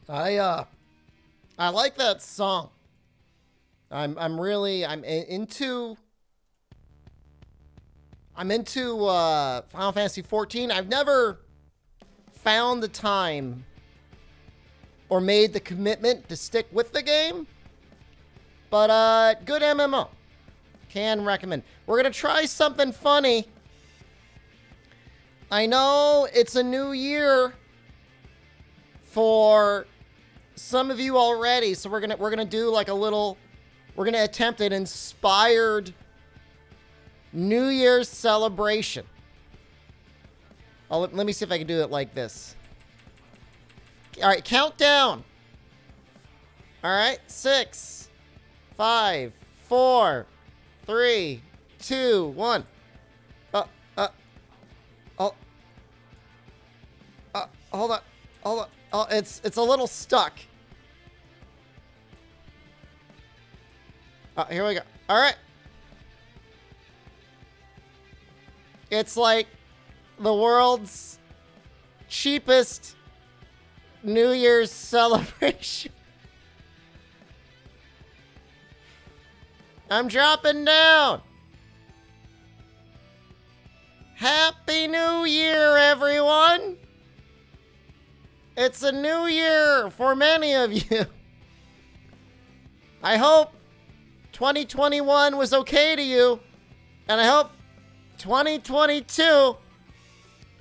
I like that song. I'm into Final Fantasy 14. I've never found the time or made the commitment to stick with the game, but good MMO. Can recommend. We're gonna try something funny. I know it's a new year for some of you already, so we're gonna do like a little. We're gonna attempt an inspired New Year's celebration. Let me see if I can do it like this. All right, countdown. All right, 6, 5, 4, 3, 2, 1. Hold on. Oh, it's a little stuck. Here we go. All right. It's like the world's cheapest New Year's celebration. I'm dropping down. Happy New Year, everyone. It's a new year for many of you. I hope 2021 was okay to you, and I hope 2022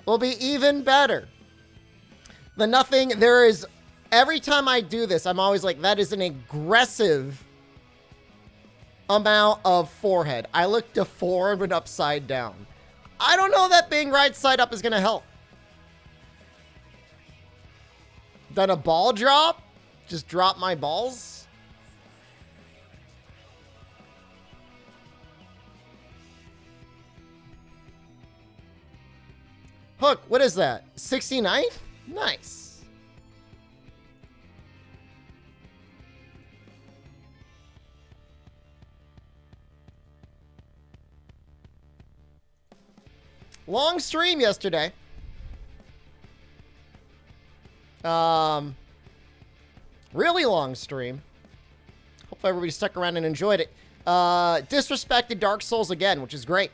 will be even better. Every time I do this, I'm always like, that is an aggressive amount of forehead. I look deformed and upside down. I don't know that being right side up is going to help. Then a ball drop? Just drop my balls? Hook, what is that? 69th? Nice. Long stream yesterday. Really long stream. Hope everybody stuck around and enjoyed it. Disrespected Dark Souls again, which is great.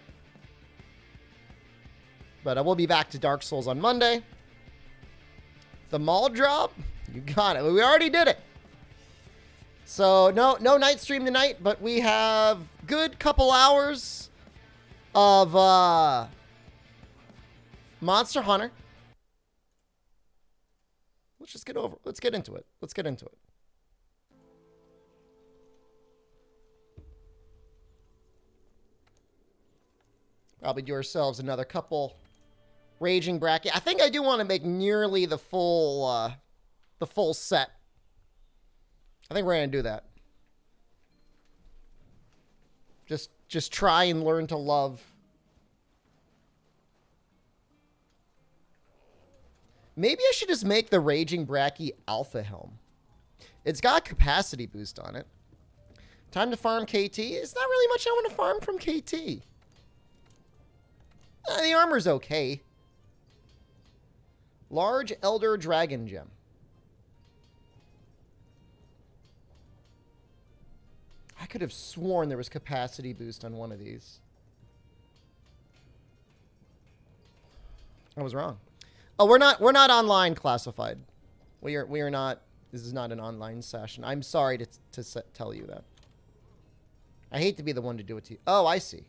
But I will be back to Dark Souls on Monday. The mall drop? You got it. We already did it. So no night stream tonight, but we have good couple hours of Monster Hunter. Let's get into it. Probably do ourselves another couple raging bracket. I think I do want to make nearly the full set. I think we're going to do that. Just try and learn to love. Maybe I should just make the Raging Bracky Alpha Helm. It's got capacity boost on it. Time to farm KT. It's not really much I want to farm from KT. The armor's okay. Large Elder Dragon Gem. I could have sworn there was capacity boost on one of these. I was wrong. Oh, we're not online classified. We are not. This is not an online session. I'm sorry to tell you that. I hate to be the one to do it to you. Oh, I see.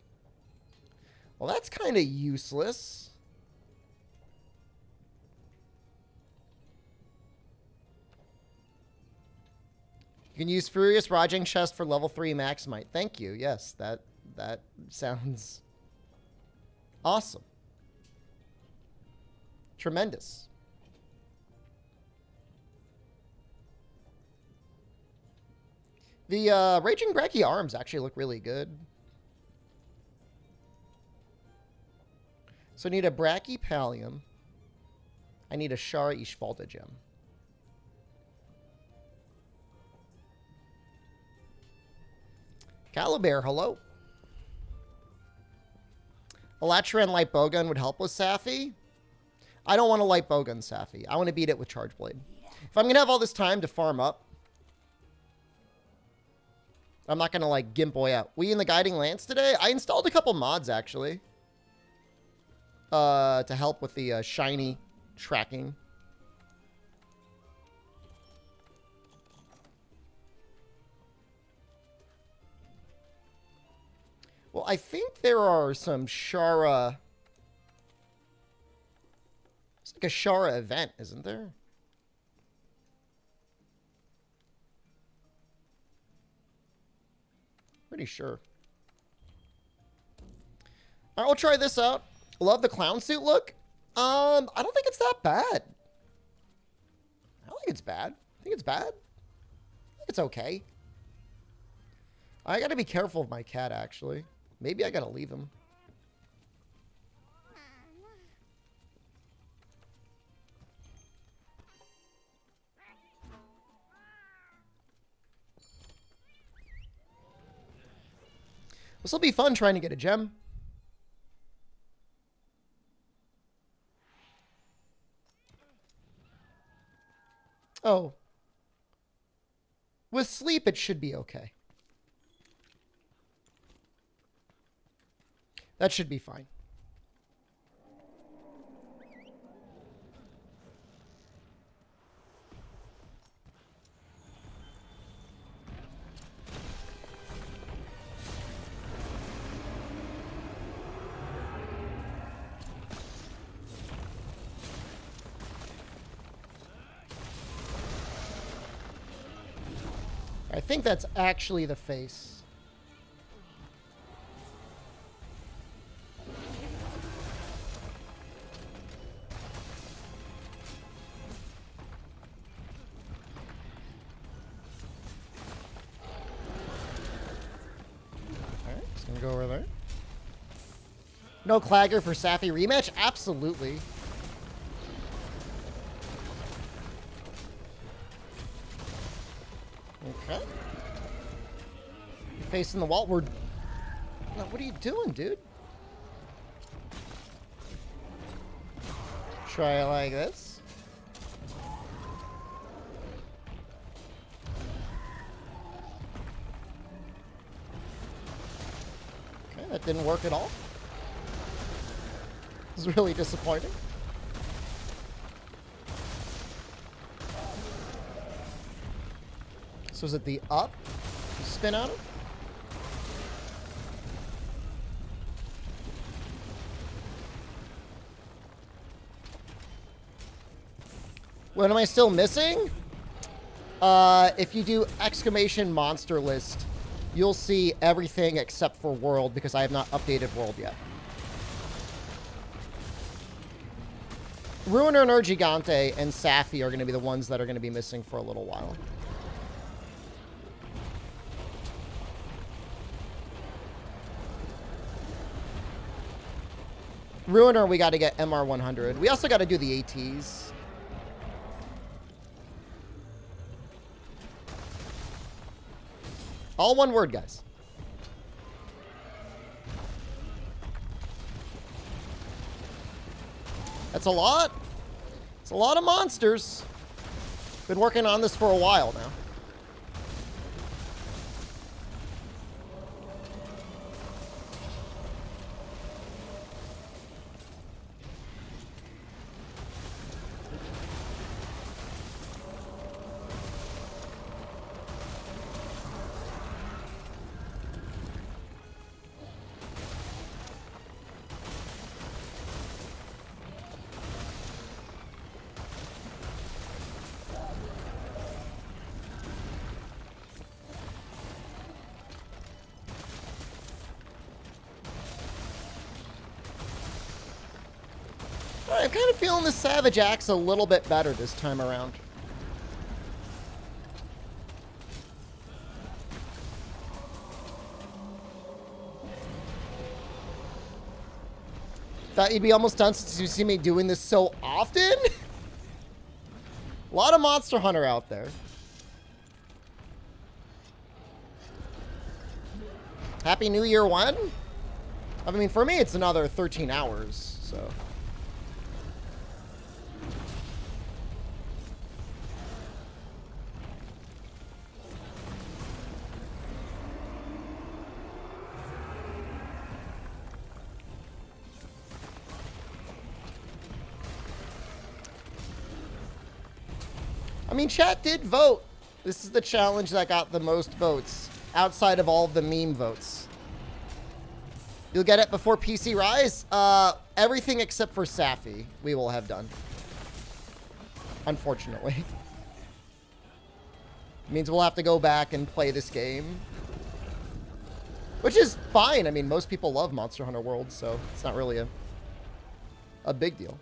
Well, that's kind of useless. You can use Furious Rajang Chest for level 3 Maximite. Thank you. Yes, that sounds awesome. Tremendous. The Raging Bracky arms actually look really good. So I need a Bracky Pallium. I need a Shara Ishvalda gem. Caliber, hello. Elatran Light Bowgun would help with Safi. I don't want to light Bowgun Safi. I want to beat it with Charge Blade. If I'm going to have all this time to farm up, I'm not going to, like, gimp boy out. We in the Guiding Lance today? I installed a couple mods, actually. To help with the shiny tracking. Well, I think there are some Shara... It's like a Shara event, isn't there? Pretty sure. All right, we'll try this out. Love the clown suit look. I don't think it's that bad. I don't think it's bad. I think it's bad. I think it's okay. I gotta be careful of my cat, actually. Maybe I gotta leave him. This will be fun trying to get a gem. Oh. With sleep, it should be okay. That should be fine. I think that's actually the face. Alright, just gonna go over there. No Clagger for Safi rematch? Absolutely. Okay. You're facing the wall. We're... No, what are you doing, dude? Try it like this. Okay, that didn't work at all. This is really disappointing. So is it the up to spin out of? What am I still missing? If you do exclamation monster list, you'll see everything except for world because I have not updated world yet. Ruiner, Gigante, and Safi are going to be the ones that are going to be missing for a little while. Ruiner, we got to get MR100. We also got to do the ATs. All one word, guys. That's a lot. It's a lot of monsters. Been working on this for a while now. I'm kind of feeling the Savage Axe a little bit better this time around. Thought you'd be almost done since you see me doing this so often? A lot of Monster Hunter out there. Happy New Year 1? I mean, for me, it's another 13 hours, so... I mean, chat did vote. This is the challenge that got the most votes outside of all of the meme votes. You'll get it before PC Rise? Everything except for Safi we will have done. Unfortunately. Means we'll have to go back and play this game. Which is fine. I mean, most people love Monster Hunter World, so it's not really a big deal.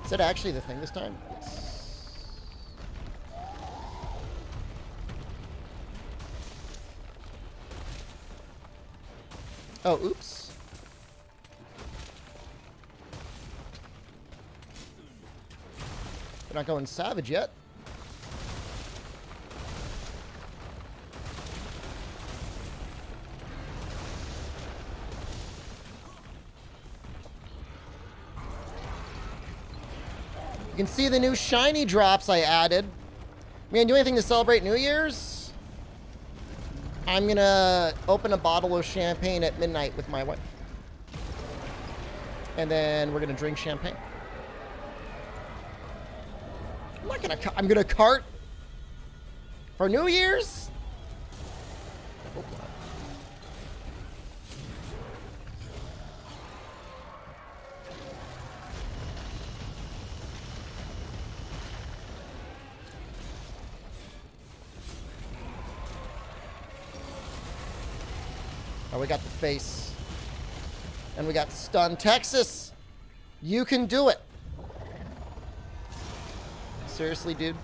Is it actually the thing this time? Yes. Oh, oops. We're not going savage yet. You can see the new shiny drops I added. I'm gonna do anything to celebrate New Year's. I'm gonna open a bottle of champagne at midnight with my wife. And then we're gonna drink champagne. I'm gonna cart for New Year's? Hope not. Oh, we got the face. And we got stun. Texas, you can do it. Seriously, dude?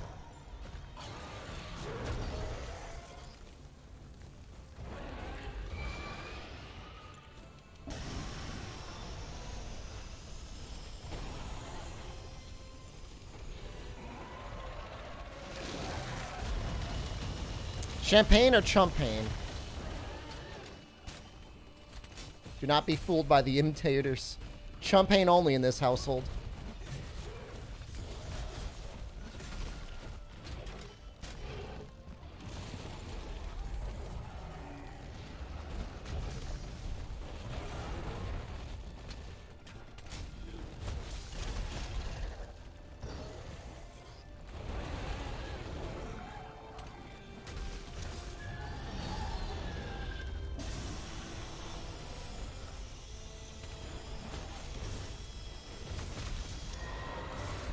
Champagne or chumpagne? Do not be fooled by the imitators. Champagne only in this household.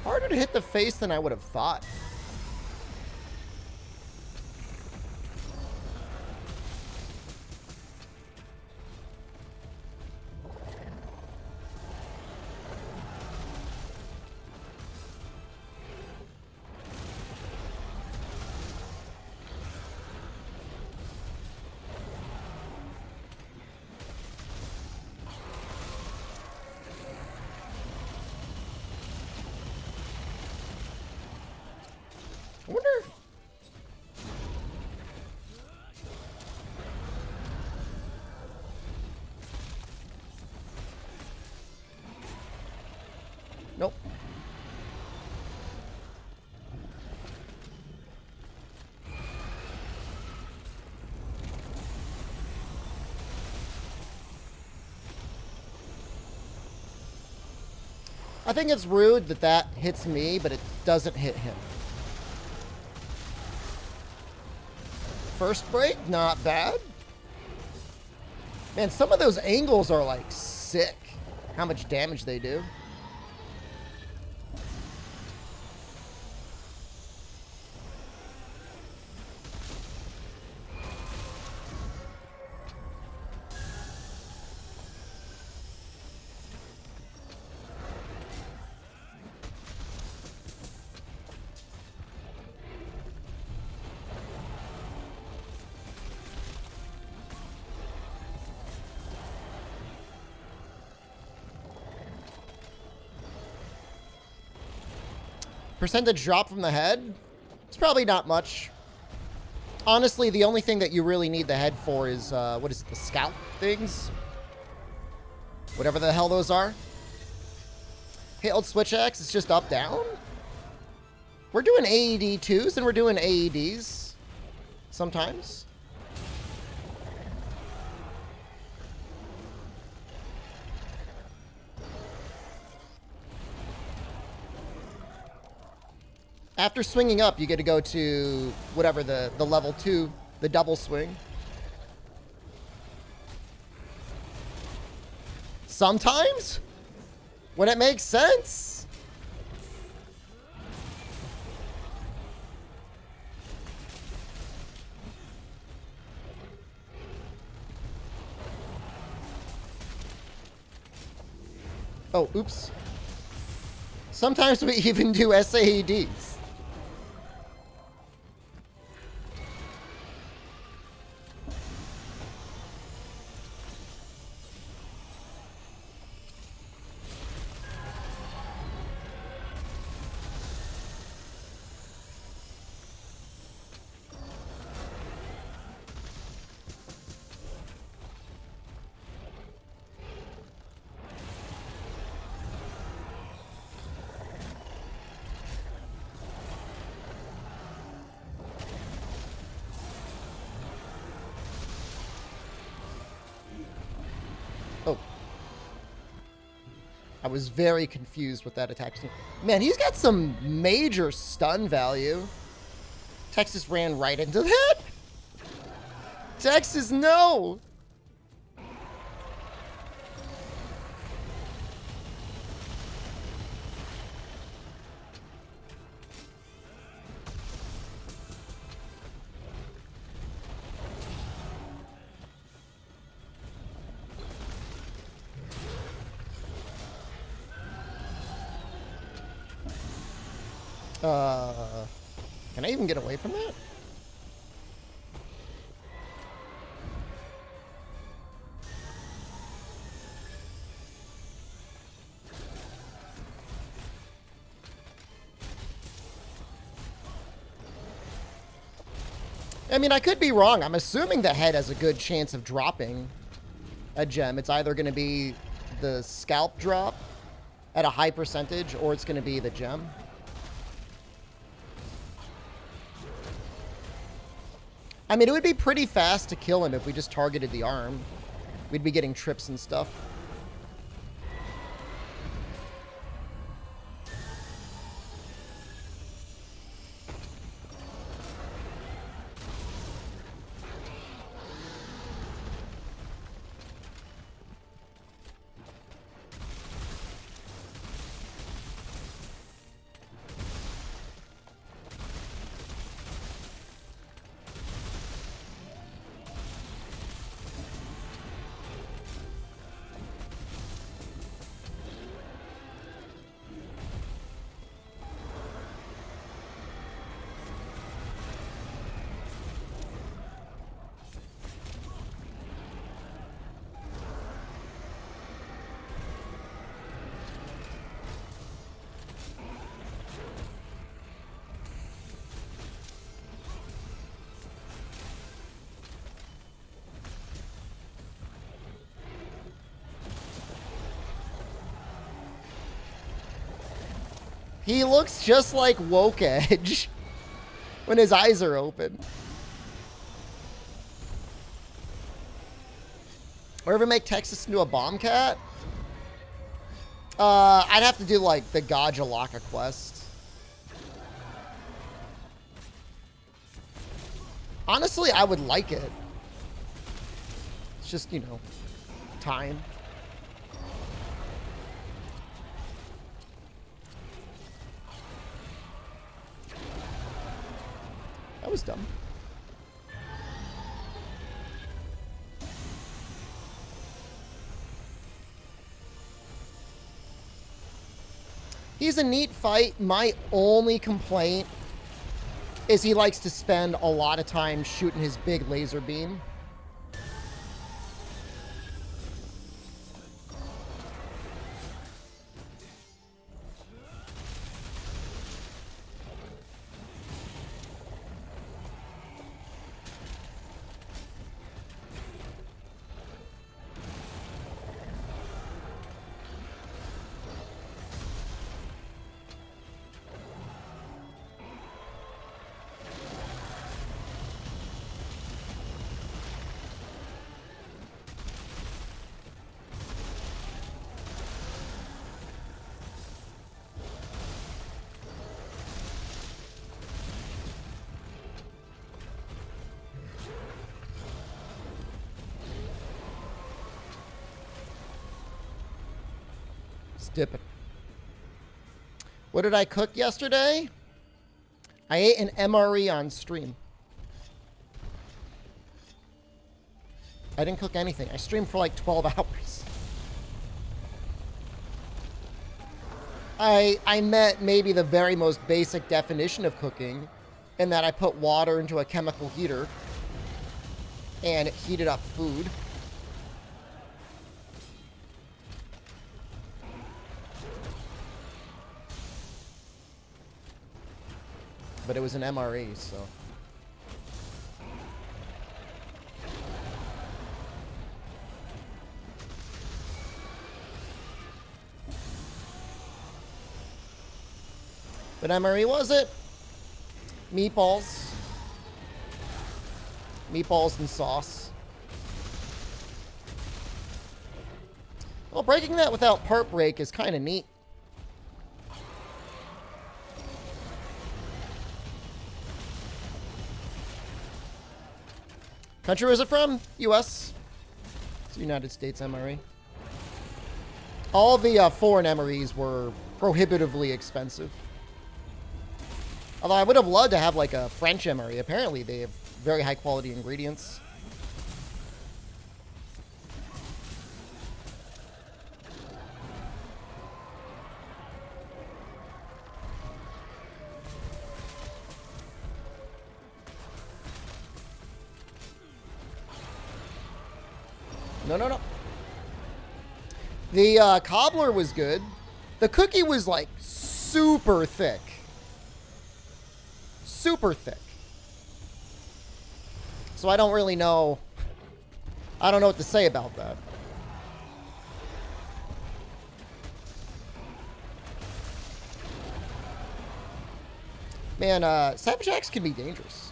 Harder to hit the face than I would have thought. I wonder. Nope. I think it's rude that that hits me, but it doesn't hit him. First break, not bad. Man, some of those angles are like sick. How much damage they do. Percentage drop from the head? It's probably not much. Honestly, the only thing that you really need the head for is, what is it, the scout things? Whatever the hell those are. Hailed switch axe, it's just up, down? We're doing AED 2s and we're doing AEDs. Sometimes. After swinging up, you get to go to whatever the level 2, the double swing. Sometimes? When it makes sense? Oh, oops. Sometimes we even do SAEDs. Oh. I was very confused with that attack. Man, he's got some major stun value. Texas ran right into that. Texas, no! Can I even get away from that? I mean, I could be wrong. I'm assuming the head has a good chance of dropping a gem. It's either going to be the scalp drop at a high percentage, or it's going to be the gem. I mean, it would be pretty fast to kill him if we just targeted the arm. We'd be getting trips and stuff. He looks just like Woke Edge when his eyes are open. Or ever make Texas into a bomb cat? I'd have to do like the Gajalaka quest. Honestly, I would like it. It's just, you know, time. That was dumb. He's a neat fight. My only complaint is he likes to spend a lot of time shooting his big laser beam. It's dipping. What did I cook yesterday? I ate an MRE on stream. I didn't cook anything. I streamed for like 12 hours. I met maybe the very most basic definition of cooking in that I put water into a chemical heater and it heated up food. But it was an MRE, so. But MRE was it? Meatballs. Meatballs and sauce. Well, breaking that without part break is kind of neat. Country was it from? US. It's United States MRE. All the foreign MREs were prohibitively expensive. Although I would have loved to have like a French MRE. Apparently they have very high quality ingredients. No. The cobbler was good. The cookie was like super thick. Super thick. So I don't really know. I don't know what to say about that. Man, Savage X can be dangerous.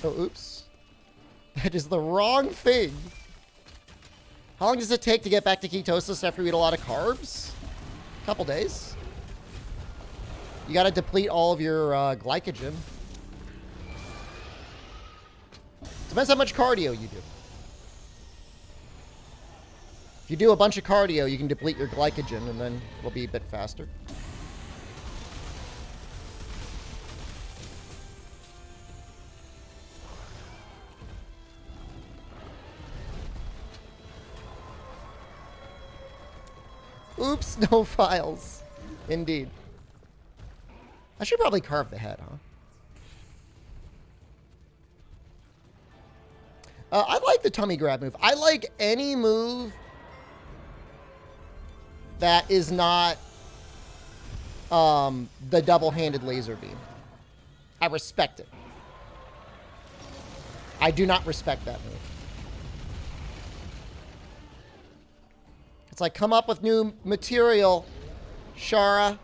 Oh, oops. That is the wrong thing. How long does it take to get back to ketosis after you eat a lot of carbs? A couple days. You got to deplete all of your glycogen. Depends how much cardio you do. If you do a bunch of cardio, you can deplete your glycogen, and then it'll be a bit faster. Oops, no files. Indeed. I should probably carve the head, huh? I like the tummy grab move. I like any move that is not the double-handed laser beam. I respect it. I do not respect that move. It's like, come up with new material, Shara.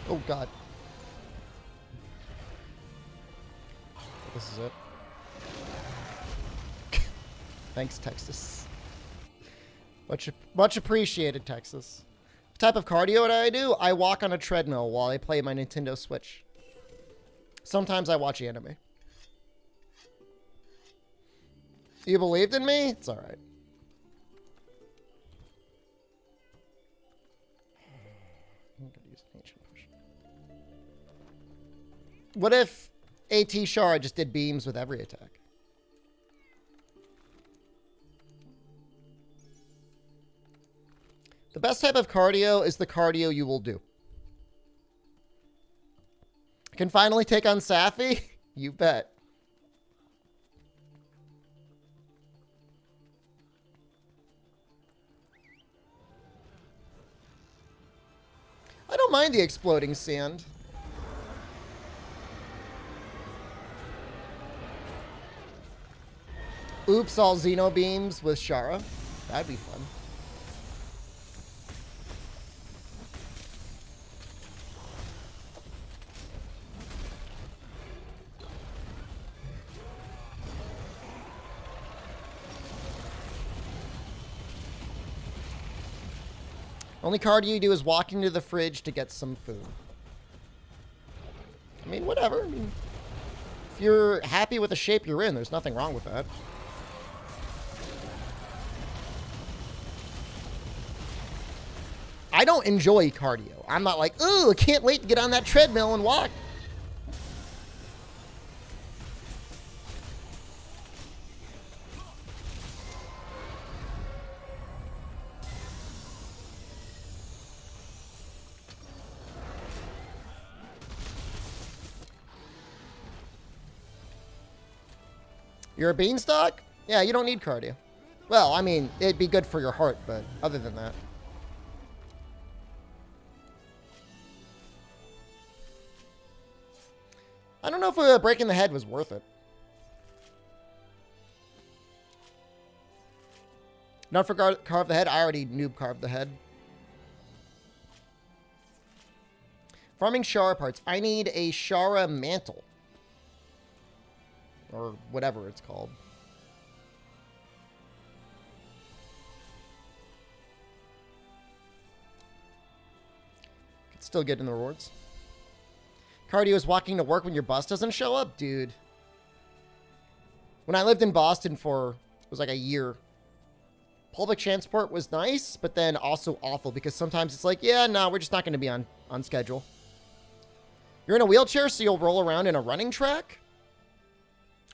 Oh, God. This is it. Thanks, Texas. Much appreciated, Texas. What type of cardio do I do? I walk on a treadmill while I play my Nintendo Switch. Sometimes I watch anime. You believed in me? It's all right. What if AT Shara just did beams with every attack? The best type of cardio is the cardio you will do. Can finally take on Safi? You bet. I don't mind the exploding sand. Oops, all Xeno beams with Shara. That'd be fun. Only cardio you do is walk into the fridge to get some food. I mean, whatever. I mean, if you're happy with the shape you're in, there's nothing wrong with that. I don't enjoy cardio. I'm not like, ooh, I can't wait to get on that treadmill and walk. You're a beanstalk? Yeah, you don't need cardio. Well, I mean, it'd be good for your heart, but other than that. I don't know if breaking the head was worth it. Not for carve the head. I already noob carved the head. Farming Shara parts. I need a Shara mantle. Or whatever it's called. Could still get in the rewards. Cardio is walking to work when your bus doesn't show up? Dude. When I lived in Boston for, it was like a year, public transport was nice, but then also awful because sometimes it's like, yeah, no, we're just not going to be on schedule. You're in a wheelchair, so you'll roll around in a running track?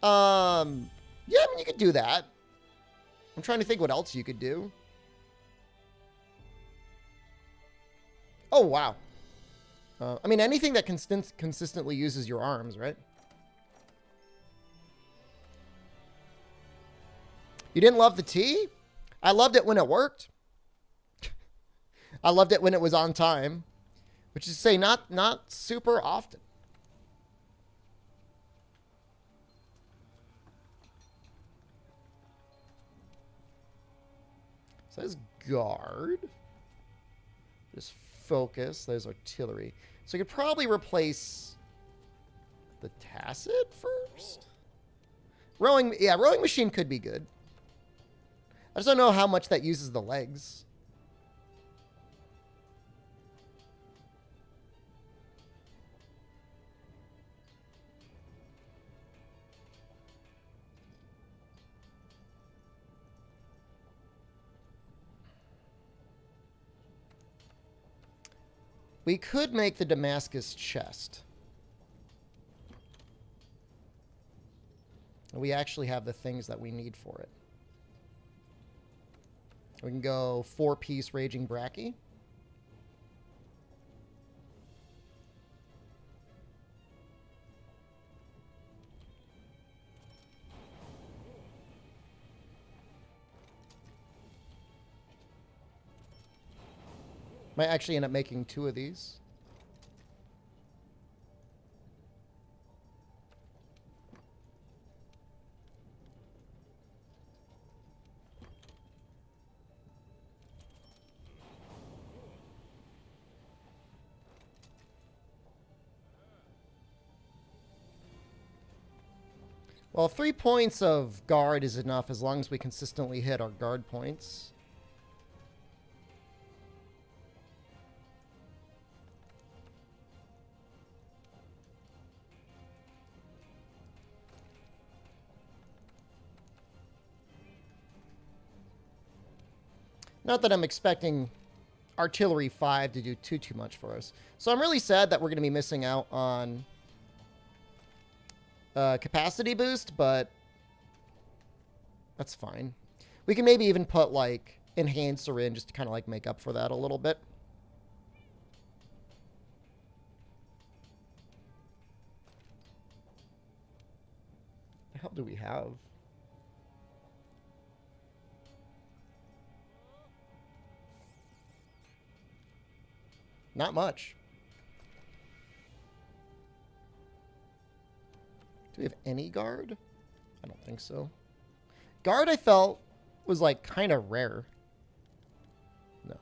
Yeah, I mean, you could do that. I'm trying to think what else you could do. Oh, wow. I mean, anything that consistently uses your arms, right? You didn't love the tea? I loved it when it worked. I loved it when it was on time. Which is to say, not super often. So there's guard. There's focus. There's artillery. So you could probably replace the tacit first. Rowing, yeah, rowing machine could be good. I just don't know how much that uses the legs. We could make the Damascus chest. We actually have the things that we need for it. We can go 4-piece Raging Bracky. Might actually end up making 2 of these. Well, 3 points of guard is enough as long as we consistently hit our guard points. Not that I'm expecting Artillery 5 to do too much for us. So I'm really sad that we're going to be missing out on capacity boost, but that's fine. We can maybe even put, like, Enhancer in just to kind of, like, make up for that a little bit. hell do we have? Not much. Do we have any guard? I don't think so. Guard, I felt, was like kind of rare. No.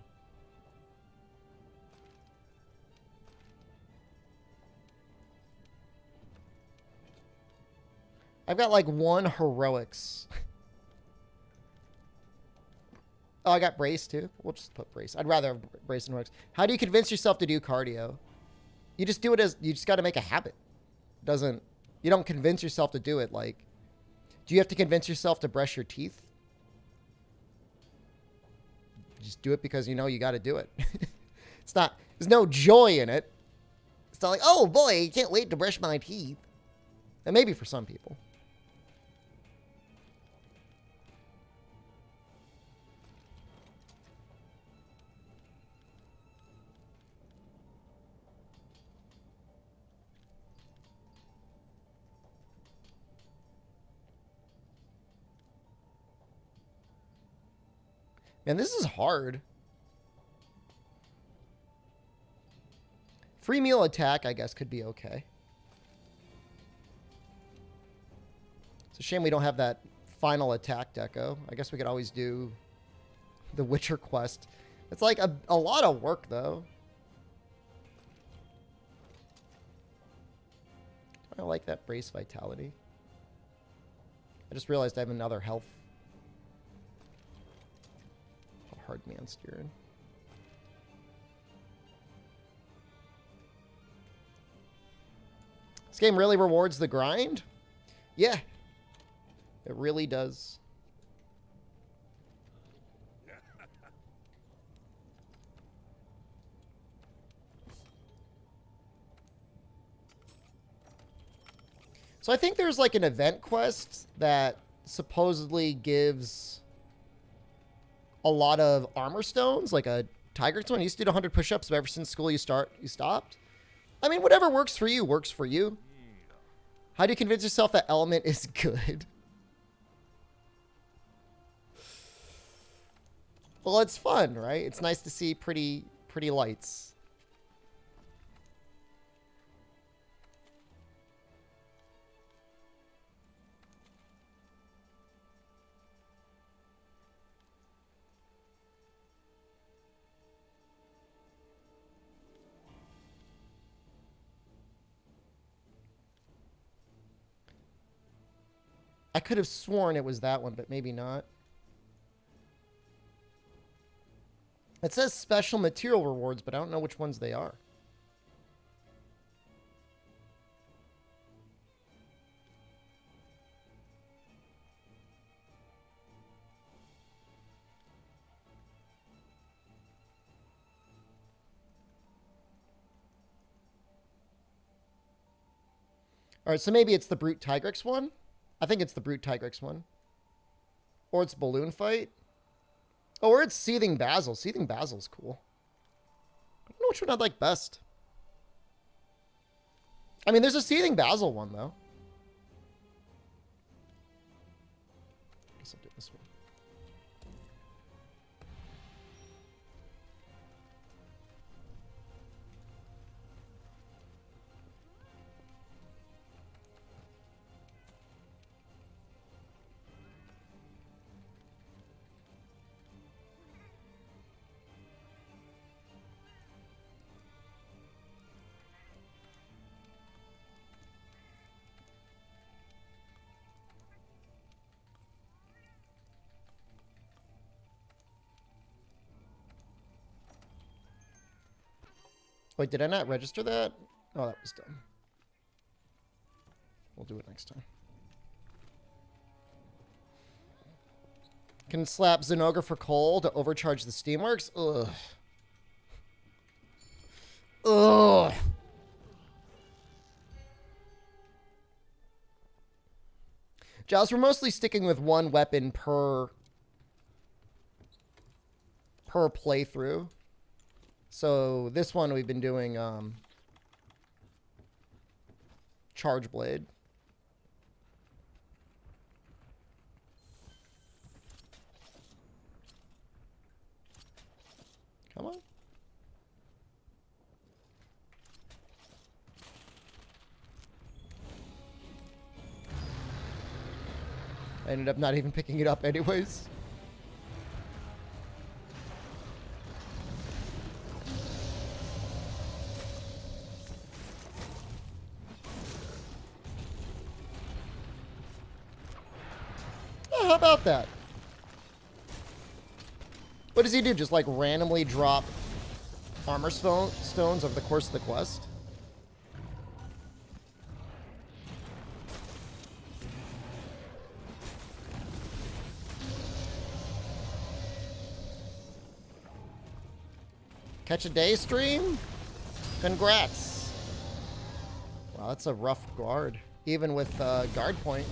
I've got like one heroics. Oh, I got brace too. We'll just put brace. I'd rather have brace than heroics. How do you convince yourself to do cardio? You just do it as, you just got to make a habit. You don't convince yourself to do it. Like, do you have to convince yourself to brush your teeth? Just do it because you know you got to do it. It's not, there's no joy in it. It's not like, oh boy, I can't wait to brush my teeth. And maybe for some people. Man, this is hard. Free meal attack, I guess, could be okay. It's a shame we don't have that final attack deco. I guess we could always do the Witcher quest. It's like a lot of work, though. I like that brace vitality. I just realized I have another health. Hard man steering. This game really rewards the grind? Yeah. It really does. So I think there's like an event quest that supposedly gives a lot of armor stones, like a tiger stone. You used to do 100 push-ups, but ever since school you stopped. I mean, whatever works for you works for you. How do you convince yourself that element is good? Well, it's fun, right? It's nice to see pretty lights. I could have sworn it was that one, but maybe not. It says special material rewards, but I don't know which ones they are. All right, so maybe it's the Brute Tigrex one. I think it's the Brute Tigrex one. Or it's Balloon Fight. Oh, or it's Seething Basil. Seething Basil's cool. I don't know which one I'd like best. I mean, there's a Seething Basil one, though. I guess I'll do this one. Wait, did I not register that? Oh, that was done. We'll do it next time. Can slap Zenogre for coal to overcharge the Steamworks? Ugh. Ugh. Giles, we're mostly sticking with one weapon per playthrough. So this one we've been doing Charge Blade. I ended up not even picking it up anyways. Oh, how about that? What does he do? Just like randomly drop armor stones over the course of the quest? Catch a day stream? Congrats. Wow, that's a rough guard. Even with guard point.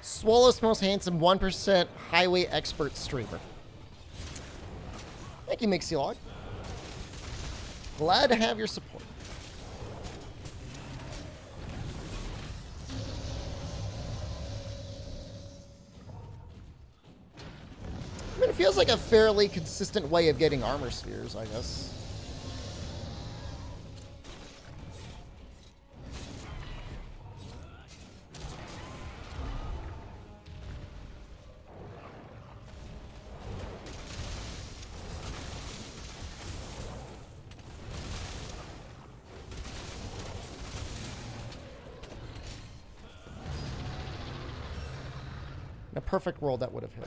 Swollest most handsome 1% highway expert streamer. Thank you, Mixilog. Glad to have your support. I mean, it feels like a fairly consistent way of getting armor spheres, I guess. In a perfect world, that would have hit.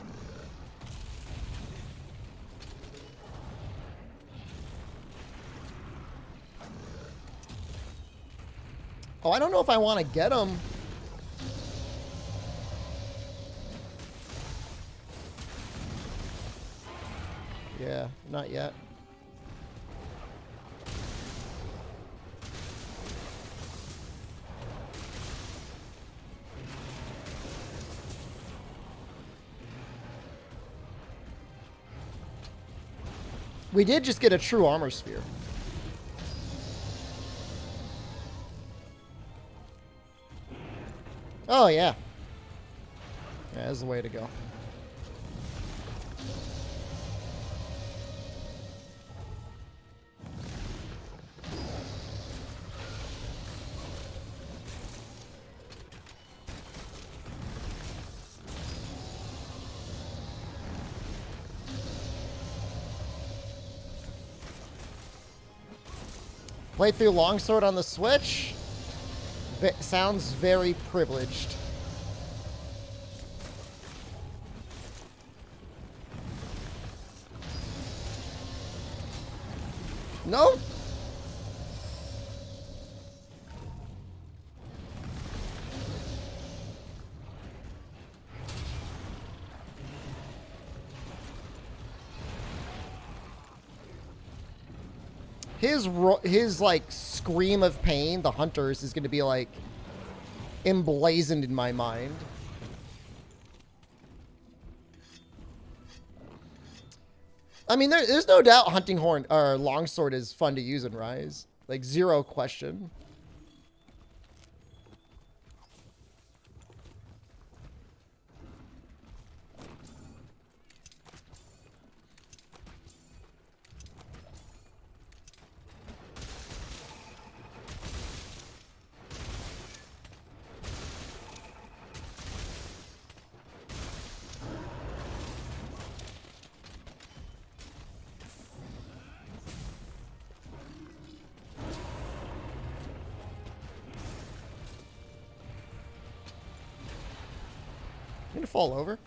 Oh, I don't know if I want to get him. Yeah, not yet. We did just get a true armor sphere. Oh, yeah. Yeah, that's the way to go. Played through Longsword on the Switch. Sounds very privileged. No? His like scream of pain, the hunters, is going to be like emblazoned in my mind. I mean, there's no doubt hunting horn or longsword is fun to use in Rise, like zero question. I'm gonna fall over.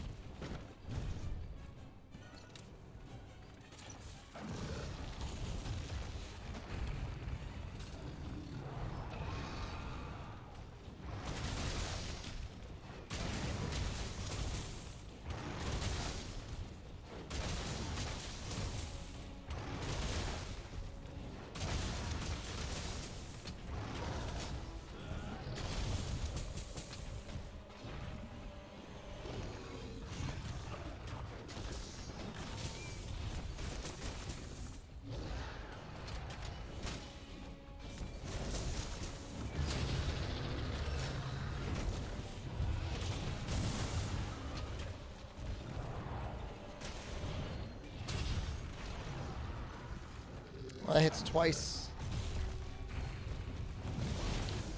that hits twice.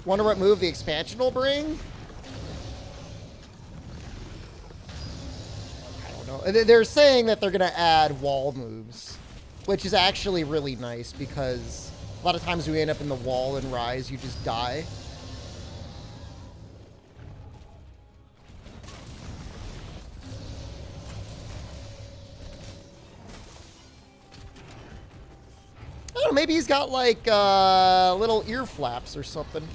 Wonder what move the expansion will bring? I don't know. They're saying that they're going to add wall moves, which is actually really nice because a lot of times we end up in the wall and Rise, you just die. I don't know, maybe he's got like little ear flaps or something.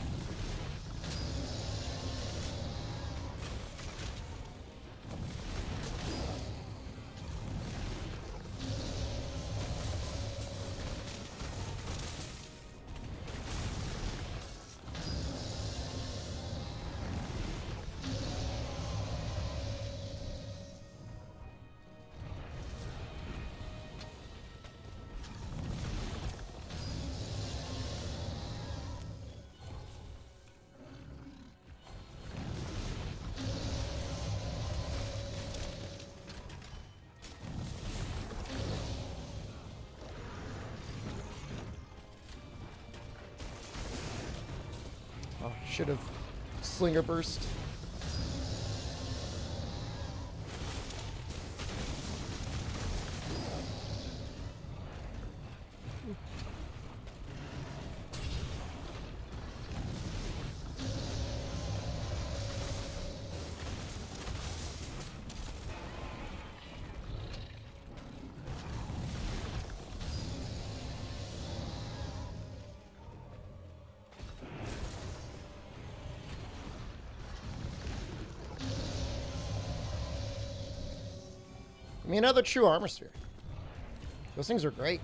Oh, should have Slinger Burst. I mean, another true armor sphere. Those things are great.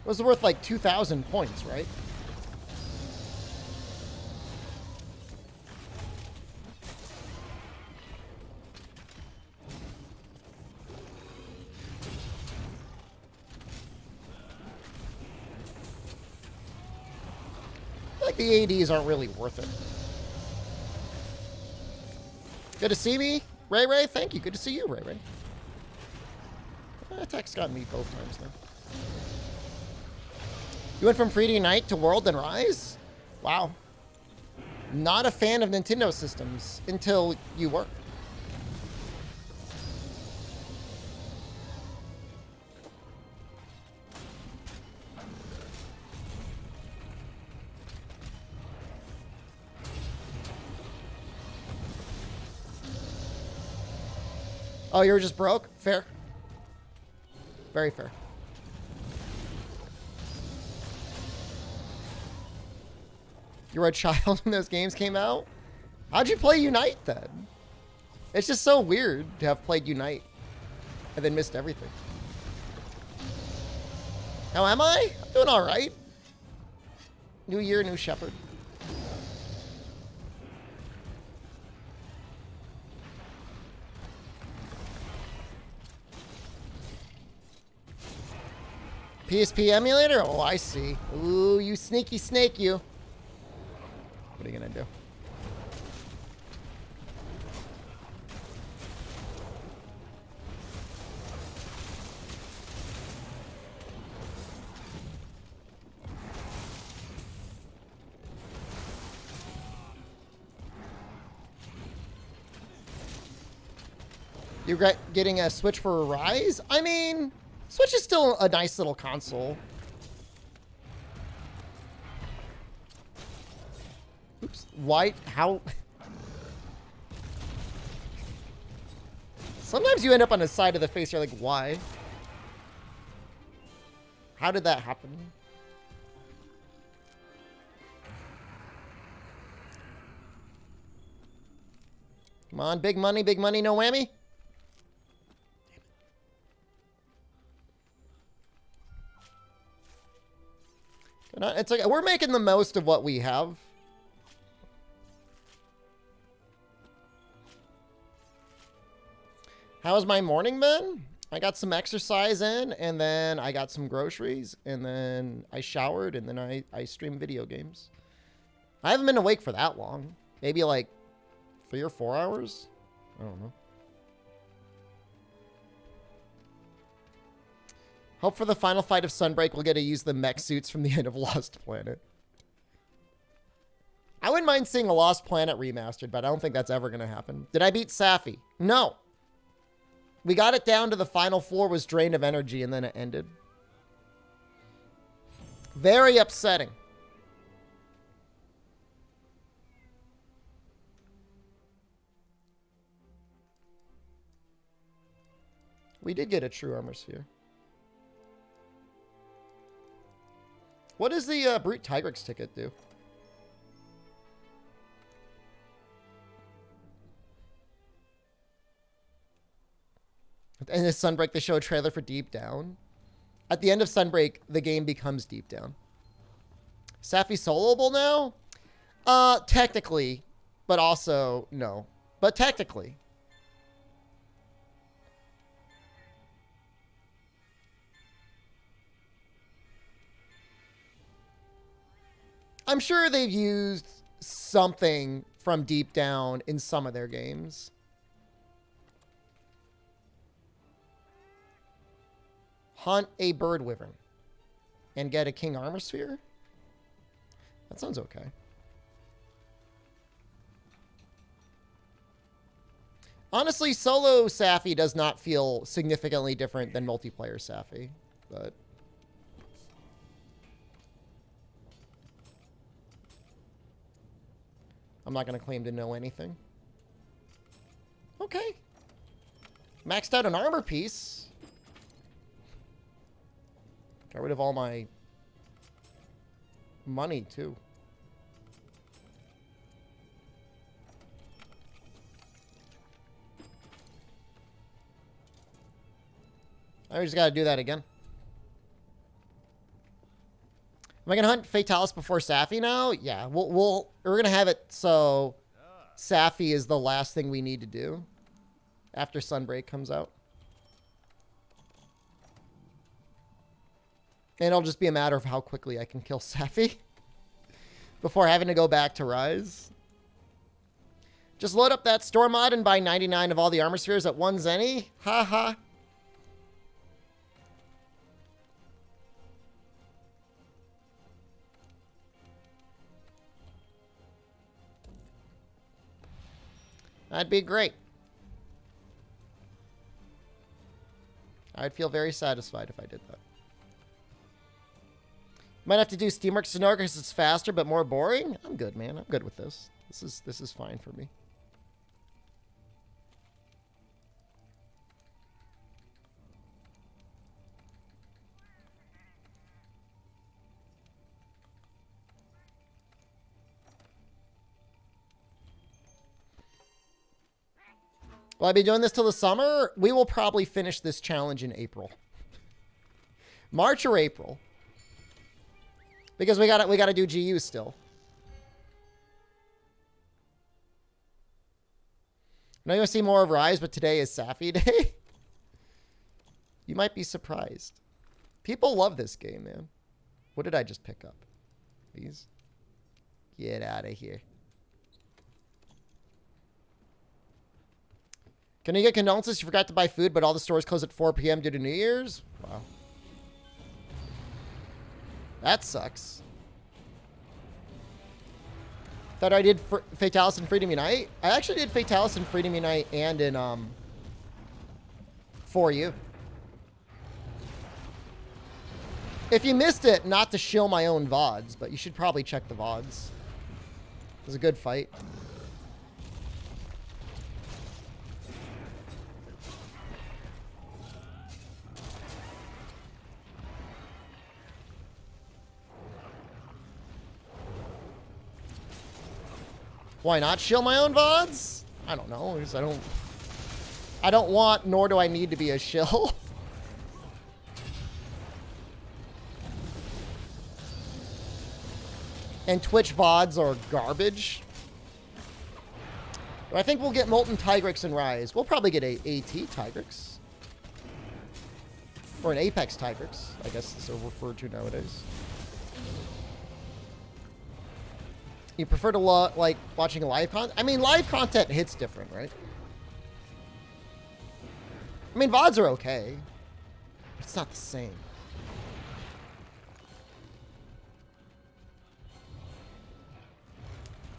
Those are worth like 2,000 points, right? I feel like the ADs aren't really worth it. Good to see me, Ray Ray. Thank you. Good to see you, Ray Ray. Attack's got me both times now. You went from Free to Unite to World then Rise? Wow. Not a fan of Nintendo systems until you were. Oh, you were just broke? Fair. Very fair. You were a child when those games came out? How'd you play Unite then? It's just so weird to have played Unite and then missed everything. How am I? I'm doing all right. New year, new Shepard. PSP emulator? Oh, I see. Ooh, you sneaky snake, you. What are you gonna do? You're getting a Switch for a Rise? I mean, Switch is still a nice little console. Oops. Why? How? Sometimes you end up on the side of the face. You're like, why? How did that happen? Come on, big money, no whammy. It's like we're making the most of what we have. How's my morning been? I got some exercise in, and then I got some groceries, and then I showered, and then I streamed video games. I haven't been awake for that long. Maybe like 3 or 4 hours? I don't know. Hope for the final fight of Sunbreak we'll get to use the mech suits from the end of Lost Planet. I wouldn't mind seeing a Lost Planet remastered, but I don't think that's ever going to happen. Did I beat Safi? No. We got it down to the final floor was drained of energy, and then it ended. Very upsetting. We did get a true armor sphere. What does the Brute Tigrex ticket do? And in Sunbreak, they show a trailer for Deep Down. At the end of Sunbreak, the game becomes Deep Down. Safi soloable now? Technically, but also no. But technically. I'm sure they've used something from Deep Down in some of their games. Hunt a bird wyvern and get a king armor sphere? That sounds okay. Honestly, solo Safi does not feel significantly different than multiplayer Safi, but I'm not going to claim to know anything. Okay. Maxed out an armor piece. Got rid of all my money, too. I just got to do that again. Am I going to hunt Fatalis before Safi now? Yeah, we're going to have it so Safi is the last thing we need to do after Sunbreak comes out. And it'll just be a matter of how quickly I can kill Safi before having to go back to Rise. Just load up that store mod and buy 99 of all the armor spheres at 1 zenny. Haha. That'd be great. I'd feel very satisfied if I did that. Might have to do Steamworks Sonora because it's faster but more boring. I'm good, man. I'm good with this. This is fine for me. Will I be doing this till the summer? We will probably finish this challenge in April. March or April. Because we gotta do GU still. I know you want to see more of Rise, but today is Safi Day. You might be surprised. People love this game, man. What did I just pick up? These? Get out of here. Can you get condolences? You forgot to buy food, but all the stores close at 4 p.m. due to New Year's? Wow. That sucks. Thought I did Fatalis and Freedom Unite. I actually did Fatalis and Freedom Unite and in For You. If you missed it, not to shill my own VODs, but you should probably check the VODs. It was a good fight. Why not shill my own VODs? I don't know. I don't want, nor do I need to be a shill. And Twitch VODs are garbage. But I think we'll get Molten Tigrex and Rise. We'll probably get a AT Tigrex. Or an Apex Tigrex, I guess it's so referred to nowadays. You prefer to like watching live content? I mean, live content hits different, right? I mean, VODs are okay. But it's not the same.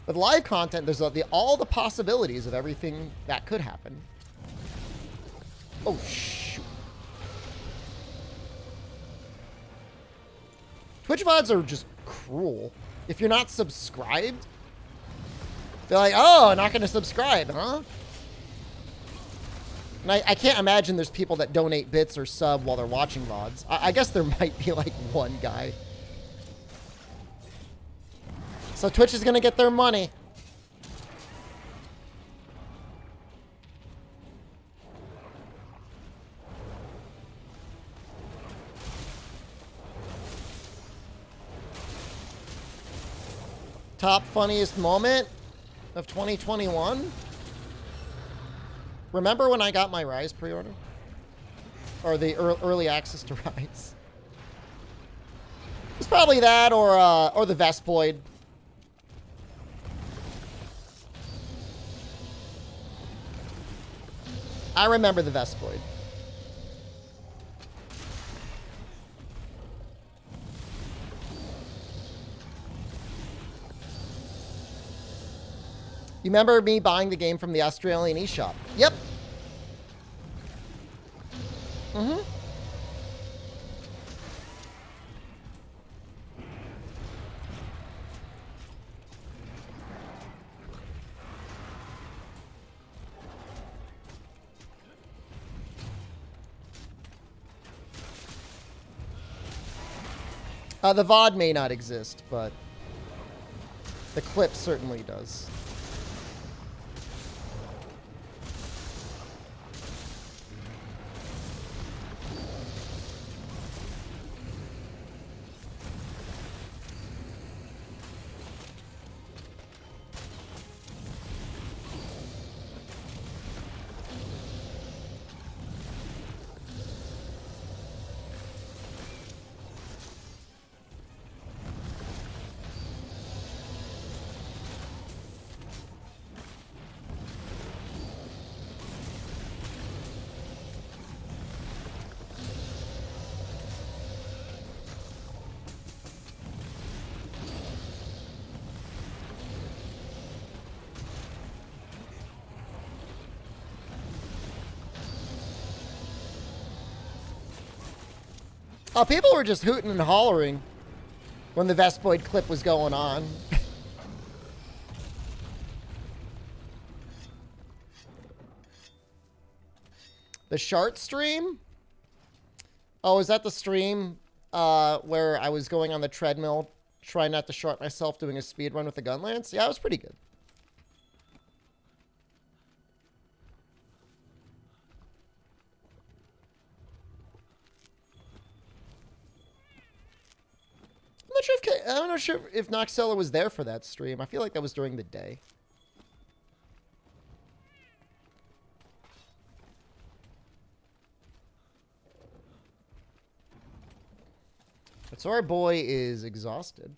With live content, there's all the possibilities of everything that could happen. Oh, shoot. Twitch VODs are just cruel. If you're not subscribed, they're like, oh, not going to subscribe, huh? And I can't imagine there's people that donate bits or sub while they're watching VODs. I guess there might be like one guy. So Twitch is going to get their money. Top funniest moment of 2021? Remember when I got my Rise pre-order? Or the early access to Rise? It's probably that or the Vespoid. I remember the Vespoid. You remember me buying the game from the Australian eShop? Yep. Mm-hmm. The VOD may not exist, but the clip certainly does. Oh, people were just hooting and hollering when the Vespoid clip was going on. The Shart stream? Oh, is that the stream where I was going on the treadmill trying not to shart myself doing a speed run with the gun lance? Yeah, it was pretty good. I'm not sure if Noxella was there for that stream. I feel like that was during the day. So our boy is exhausted.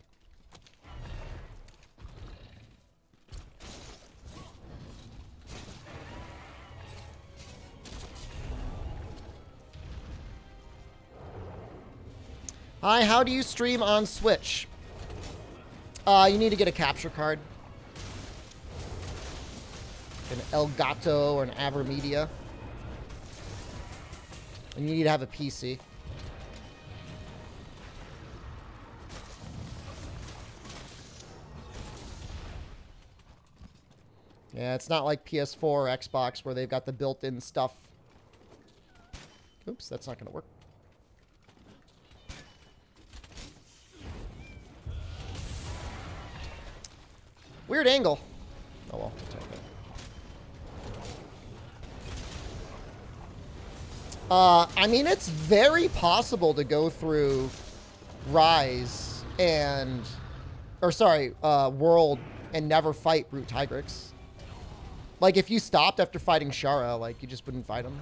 Hi, how do you stream on Switch? You need to get a capture card. An Elgato or an Avermedia. And you need to have a PC. Yeah, it's not like PS4 or Xbox where they've got the built-in stuff. Oops, that's not going to work. Weird angle. Oh well. I mean, it's very possible to go through Rise and, or sorry, World and never fight Brute Tigrix. Like, if you stopped after fighting Shara, like, you just wouldn't fight him.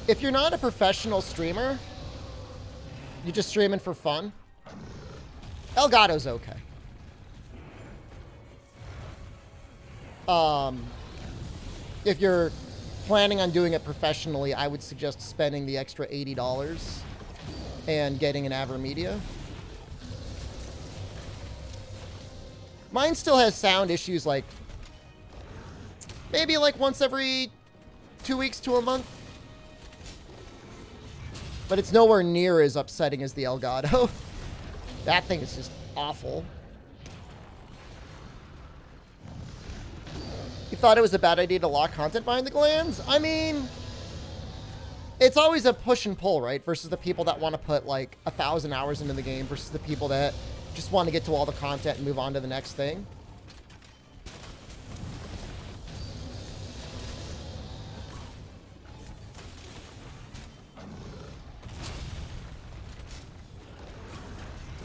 If you're not a professional streamer, You just streaming for fun? Elgato's okay. If you're planning on doing it professionally, I would suggest spending the extra $80 and getting an Avermedia. Mine still has sound issues, like maybe like once every 2 weeks to a month. But it's nowhere near as upsetting as the Elgato. That thing is just awful. You thought it was a bad idea to lock content behind the glands? I mean, it's always a push and pull, right? Versus the people that want to put like 1,000 hours into the game versus the people that just want to get to all the content and move on to the next thing.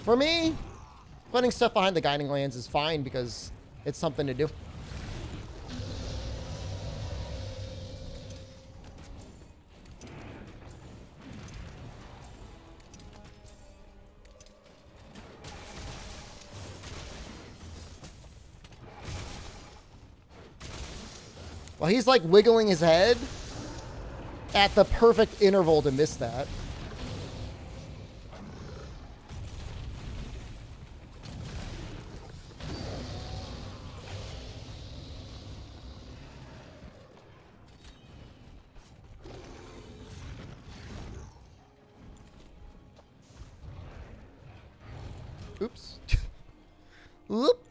For me, putting stuff behind the guiding glands is fine because it's something to do. Well, he's like wiggling his head at the perfect interval to miss that. Oops. Oop.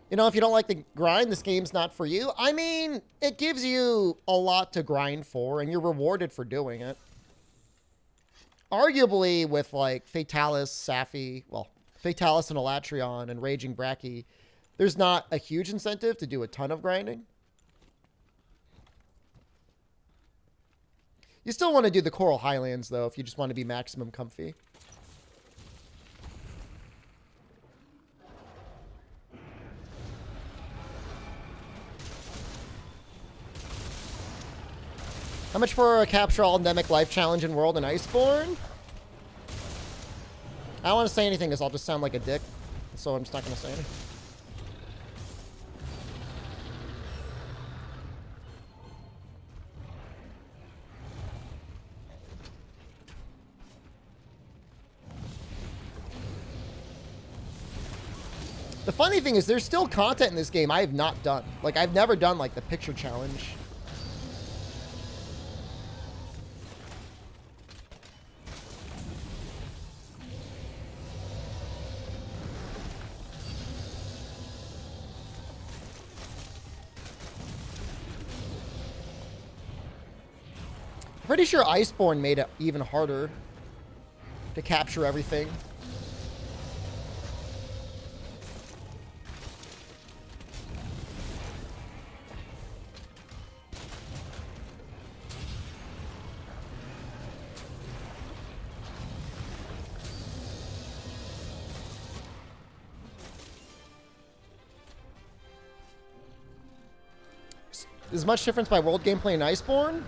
You know, if you don't like the grind, this game's not for you. I mean, it gives you a lot to grind for, and you're rewarded for doing it. Arguably, with, like, Fatalis, Safi, well, Fatalis and Elatrion and Raging Bracky, there's not a huge incentive to do a ton of grinding. You still want to do the Coral Highlands, though, if you just want to be maximum comfy. How much for a capture all endemic life challenge in World and Iceborne? I don't want to say anything because I'll just sound like a dick. So I'm just not going to say anything. The funny thing is there's still content in this game I have not done. Like, I've never done, like, the picture challenge. Pretty sure Iceborne made it even harder to capture everything. Is much difference by world gameplay in Iceborne?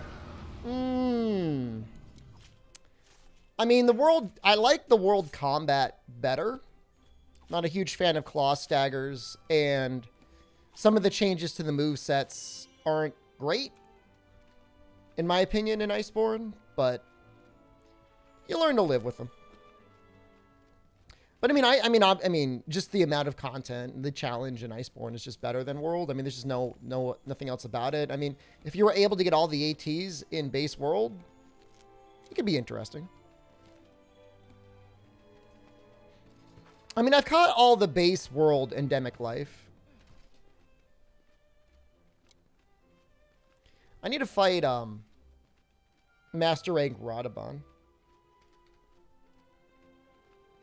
I mean, the world... I like the world combat better. Not a huge fan of claw staggers, and some of the changes to the movesets aren't great, in my opinion, in Iceborne, but you learn to live with them. But I mean, just the amount of content, the challenge in Iceborne is just better than World. I mean, there's just nothing else about it. I mean, if you were able to get all the ATs in base World, it could be interesting. I mean, I've caught all the base World endemic life. I need to fight Master Rank Radabon.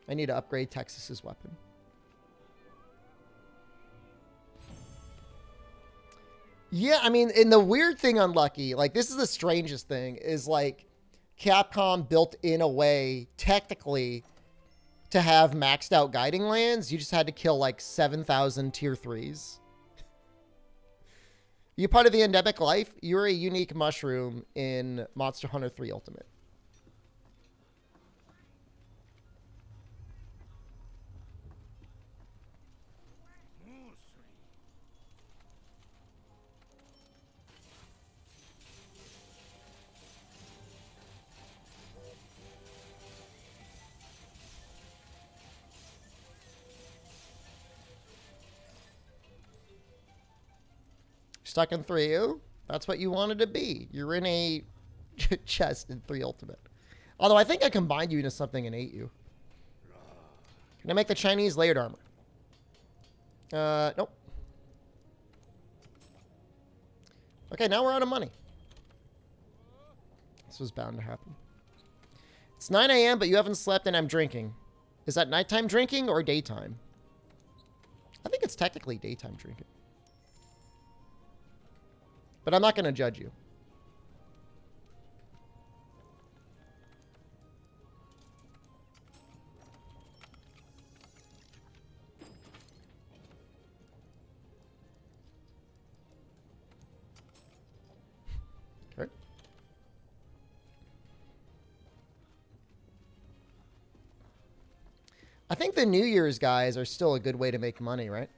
I need to upgrade Texas's weapon. Yeah, I mean, and the weird thing on Lucky, like, this is the strangest thing, is, like, Capcom built in a way, technically, to have maxed out guiding lands. You just had to kill, like, 7,000 tier 3s. You part of the endemic life, you're a unique mushroom in Monster Hunter 3 Ultimate. Stuck in 3U? That's what you wanted to be. You're in a chest in 3 Ultimate. Although I think I combined you into something in 8U. Can I make the Chinese layered armor? Nope. Okay, now we're out of money. This was bound to happen. It's 9 a.m., but you haven't slept and I'm drinking. Is that nighttime drinking or daytime? I think it's technically daytime drinking. But I'm not going to judge you. Okay. I think the New Year's guys are still a good way to make money, right?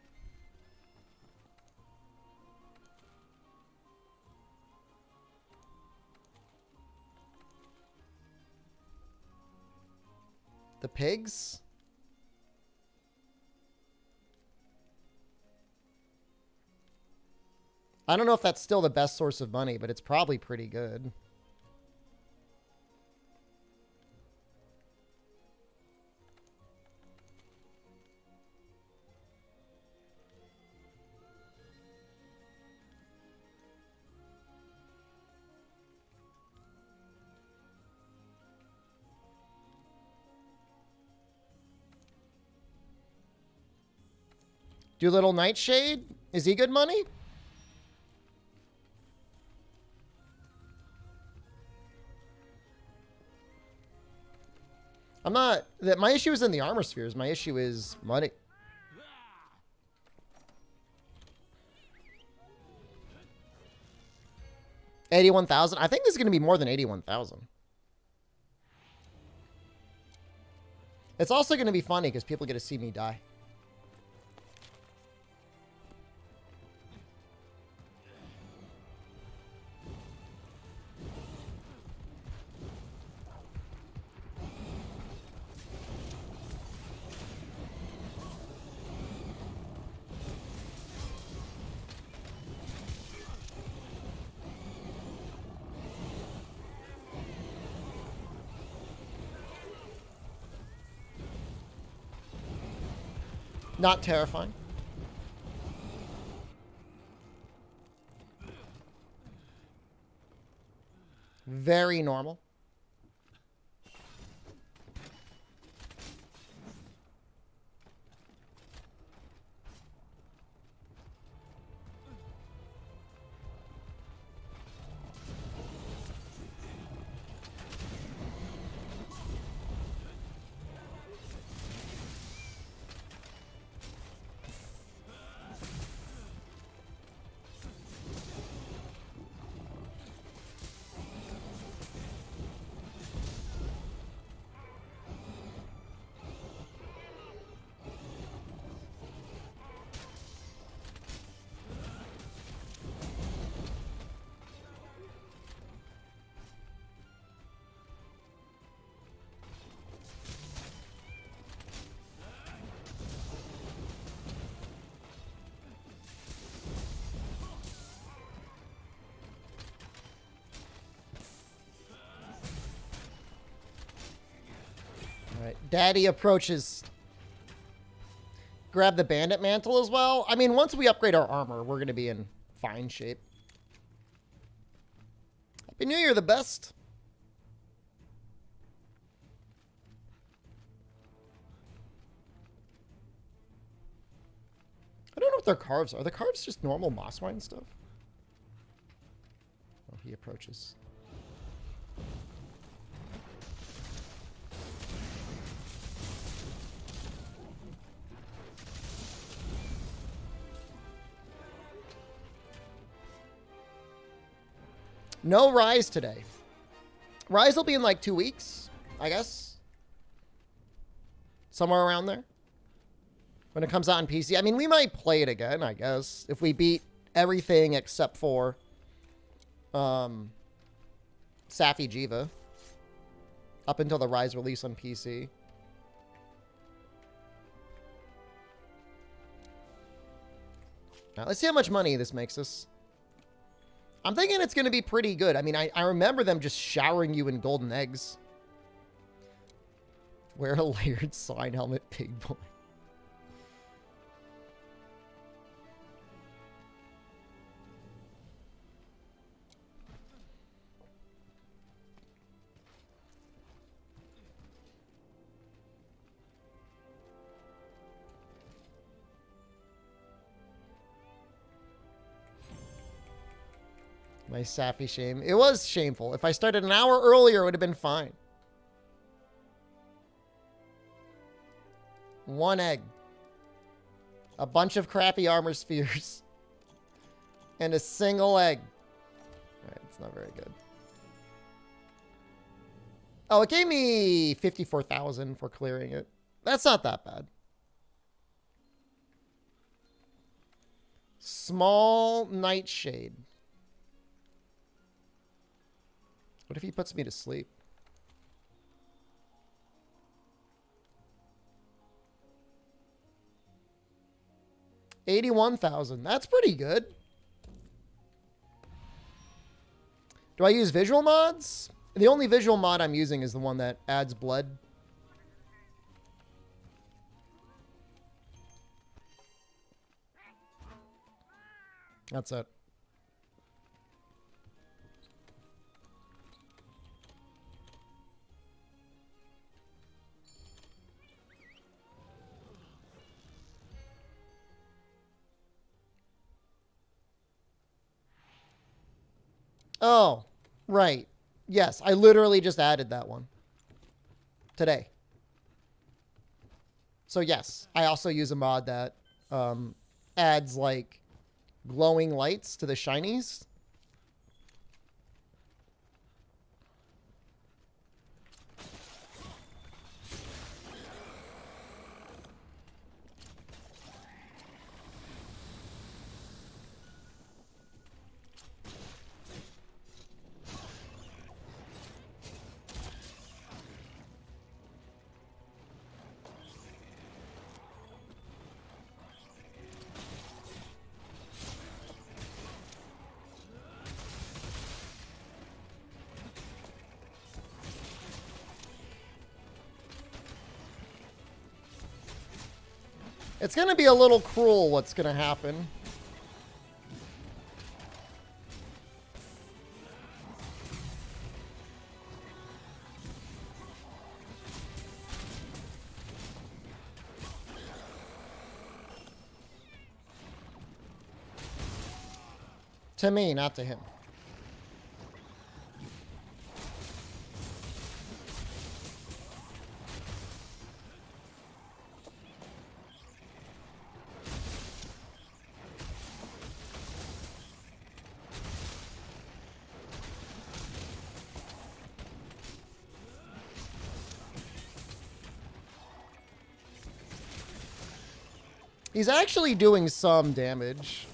The pigs? I don't know if that's still the best source of money, but it's probably pretty good. Do little Nightshade? Is he good money? I'm not... My issue is in the armor spheres. My issue is money. $81,000? I think this is going to be more than $81,000. It's also going to be funny because people get to see me die. Not terrifying. Very normal. Daddy approaches. Grab the bandit mantle as well. I mean, once we upgrade our armor, we're going to be in fine shape. Happy New Year, the best. I don't know what their carves are. Are the carves just normal moss wine stuff? Oh, he approaches. No Rise today. Rise will be in like 2 weeks, I guess. Somewhere around there. When it comes out on PC. I mean, we might play it again, I guess. If we beat everything except for Safi Jiva. Up until the Rise release on PC. Now, let's see how much money this makes us. I'm thinking it's going to be pretty good. I mean, I remember them just showering you in golden eggs. Wear a layered sign helmet, big boy. My sappy shame. It was shameful. If I started an hour earlier, it would have been fine. 1 egg. A bunch of crappy armor spheres. And a single egg. Alright, it's not very good. Oh, it gave me 54,000 for clearing it. That's not that bad. Small nightshade. What if he puts me to sleep? $81,000. That's pretty good. Do I use visual mods? The only visual mod I'm using is the one that adds blood. That's it. Oh, right. Yes, I literally just added that one today. So yes, I also use a mod that adds like glowing lights to the shinies. It's going to be a little cruel what's going to happen. To me, not to him. He's actually doing some damage.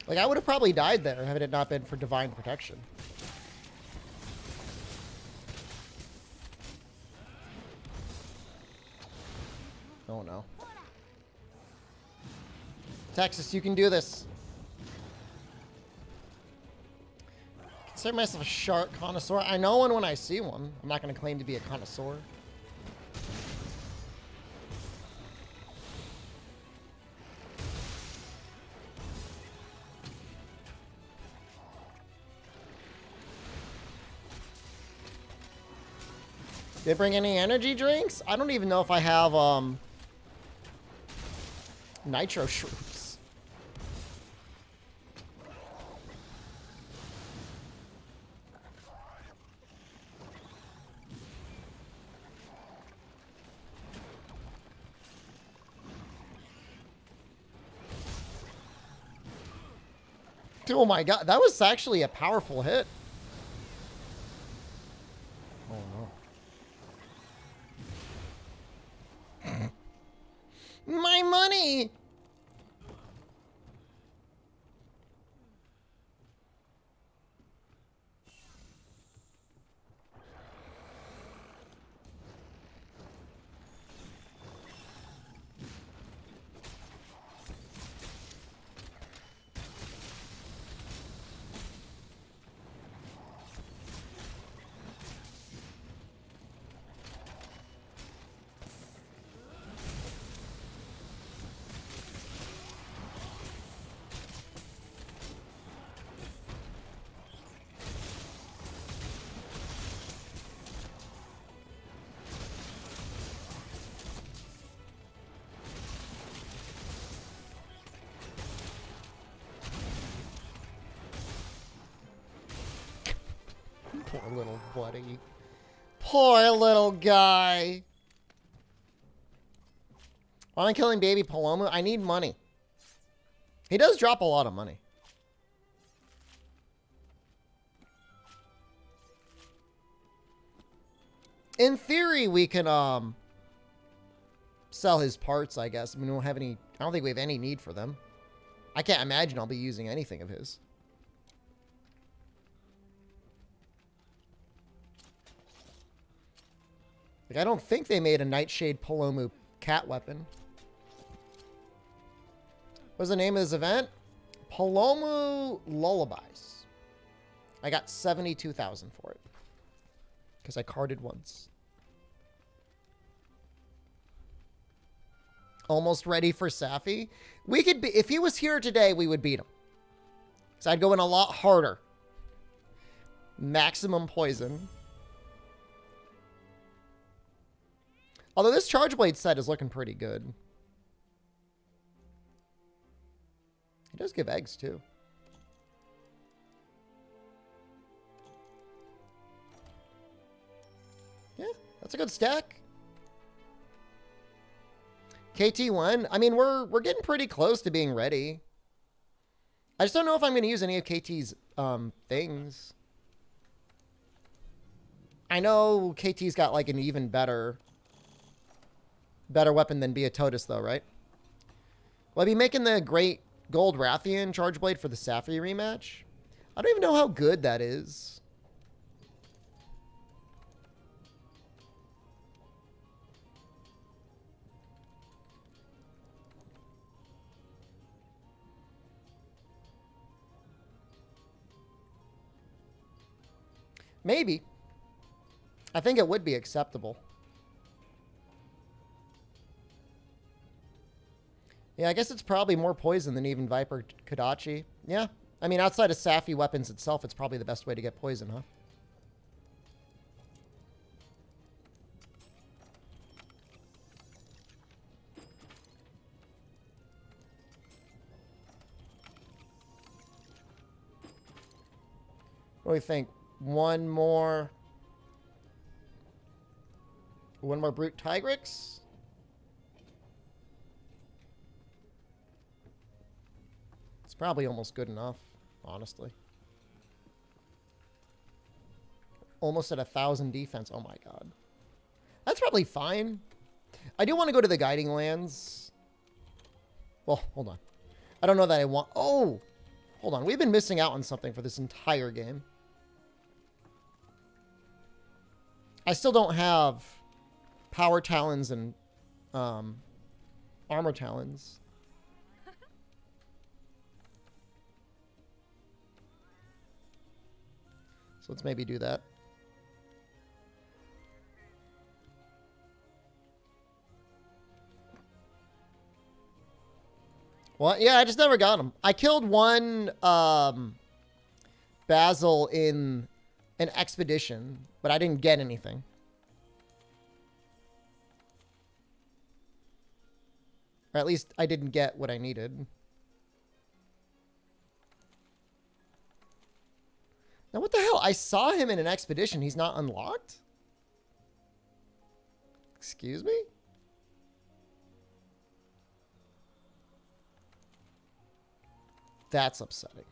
Like, I would have probably died there had it not been for divine protection. Oh, no. Texas, you can do this. Consider myself a shark connoisseur. I know one when I see one. I'm not going to claim to be a connoisseur. Did it bring any energy drinks? I don't even know if I have nitro shrooms. Oh my god, that was actually a powerful hit. Oh no. My money! Poor little buddy. Poor little guy. Why am I killing baby Palomu? I need money. He does drop a lot of money. In theory, we can sell his parts, I guess. I mean, we don't have any. I don't think we have any need for them. I can't imagine I'll be using anything of his. Like, I don't think they made a Nightshade Palomu cat weapon. What's the name of this event? Palomu Lullabies. I got 72,000 for it. Because I carded once. Almost ready for Safi. We could be, if he was here today, we would beat him. So I'd go in a lot harder. Maximum poison. Although this Charge Blade set is looking pretty good. He does give eggs too. Yeah, that's a good stack. KT1, I mean, we're getting pretty close to being ready. I just don't know if I'm going to use any of KT's things. I know KT's got like an even better weapon than Beatotus though, right? Will I be making the Great Gold Rathian Charge Blade for the Safi rematch? I don't even know how good that is. Maybe. I think it would be acceptable. Yeah, I guess it's probably more poison than even Viper Kodachi. Yeah. I mean, outside of Safi weapons itself, it's probably the best way to get poison, huh? What do we think? One more Brute Tigrix? It's probably almost good enough, honestly. Almost at 1,000 defense. Oh my god. That's probably fine. I do want to go to the Guiding Lands. Well, hold on. I don't know that I want... Oh! Hold on. We've been missing out on something for this entire game. I still don't have Power Talons and Armor Talons. So let's maybe do that. Well, yeah, I just never got him. I killed one Basil in an expedition, but I didn't get anything. Or at least I didn't get what I needed. Now, what the hell? I saw him in an expedition. He's not unlocked? Excuse me? That's upsetting.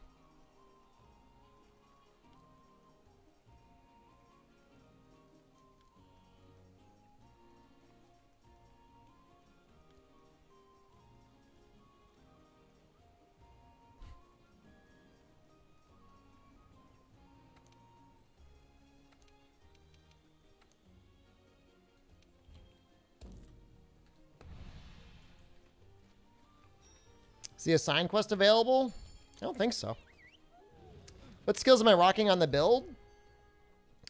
Is the assigned quest available? I don't think so. What skills am I rocking on the build?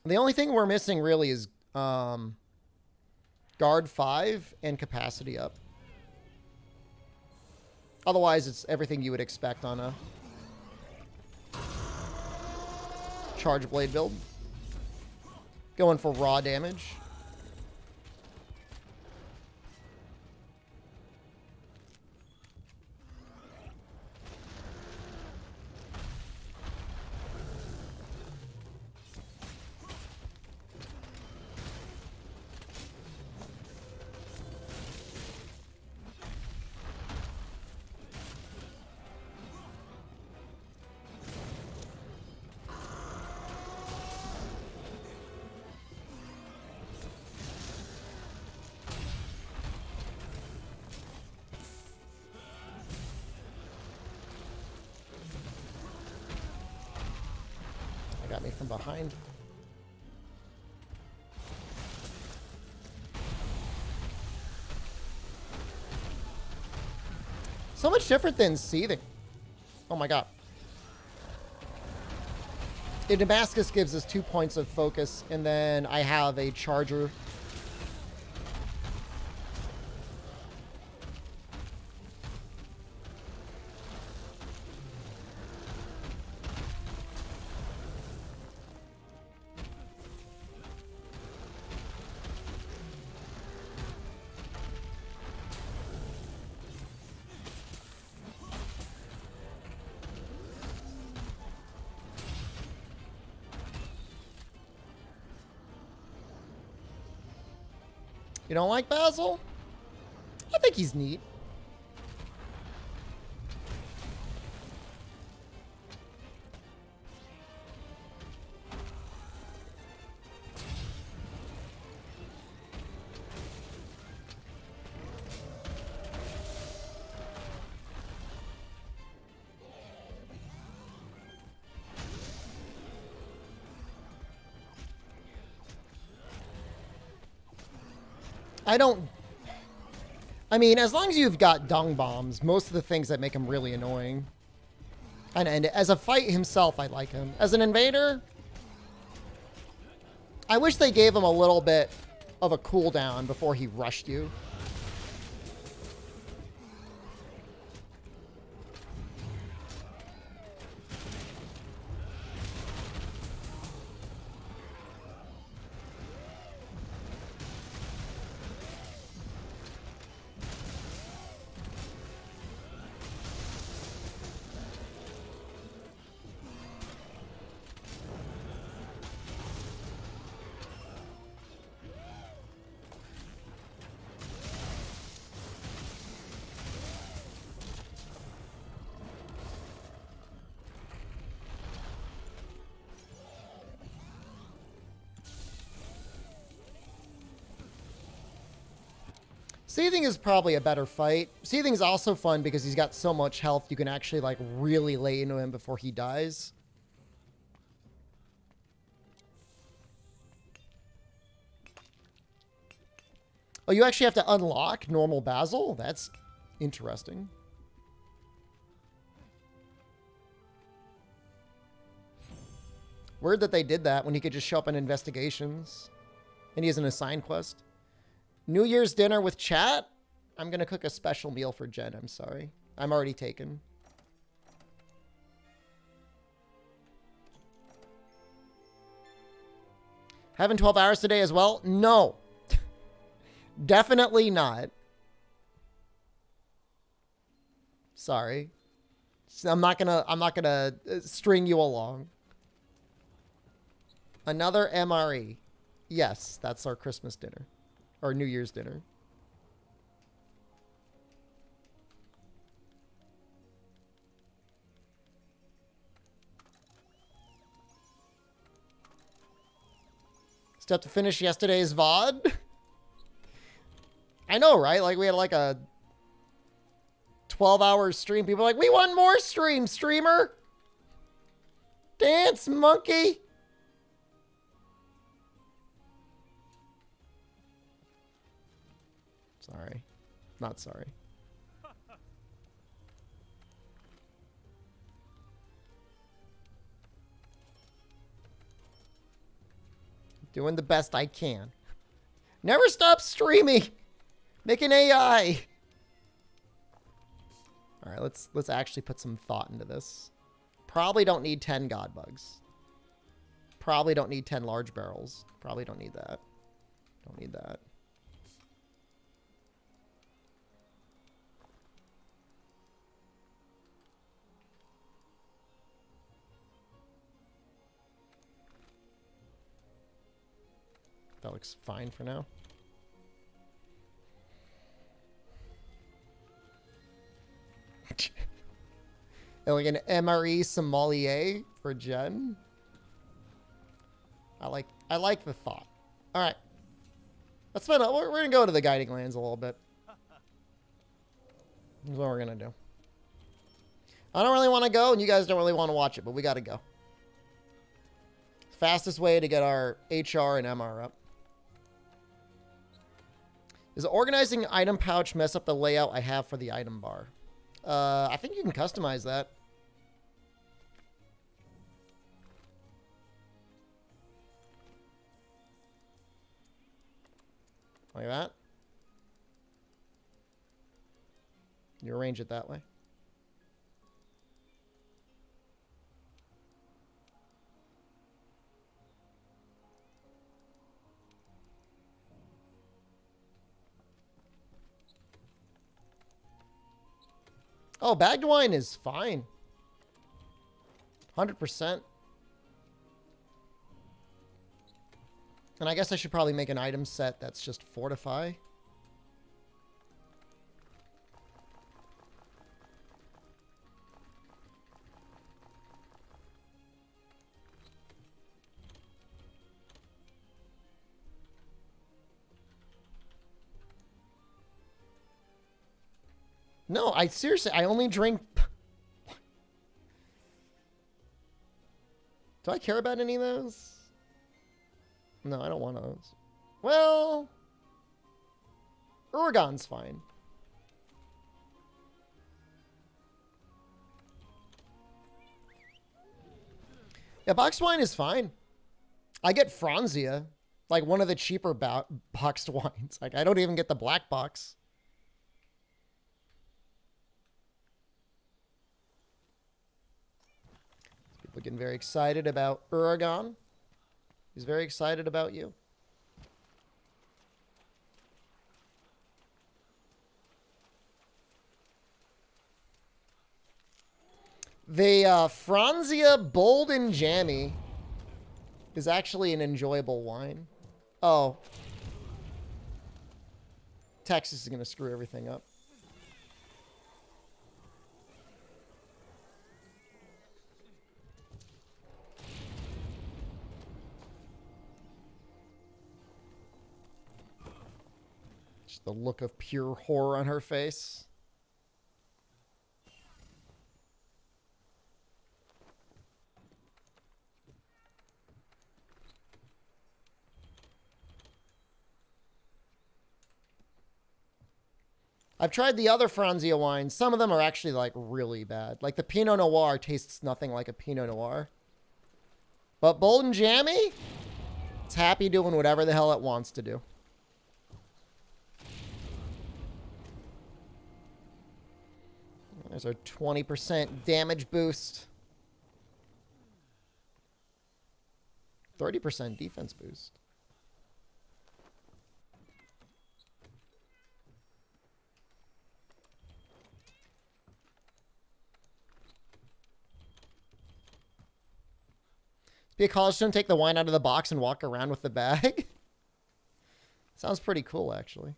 The only thing we're missing really is guard 5 and capacity up. Otherwise, it's everything you would expect on a charge blade build. Going for raw damage. Got me from behind. So much different than seething. Oh my god. In Damascus gives us 2 points of focus, and then I have a charger. You don't like Basil? I think he's neat. I mean, as long as you've got dung bombs, most of the things that make him really annoying. And as a fight himself, I like him. As an invader, I wish they gave him a little bit of a cooldown before he rushed you. Seething is probably a better fight. Seething's also fun because he's got so much health you can actually like really lay into him before he dies. Oh, you actually have to unlock normal Basil? That's interesting. Weird that they did that when he could just show up in investigations. And he has an assigned quest. New Year's dinner with chat? I'm going to cook a special meal for Jen. I'm sorry. I'm already taken. Having 12 hours today as well? No. Definitely not. Sorry. I'm not gonna string you along. Another MRE. Yes, that's our Christmas dinner. Or New Year's dinner. Still have to finish yesterday's VOD. I know, right? Like, we had like a 12-hour stream. People are like, we want more stream, streamer. Dance, monkey. Sorry. Not sorry. Doing the best I can. Never stop streaming. Make an AI. All right, let's actually put some thought into this. Probably don't need 10 god bugs. Probably don't need 10 large barrels. Probably don't need that. Don't need that. That looks fine for now. And like an MRE sommelier for Jen. I like the thought. All right. We're gonna go to the guiding lands a little bit. That's what we're gonna do. I don't really want to go, and you guys don't really want to watch it, but we got to go. Fastest way to get our HR and MR up. Does organizing item pouch mess up the layout I have for the item bar? I think you can customize that. Like that. You arrange it that way. Oh, bagged wine is fine. 100%. And I guess I should probably make an item set that's just fortify. No, I seriously, I only drink... Do I care about any of those? No, I don't want those. Well... Oregon's fine. Yeah, boxed wine is fine. I get Franzia, like one of the cheaper boxed wines. Like, I don't even get the black box. People getting very excited about Oregon. He's very excited about you. The Franzia Bold and Jammy is actually an enjoyable wine. Oh. Texas is going to screw everything up. Just the look of pure horror on her face. I've tried the other Franzia wines. Some of them are actually, like, really bad. Like, the Pinot Noir tastes nothing like a Pinot Noir. But Bold and Jammy, it's happy doing whatever the hell it wants to do. There's our 20% damage boost. 30% defense boost. Be a college student, take the wine out of the box and walk around with the bag. Sounds pretty cool, actually.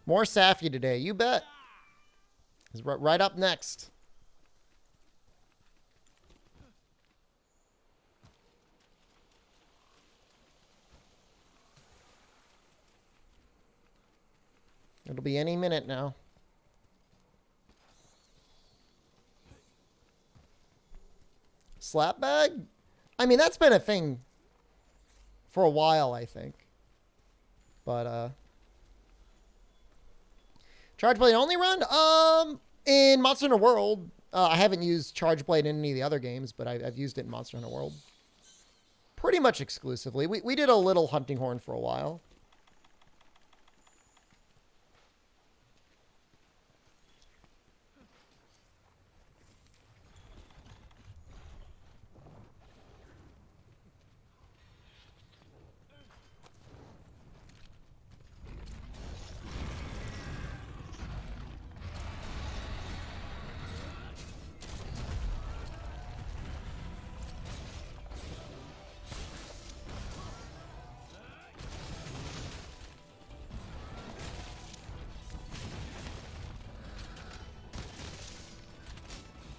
More Safi today, you bet. It's right up next. It'll be any minute now. Slap bag? I mean, that's been a thing for a while, I think. But, tried to play the only run? In Monster Hunter World, I haven't used Charge Blade in any of the other games, but I've used it in Monster Hunter World. Pretty much exclusively. We did a little Hunting Horn for a while.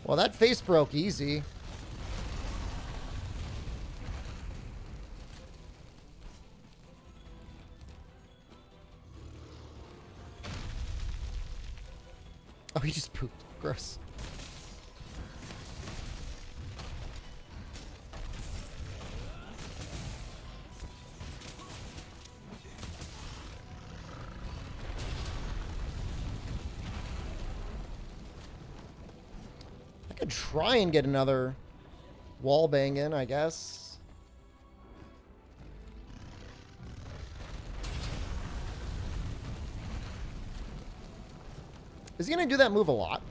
Well, that face broke easy. Oh, he just pooped. Gross. I could try and get another wall bang in, I guess. Is he going to do that move a lot?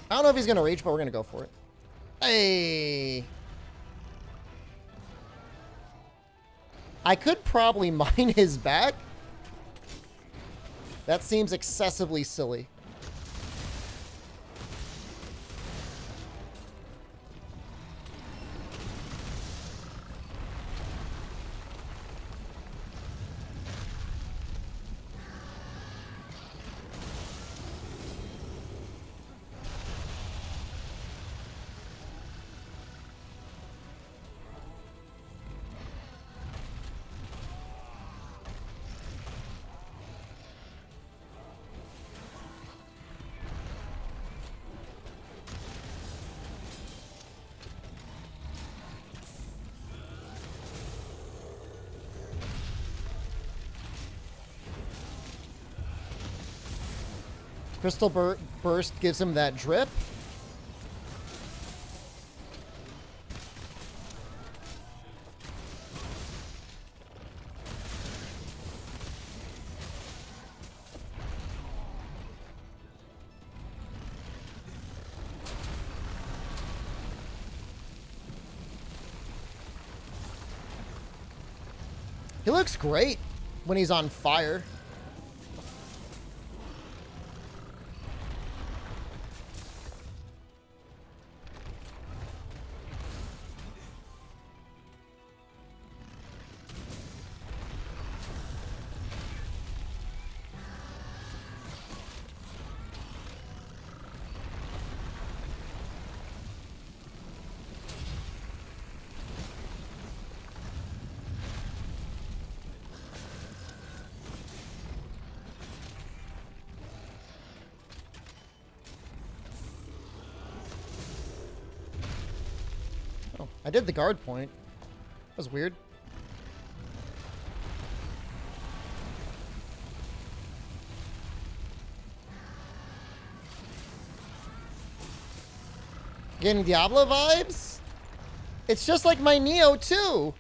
I don't know if he's going to reach, but we're going to go for it. Hey! I could probably mine his back. That seems excessively silly. Crystal Burst gives him that drip. He looks great when he's on fire. Oh, I did the guard point. That was weird. Getting Diablo vibes? It's just like my Neo too.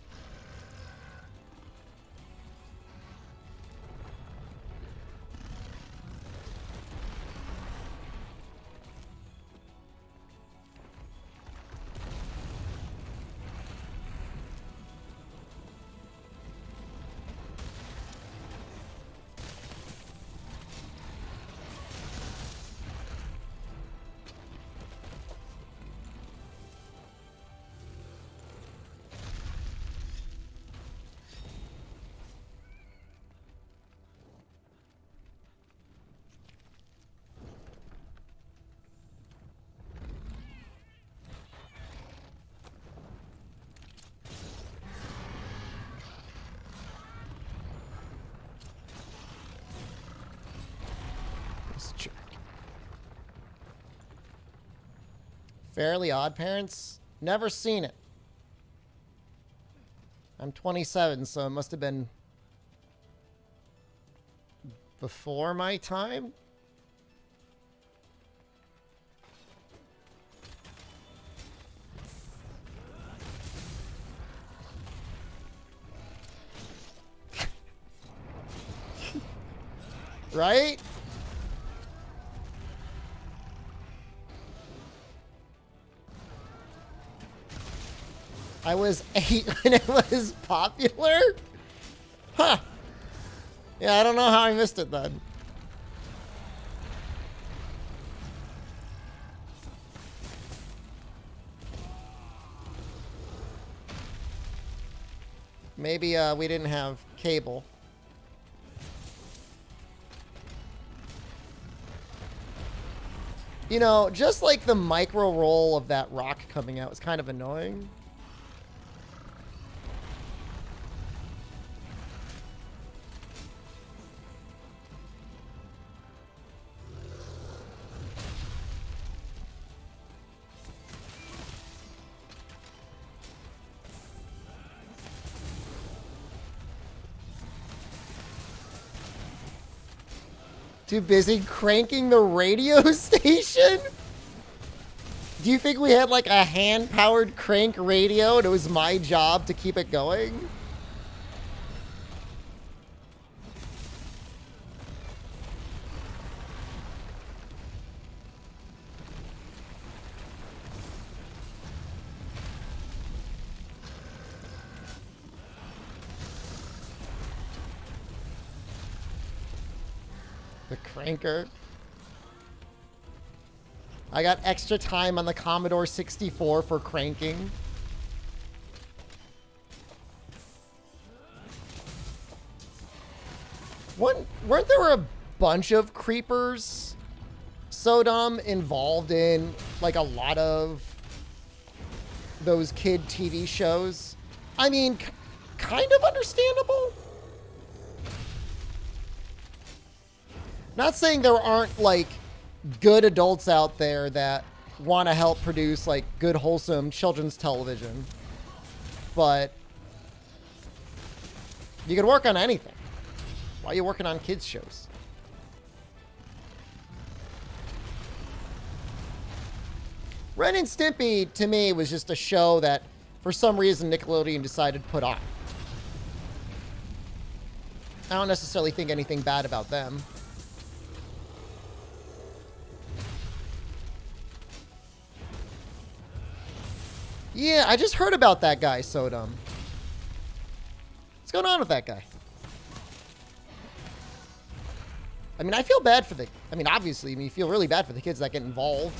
Fairly Odd Parents? Never seen it. I'm 27, so it must have been before my time? Right? I was 8 when it was popular? Huh. Yeah, I don't know how I missed it then. Maybe we didn't have cable. You know, just like the micro roll of that rock coming out was kind of annoying. Too busy cranking the radio station? Do you think we had like a hand-powered crank radio and it was my job to keep it going? The cranker. I got extra time on the Commodore 64 for cranking. Weren't there a bunch of creepers, Sodom, involved in like a lot of those kid TV shows? I mean, kind of understandable. Not saying there aren't, like, good adults out there that want to help produce, like, good, wholesome children's television. But you can work on anything. Why are you working on kids' shows? Ren and Stimpy, to me, was just a show that, for some reason, Nickelodeon decided to put on. I don't necessarily think anything bad about them. Yeah, I just heard about that guy, Sodom. What's going on with that guy? I mean, I feel bad for the... I mean, obviously, you feel really bad for the kids that get involved.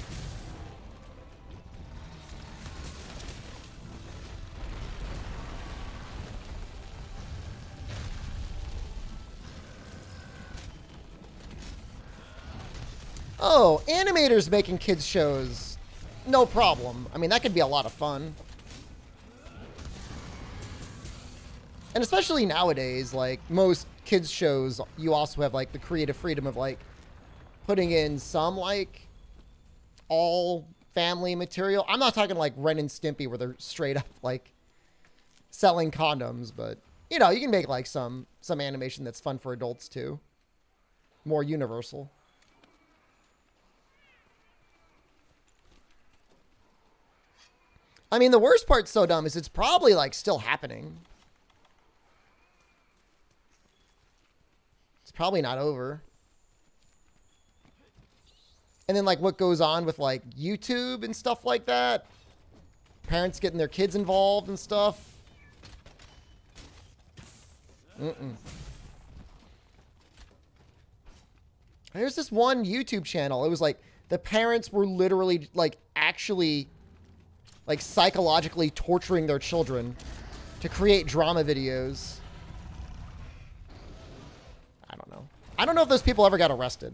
Oh, animators making kids shows. No problem. I mean, that could be a lot of fun. And especially nowadays, like, most kids shows, you also have, like, the creative freedom of, like, putting in some, like, all family material. I'm not talking, like, Ren and Stimpy where they're straight up, like, selling condoms, but, you know, you can make, like, some animation that's fun for adults, too. More universal. I mean, the worst part's so dumb is it's probably, like, still happening. It's probably not over. And then, like, what goes on with, like, YouTube and stuff like that. Parents getting their kids involved and stuff. There's this one YouTube channel. It was, like, the parents were literally, like, actually... like, psychologically torturing their children to create drama videos. I don't know. I don't know if those people ever got arrested.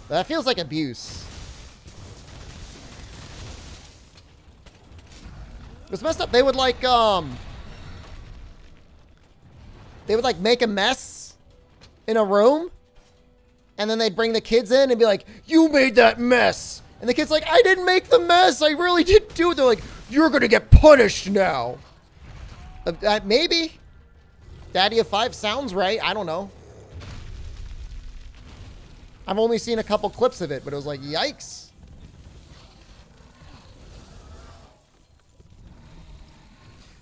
That feels like abuse. It was messed up. They would, like, make a mess in a room, and then they'd bring the kids in and be like, "You made that mess!" And the kid's like, "I didn't make the mess. I really didn't do it." They're like, "You're going to get punished now." Maybe. Daddy of 5 sounds right. I don't know. I've only seen a couple clips of it, but it was like, yikes.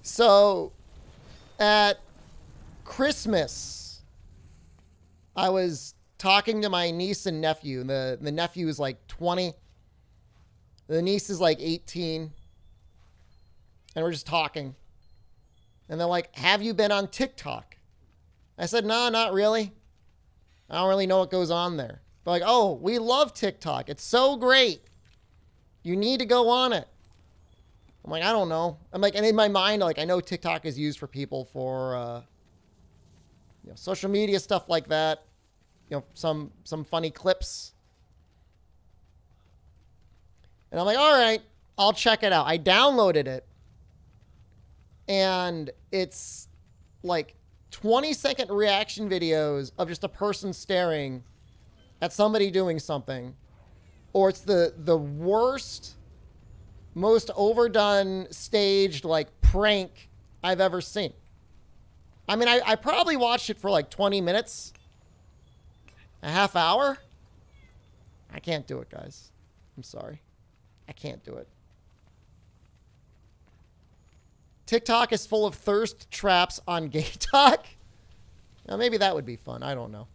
So, at Christmas, I was talking to my niece and nephew. The nephew is like 20. The niece is like 18. And we're just talking. And they're like, have you been on TikTok? I said, no, not really. I don't really know what goes on there. They're like, oh, we love TikTok. It's so great. You need to go on it. I'm like, I don't know. I'm like, and in my mind, like, I know TikTok is used for people for, you know, social media stuff like that. You know, some funny clips. And I'm like, all right, I'll check it out. I downloaded it. And it's like 20-second reaction videos of just a person staring at somebody doing something. Or it's the worst, most overdone, staged, like, prank I've ever seen. I mean, I probably watched it for like 20 minutes. A half hour. I can't do it, guys. I'm sorry. I can't do it. TikTok is full of thirst traps on gay talk. Now, maybe that would be fun. I don't know.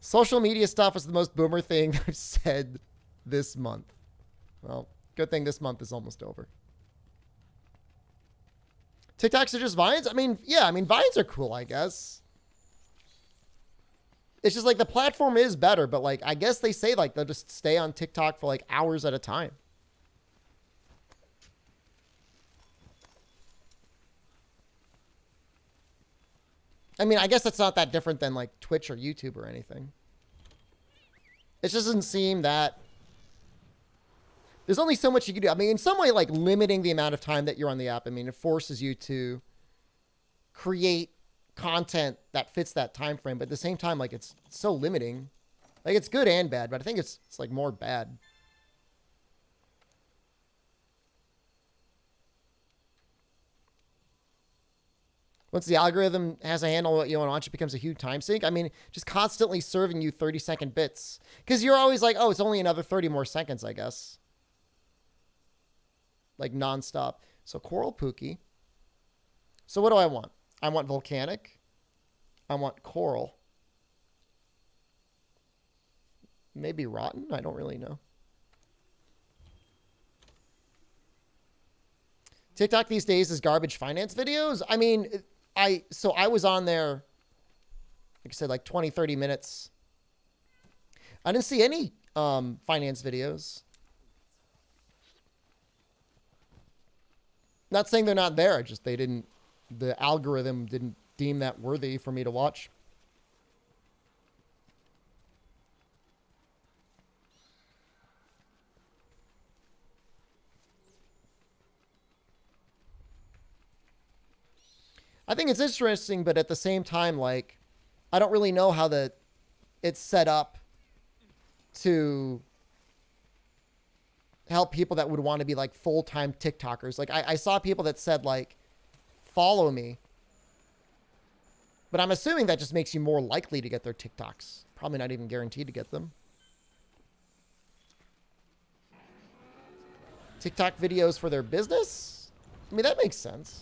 Social media stuff is the most boomer thing I've said this month. Well, good thing this month is almost over. TikToks are just Vines? I mean, yeah, I mean, Vines are cool, I guess. It's just like the platform is better, but like, I guess they say like they'll just stay on TikTok for like hours at a time. I mean, I guess it's not that different than like Twitch or YouTube or anything. It just doesn't seem that... There's only so much you can do. I mean, in some way, like limiting the amount of time that you're on the app. I mean, it forces you to create content that fits that time frame. But at the same time, like it's so limiting. Like it's good and bad, but I think it's like more bad. Once the algorithm has a handle on what you want to watch, it becomes a huge time sink. I mean, just constantly serving you 30-second bits. Because you're always like, oh, it's only another 30 more seconds, I guess. Like nonstop. So Coral Pookie. So what do I want? I want Volcanic. I want Coral. Maybe Rotten? I don't really know. TikTok these days is garbage finance videos. I mean, I was on there, like I said, like 20, 30 minutes. I didn't see any finance videos. Not saying they're not there. Just the algorithm didn't deem that worthy for me to watch. I think it's interesting, but at the same time, like, I don't really know how it's set up to help people that would want to be like full-time TikTokers. Like I saw people that said like, follow me. But I'm assuming that just makes you more likely to get their TikToks. Probably not even guaranteed to get them. TikTok videos for their business? I mean, that makes sense.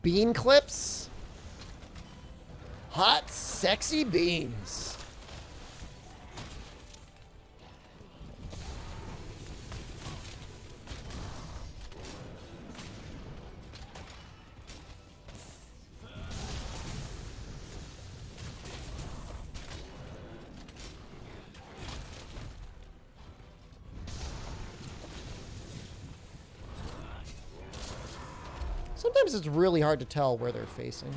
Bean clips? Hot, sexy beans. Sometimes it's really hard to tell where they're facing.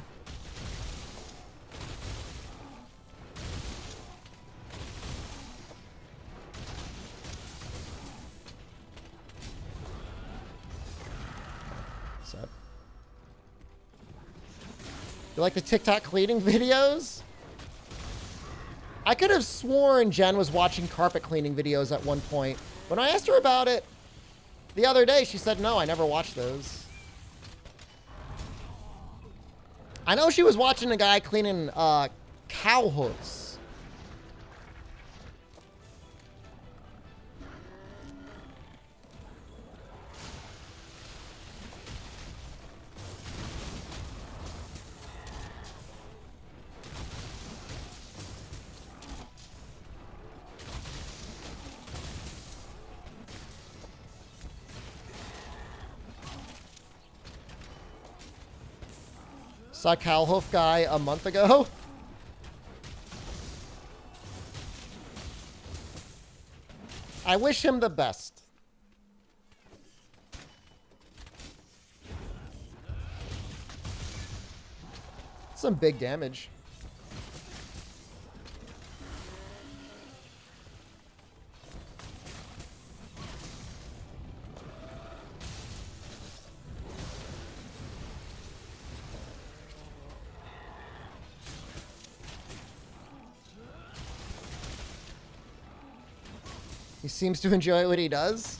What's up? You like the TikTok cleaning videos? I could have sworn Jen was watching carpet cleaning videos at one point. When I asked her about it the other day, she said, no, I never watched those. I know she was watching a guy cleaning cow hooves. Saw Cowhoof guy a month ago. I wish him the best. Some big damage. He seems to enjoy what he does.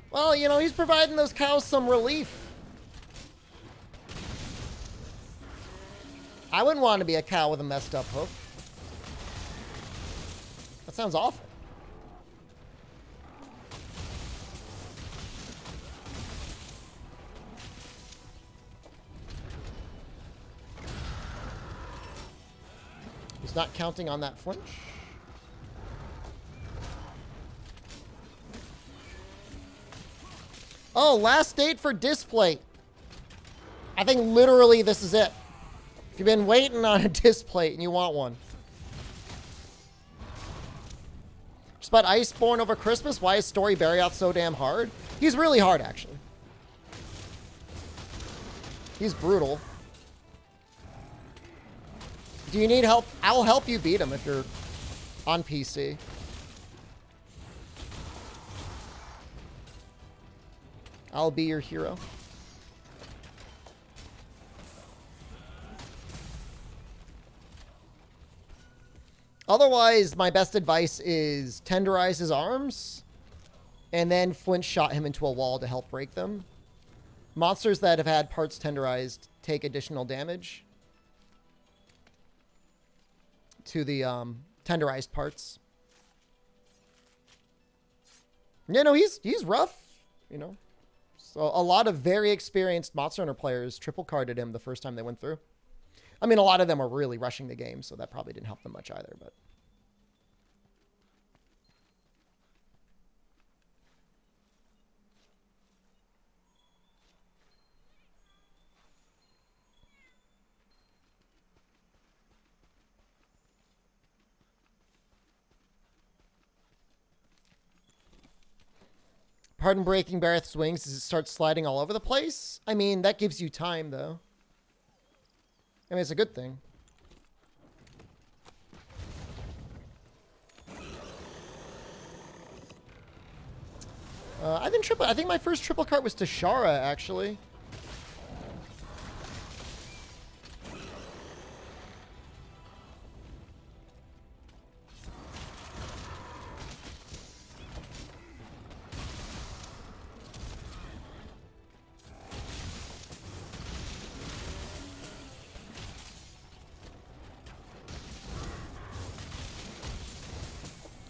Well, you know, he's providing those cows some relief. I wouldn't want to be a cow with a messed up hoof. That sounds awful. He's not counting on that flinch. Oh, last date for display. I think literally this is it. If you've been waiting on a display and you want one. Just about Iceborne over Christmas. Why is Story Barryoth so damn hard? He's really hard, actually. He's brutal. Do you need help? I'll help you beat him if you're on PC. I'll be your hero. Otherwise, my best advice is tenderize his arms and then flinch shot him into a wall to help break them. Monsters that have had parts tenderized take additional damage to the tenderized parts. Yeah, no, he's rough, you know. So a lot of very experienced Monster Hunter players triple carded him the first time they went through. I mean, a lot of them are really rushing the game, so that probably didn't help them much either, but. Pardon breaking Barrett's wings as it starts sliding all over the place. I mean, that gives you time, though. I mean, it's a good thing. I think my first triple cart was to Shara, actually.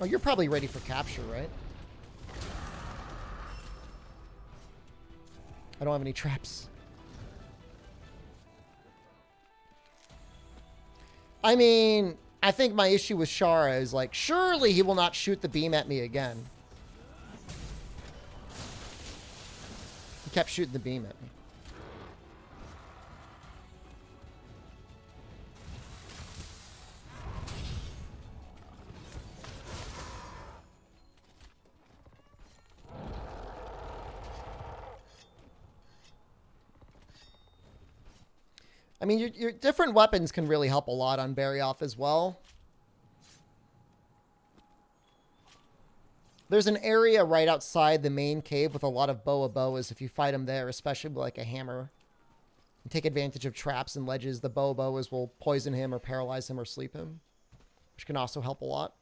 Oh, you're probably ready for capture, right? I don't have any traps. I mean, I think my issue with Shara is like, surely he will not shoot the beam at me again. He kept shooting the beam at me. I mean, your different weapons can really help a lot on Barryoth as well. There's an area right outside the main cave with a lot of boas if you fight him there, especially with like a hammer. And take advantage of traps and ledges. The Bobos will poison him or paralyze him or sleep him, which can also help a lot.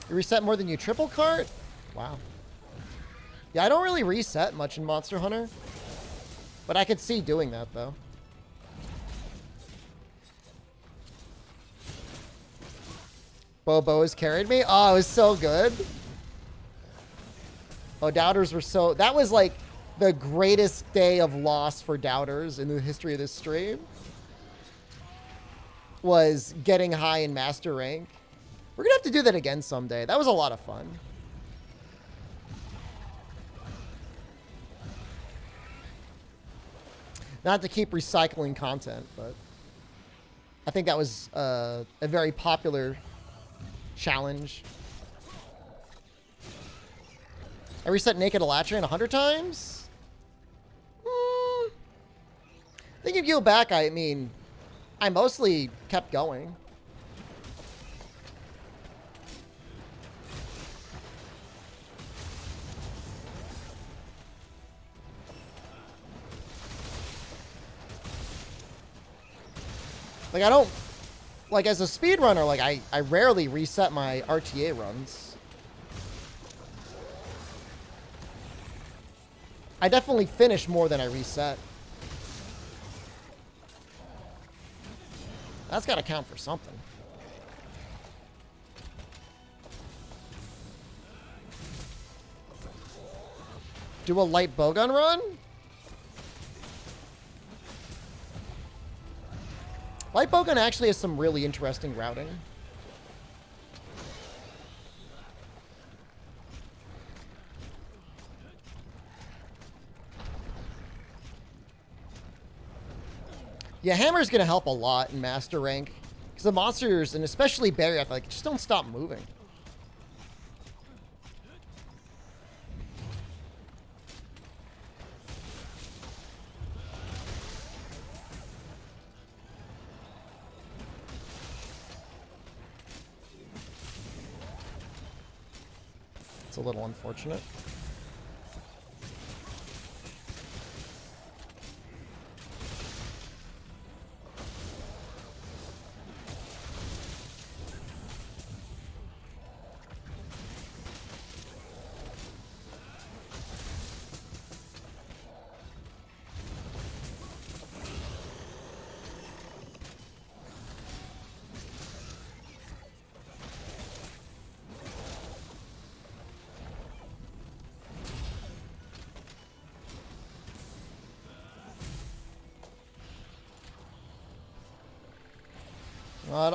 You reset more than you triple cart? Wow. Yeah, I don't really reset much in Monster Hunter. But I could see doing that, though. Bobo has carried me? Oh, it was so good. Oh, Doubters were so... That was, like, the greatest day of loss for Doubters in the history of this stream. Was getting high in Master Rank. We're going to have to do that again someday. That was a lot of fun. Not to keep recycling content, but I think that was a very popular challenge. I reset Naked Elatrian 100 times? I think if you go back, I mean, I mostly kept going. Like, I don't... Like, as a speedrunner, like, I rarely reset my RTA runs. I definitely finish more than I reset. That's got to count for something. Do a light bowgun run? Light bowgun actually has some really interesting routing. Yeah, hammer's gonna help a lot in Master Rank. Because the monsters, and especially Barrier, like, just don't stop moving. It's a little unfortunate.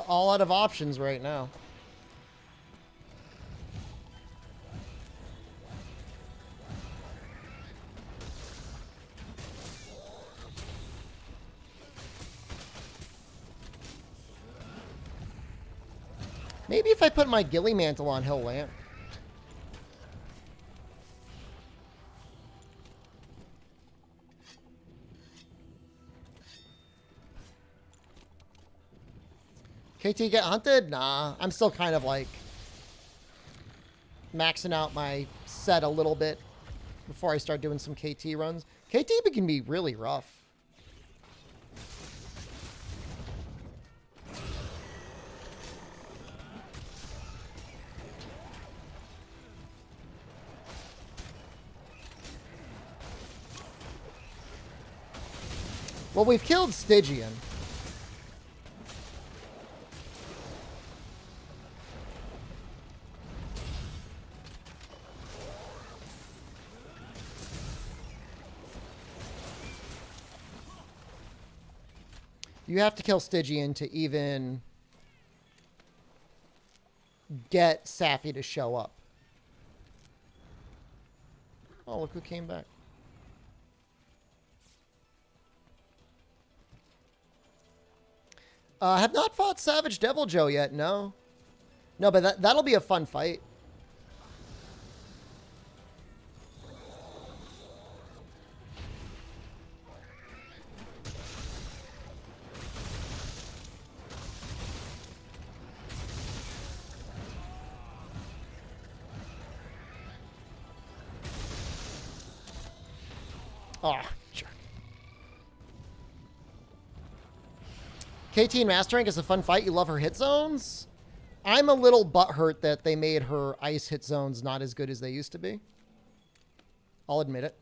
All out of options right now. Maybe if I put my ghillie mantle on, he'll land. KT get hunted? Nah, I'm still kind of like maxing out my set a little bit before I start doing some KT runs. KT can be really rough. Well, we've killed Stygian. You have to kill Stygian to even get Safi to show up. Oh, look who came back. I have not fought Savage Devil Joe yet, no. No, but that'll be a fun fight. Oh, jerk. KT in Master Rank is a fun fight. You love her hit zones? I'm a little butthurt that they made her ice hit zones not as good as they used to be. I'll admit it.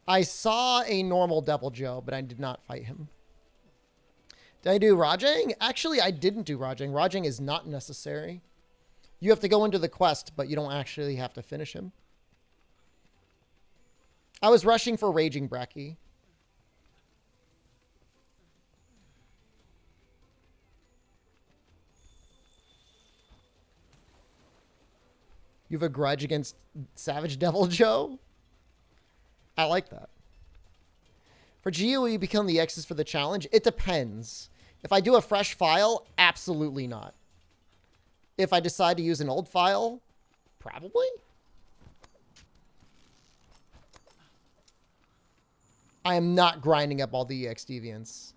I saw a normal Devil Joe, but I did not fight him. Did I do Rajang? Actually, I didn't do Rajang. Rajang is not necessary. You have to go into the quest, but you don't actually have to finish him. I was rushing for Raging Bracky. You have a grudge against Savage Devil Joe? I like that. For GU, will you become the X's for the challenge? It depends. If I do a fresh file, absolutely not. If I decide to use an old file, probably. I am not grinding up all the EX deviants.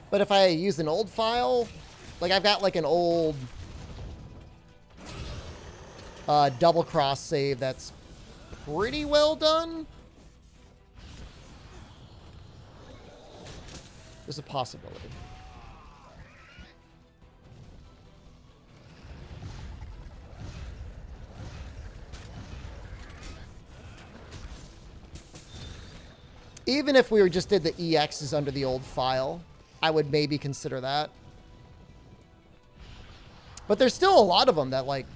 But if I use an old file, like I've got like an old double cross save that's pretty well done. There's a possibility. Even if we just did the EXs under the old file, I would maybe consider that. But there's still a lot of them that, like,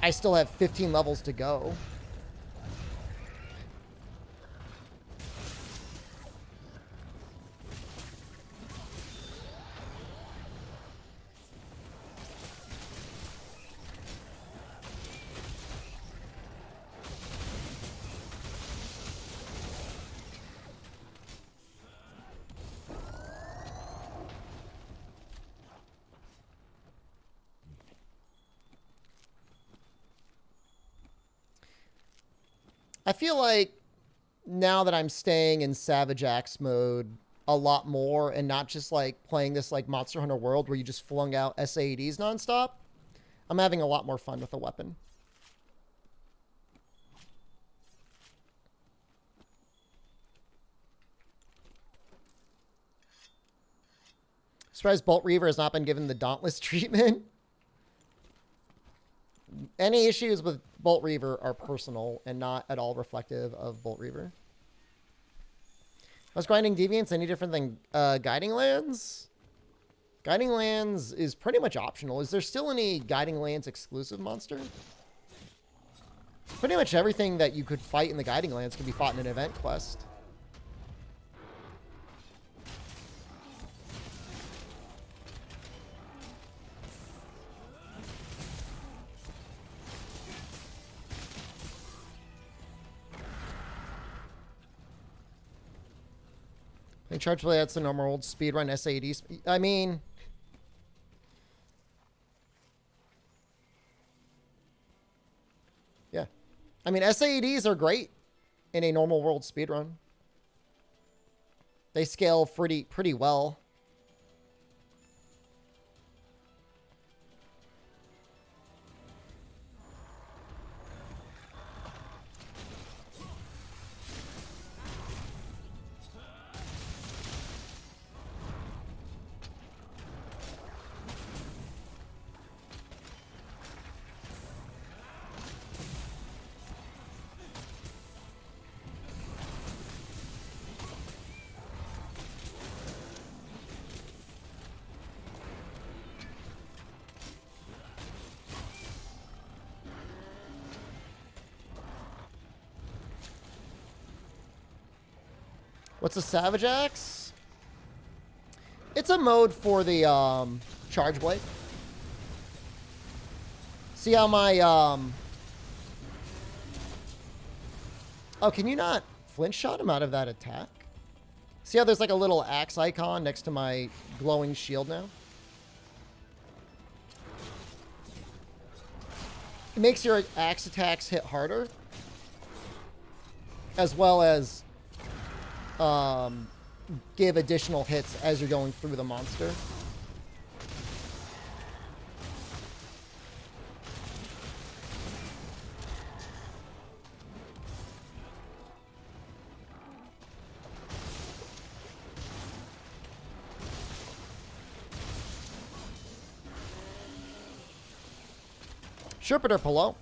I still have 15 levels to go. I feel like now that I'm staying in Savage Axe mode a lot more and not just like playing this like Monster Hunter World where you just flung out SAEDs nonstop, I'm having a lot more fun with the weapon. Surprised Bolt Reaver has not been given the Dauntless treatment. Any issues with Bolt Reaver are personal and not at all reflective of Bolt Reaver. I was grinding Deviants any different than Guiding Lands? Guiding Lands is pretty much optional. Is there still any Guiding Lands exclusive monster? Pretty much everything that you could fight in the Guiding Lands can be fought in an event quest. I think Charge Play, that's the normal old speedrun SAD. I mean, yeah. I mean, SADs are great in a normal world speedrun. They scale pretty well. What's a Savage Axe? It's a mode for the Charge Blade. See how my oh, can you not flinch shot him out of that attack? See how there's like a little axe icon next to my glowing shield now? It makes your axe attacks hit harder, as well as give additional hits as you're going through the monster. Shepherd or Polo.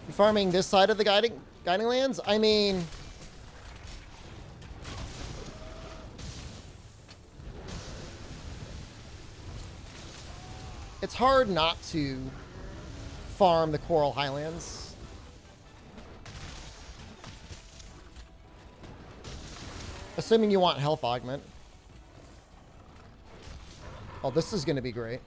You farming this side of the guiding lands? I mean, it's hard not to farm the Coral Highlands. Assuming you want health augment. Oh, this is going to be great.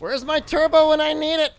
Where's my turbo when I need it?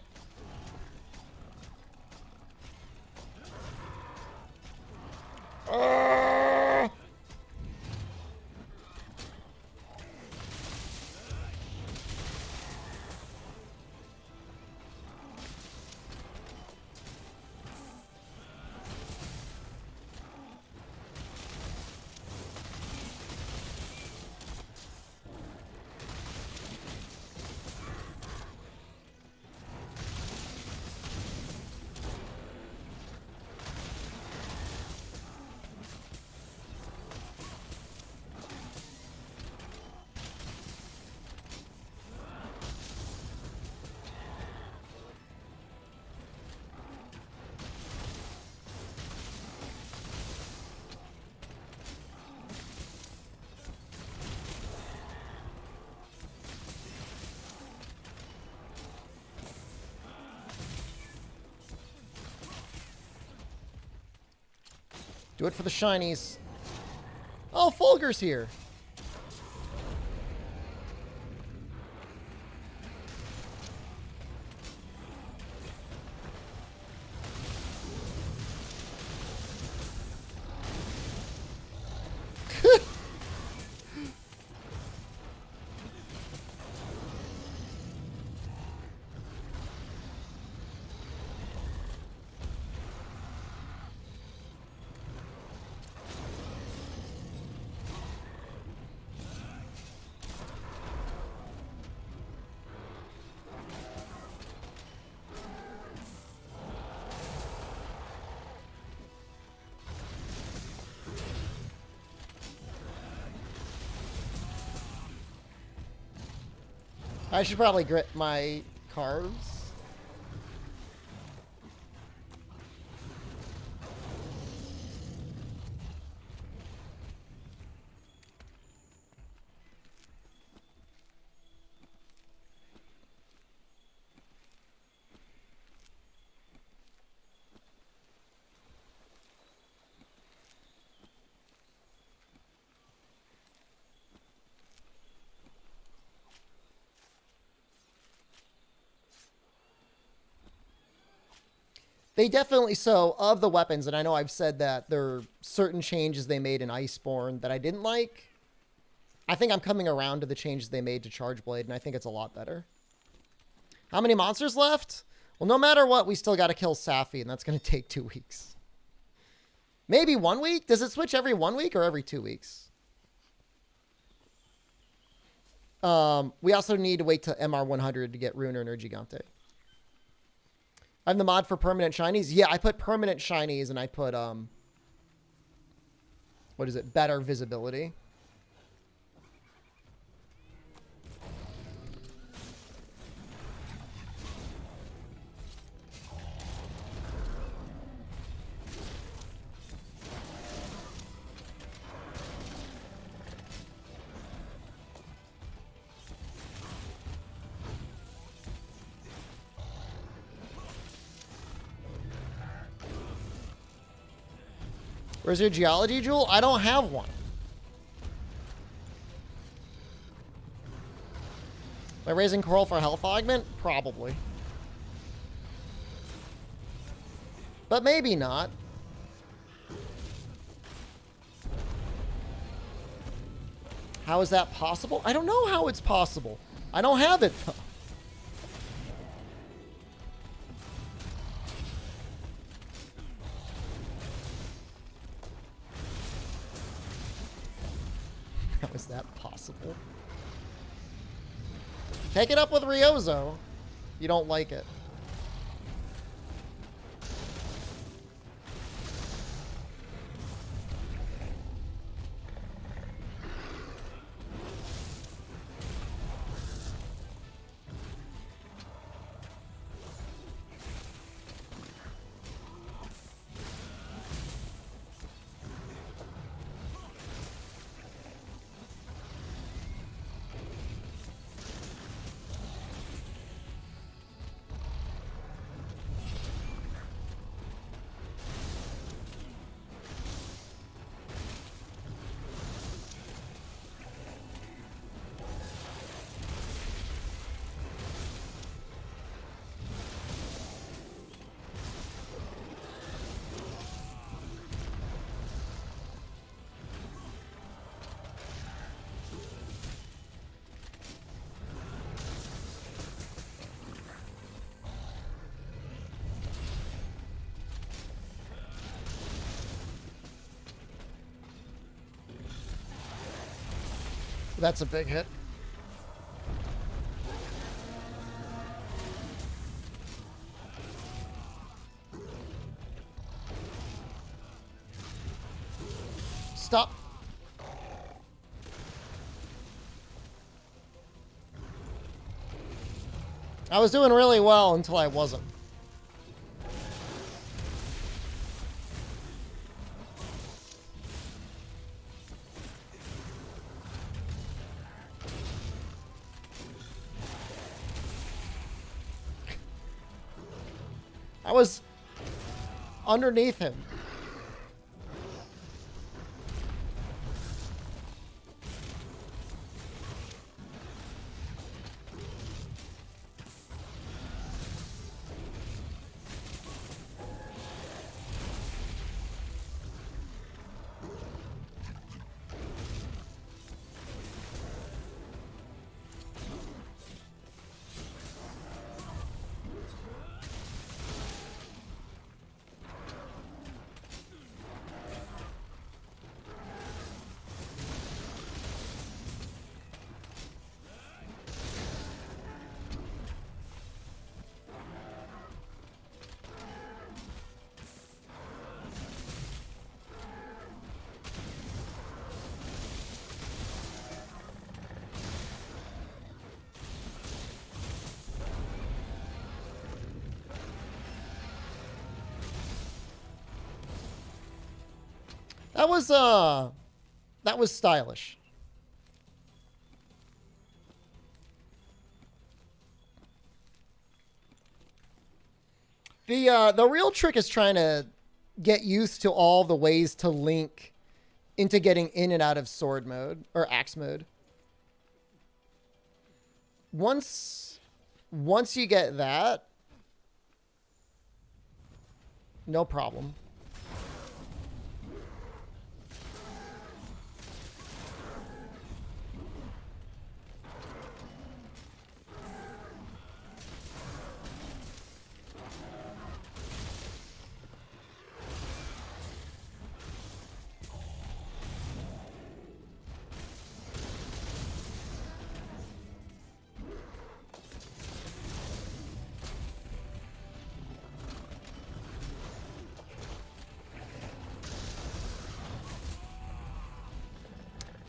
Do it for the shinies. Oh, Fulgur's here. I should probably grit my carbs. They definitely, so of the weapons, and I know I've said that there are certain changes they made in Iceborne that I didn't like. I think I'm coming around to the changes they made to Chargeblade, and I think it's a lot better. How many monsters left? Well, no matter what, we still got to kill Safi, and that's going to take 2 weeks. Maybe 1 week? Does it switch every 1 week or every 2 weeks? We also need to wait to MR100 to get Ruiner or Gigante. I'm the mod for permanent shinies. Yeah, I put permanent shinies and I put, what is it? Better visibility. Where's your geology jewel? I don't have one. Am I raising coral for health augment? Probably. But maybe not. How is that possible? I don't know how it's possible. I don't have it, though. How is that possible? Take it up with Ryozo. You don't like it. That's a big hit. Stop. I was doing really well until I wasn't. I was underneath him. That was stylish. The real trick is trying to get used to all the ways to link into getting in and out of sword mode or axe mode. Once you get that, no problem.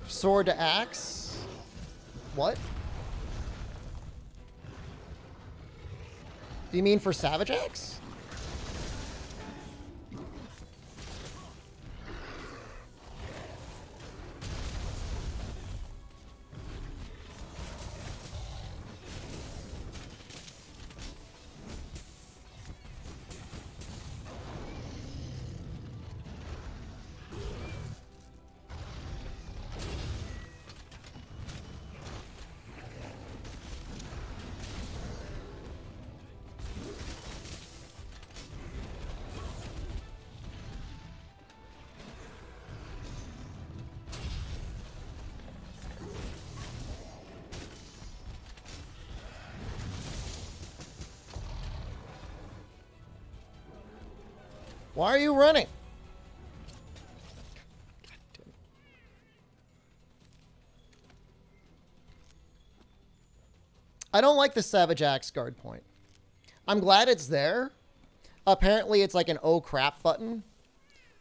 Sword to axe? What? Do you mean for Savage Axe? Why are you running? I don't like the Savage Axe guard point. I'm glad it's there. Apparently it's like an oh crap button.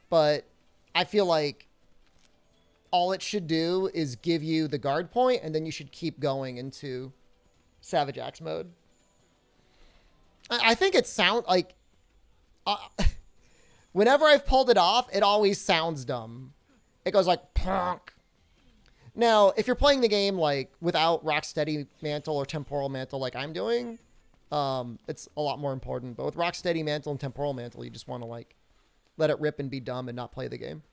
But I feel like all it should do is give you the guard point, and then you should keep going into Savage Axe mode. I think it sounds like... whenever I've pulled it off, it always sounds dumb. It goes like, punk. Now, if you're playing the game like without Rocksteady Mantle or Temporal Mantle like I'm doing, it's a lot more important. But with Rocksteady Mantle and Temporal Mantle, you just want to like let it rip and be dumb and not play the game.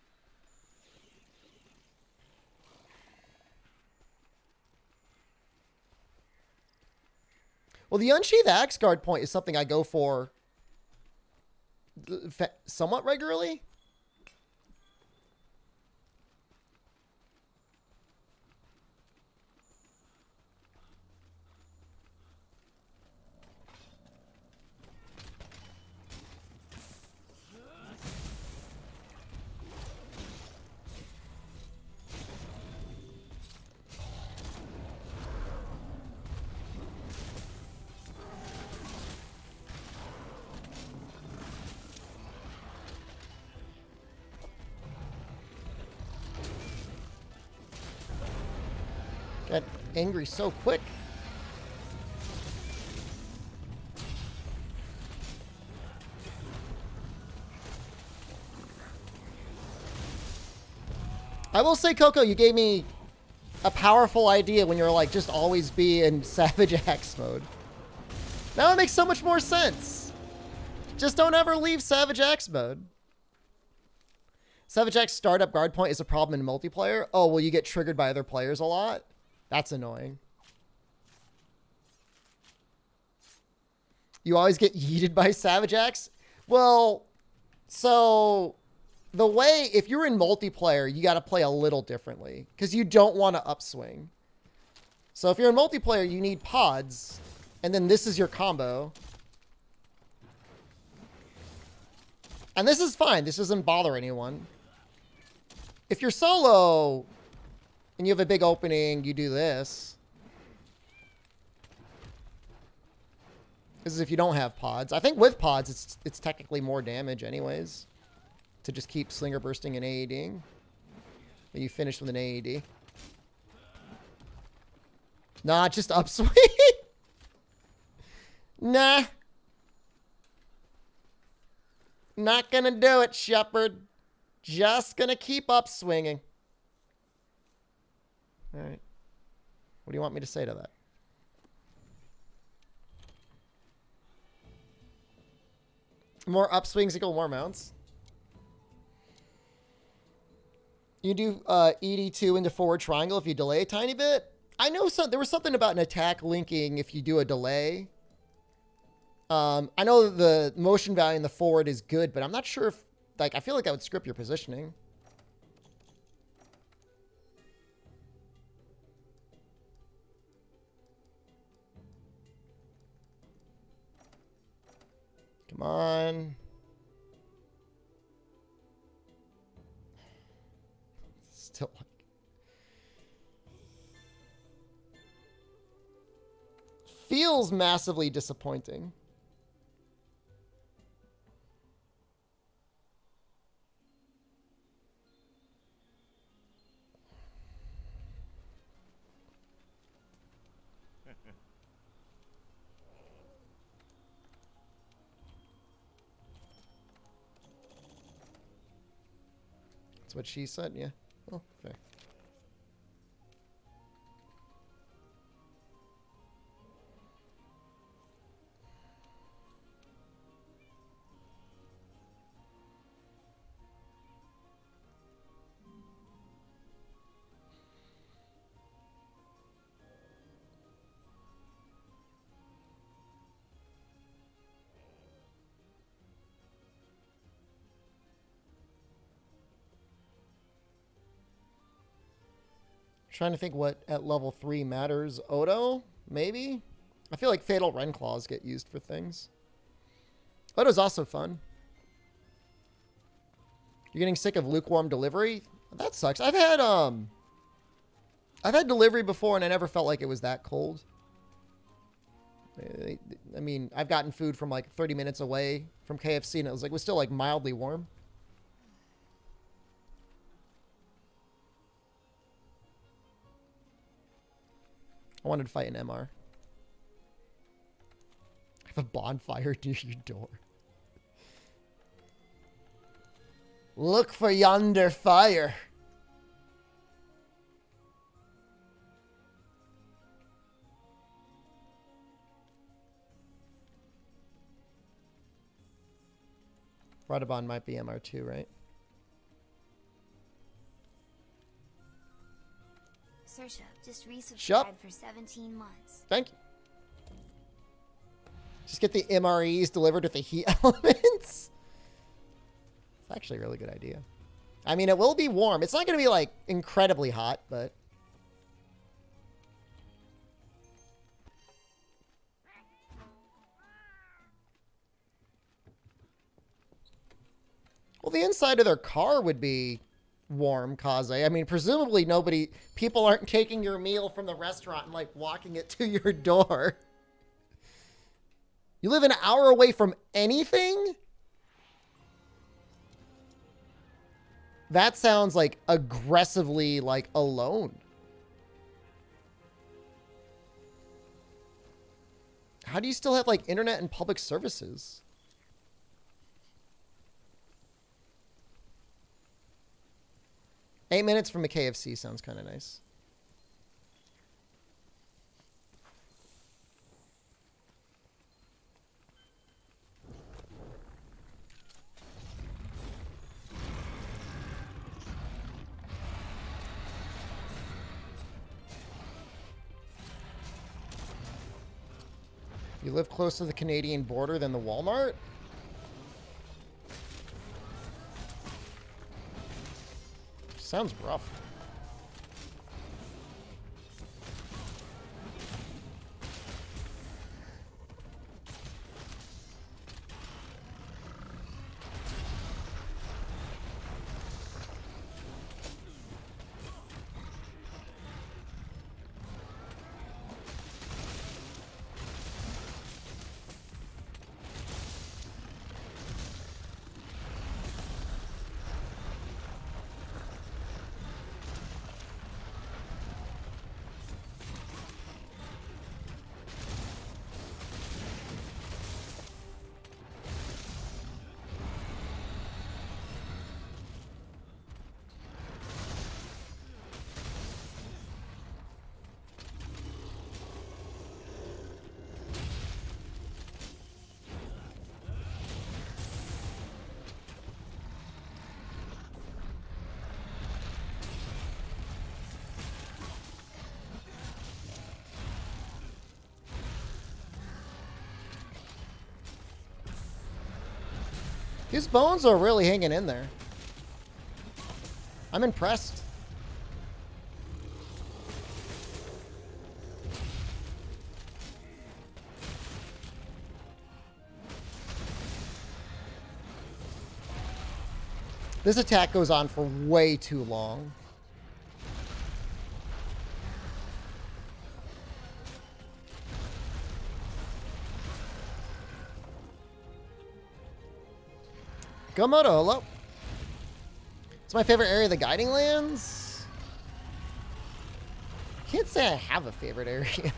Well, the Unsheath Axe guard point is something I go for somewhat regularly. Got angry so quick. I will say, Coco, you gave me a powerful idea when you were like, just always be in Savage Axe mode. Now it makes so much more sense. Just don't ever leave Savage Axe mode. Savage Axe startup guard point is a problem in multiplayer. Oh, well, you get triggered by other players a lot? That's annoying. You always get yeeted by Savage Axe? Well, so the way, if you're in multiplayer, you got to play a little differently because you don't want to upswing. So if you're in multiplayer, you need pods, and then this is your combo. And this is fine. This doesn't bother anyone. If you're solo and you have a big opening, you do this. This is if you don't have pods. I think with pods, it's technically more damage anyways. To just keep Slinger Bursting and AEDing. Then you finish with an AED. Nah, just upswing. Nah. Not gonna do it, Shepard. Just gonna keep upswinging. Alright. What do you want me to say to that? More upswings equal more mounts. You do ED2 into forward triangle if you delay a tiny bit. I know there was something about an attack linking if you do a delay. I know the motion value in the forward is good, but I'm not sure if, like, I feel like that would script your positioning. Come on. Still like... feels massively disappointing. That's what she said, yeah. Oh, fair. Trying to think what at level 3 matters. Odo? Maybe? I feel like Fatal Renclaws get used for things. Odo's also fun. You're getting sick of lukewarm delivery? That sucks. I've had delivery before and I never felt like it was that cold. I mean, I've gotten food from like 30 minutes away from KFC and it was still like mildly warm. I wanted to fight an MR. I have a bonfire near your door. Look for yonder fire. Radabon might be MR2, right? SDShepard just resubscribed for 17 months. Thank you. Just get the MREs delivered with the heat elements. It's actually a really good idea. I mean, it will be warm. It's not going to be, like, incredibly hot, but... Well, the inside of their car would be warm, Kaze. I mean, presumably people aren't taking your meal from the restaurant and, like, walking it to your door. You live an hour away from anything? That sounds like aggressively, like, alone. How do you still have, like, internet and public services? Eight minutes from a KFC sounds kind of nice. You live close to the Canadian border than the Walmart? Sounds rough. These bones are really hanging in there. I'm impressed. This attack goes on for way too long. Gomoto, hello. It's my favorite area of the Guiding Lands. Can't say I have a favorite area.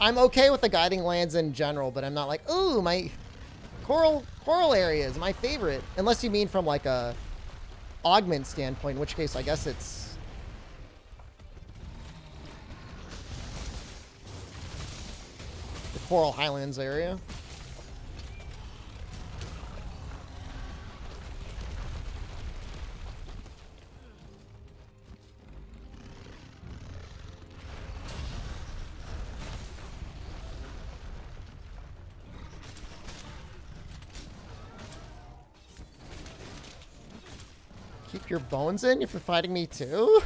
I'm okay with the Guiding Lands in general, but I'm not like, ooh, my coral area is my favorite. Unless you mean from like a augment standpoint, in which case I guess it's the Coral Highlands area. Keep your bones in if you're fighting me too?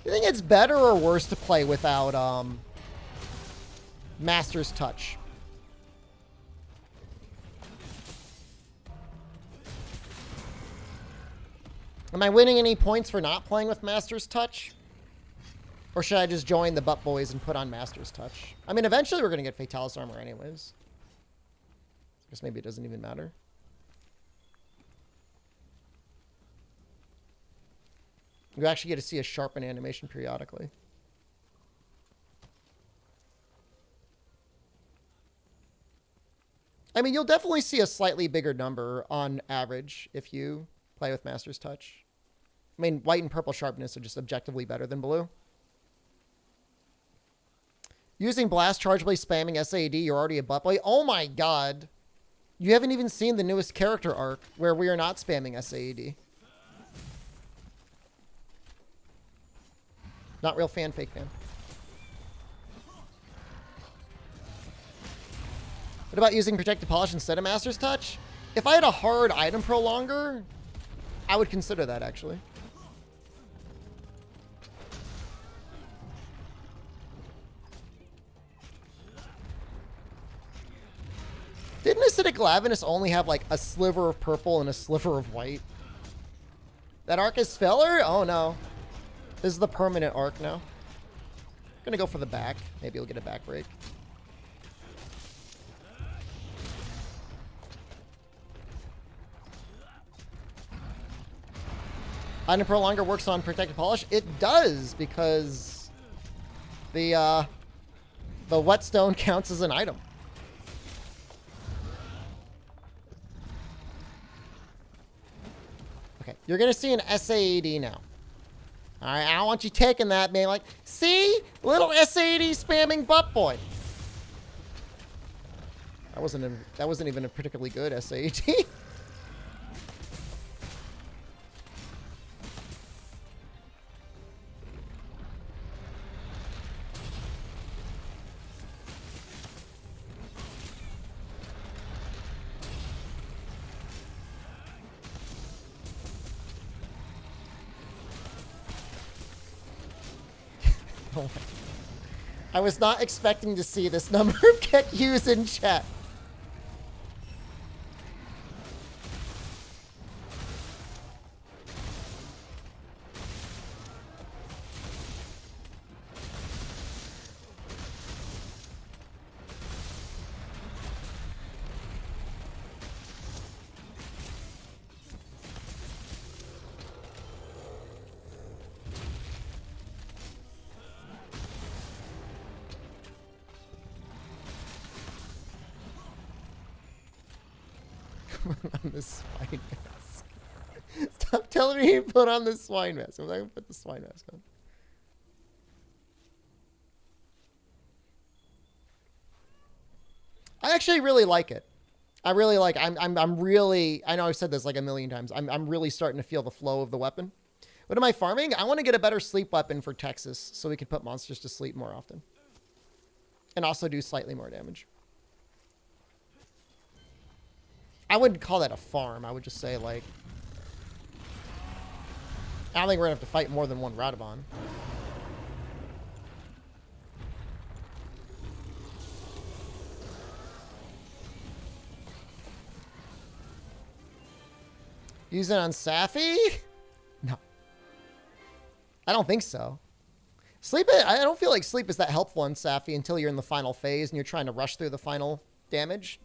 You think it's better or worse to play without Master's Touch? Am I winning any points for not playing with Master's Touch? Or should I just join the Butt Boys and put on Master's Touch? I mean, eventually we're going to get Fatalis Armor anyways. I guess maybe it doesn't even matter. You actually get to see a sharpen animation periodically. I mean, you'll definitely see a slightly bigger number on average if you play with Master's Touch. I mean, white and purple sharpness are just objectively better than blue. Using Blast chargeably spamming SAD, you're already a butt boy. Oh my god. You haven't even seen the newest character arc where we are not spamming SAD. Not real fan, fake fan. What about using Protected Polish instead of Master's Touch? If I had a hard item prolonger, I would consider that, actually. Didn't Acidic Lavinus only have, like, a sliver of purple and a sliver of white? That arc is filler? Oh, no. This is the permanent arc now. Gonna go for the back. Maybe we'll get a back break. Item Prolonger works on Protected Polish. It does, because the whetstone counts as an item. Okay, you're gonna see an SAED now. All right, I don't want you taking that, being like, see, little SAED spamming butt boy. That wasn't even a particularly good SAED. Oh, I was not expecting to see this number of get used in chat. On this swine mask. Stop telling me to put on this swine mask. I'm not gonna put the swine mask on. I actually really like it. I really like. I'm really. I know I've said this like a million times. I'm really starting to feel the flow of the weapon. What am I farming? I want to get a better sleep weapon for Texas, so we can put monsters to sleep more often, and also do slightly more damage. I wouldn't call that a farm. I would just say, like, I don't think we're going to have to fight more than one Radovon. Use it on Safi? No. I don't think so. Sleep, I don't feel like sleep is that helpful on Safi until you're in the final phase and you're trying to rush through the final damage.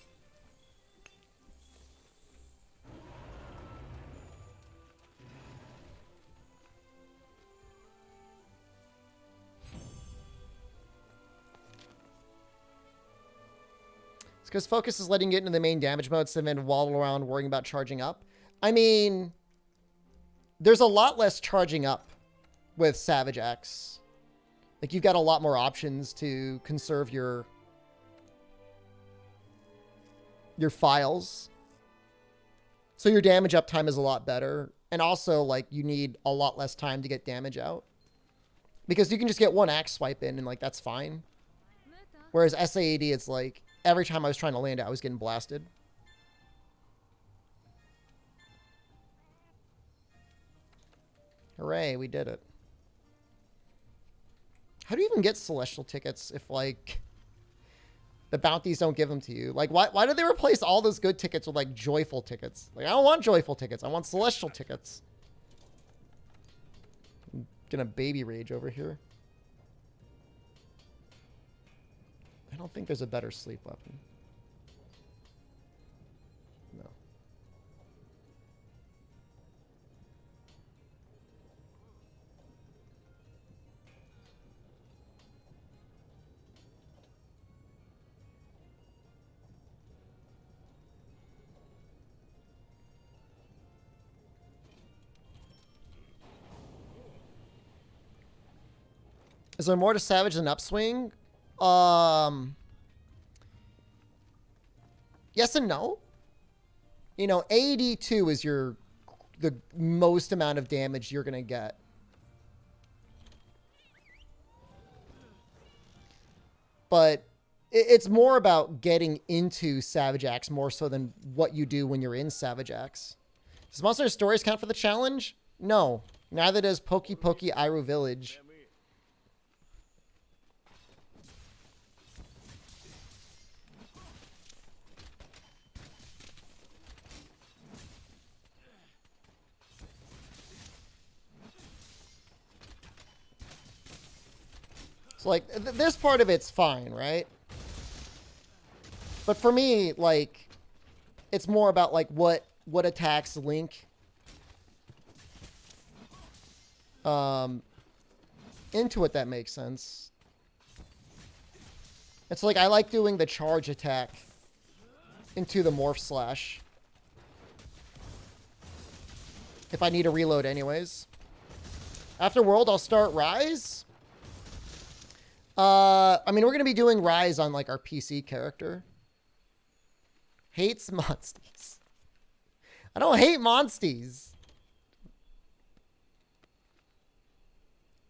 Because focus is letting you get into the main damage mode, so then waddle around worrying about charging up. I mean, there's a lot less charging up with Savage X. Like, you've got a lot more options to conserve your files. So your damage uptime is a lot better. And also, like, you need a lot less time to get damage out. Because you can just get one axe swipe in and, like, that's fine. Whereas SAED, it's like, every time I was trying to land it, I was getting blasted. Hooray, we did it. How do you even get celestial tickets if, like, the bounties don't give them to you? Like, why did they replace all those good tickets with, like, joyful tickets? Like, I don't want joyful tickets. I want celestial tickets. I'm gonna baby rage over here. I don't think there's a better sleep weapon. No. Is there more to Savage than Upswing? Yes and no. You know, AD2 is the most amount of damage you're gonna get. But it's more about getting into Savage Axe more so than what you do when you're in Savage Axe. Does Monster Stories count for the challenge? No. Neither does Pokey Pokey Iru Village. So, like, this part of it's fine, right? But for me, like, it's more about, like, what attacks Link into it, that makes sense. It's like, I like doing the charge attack into the Morph Slash. If I need to reload anyways. After World, I'll start Rise. I mean, we're going to be doing Rise on, like, our PC character. Hates Monsties. I don't hate Monsties.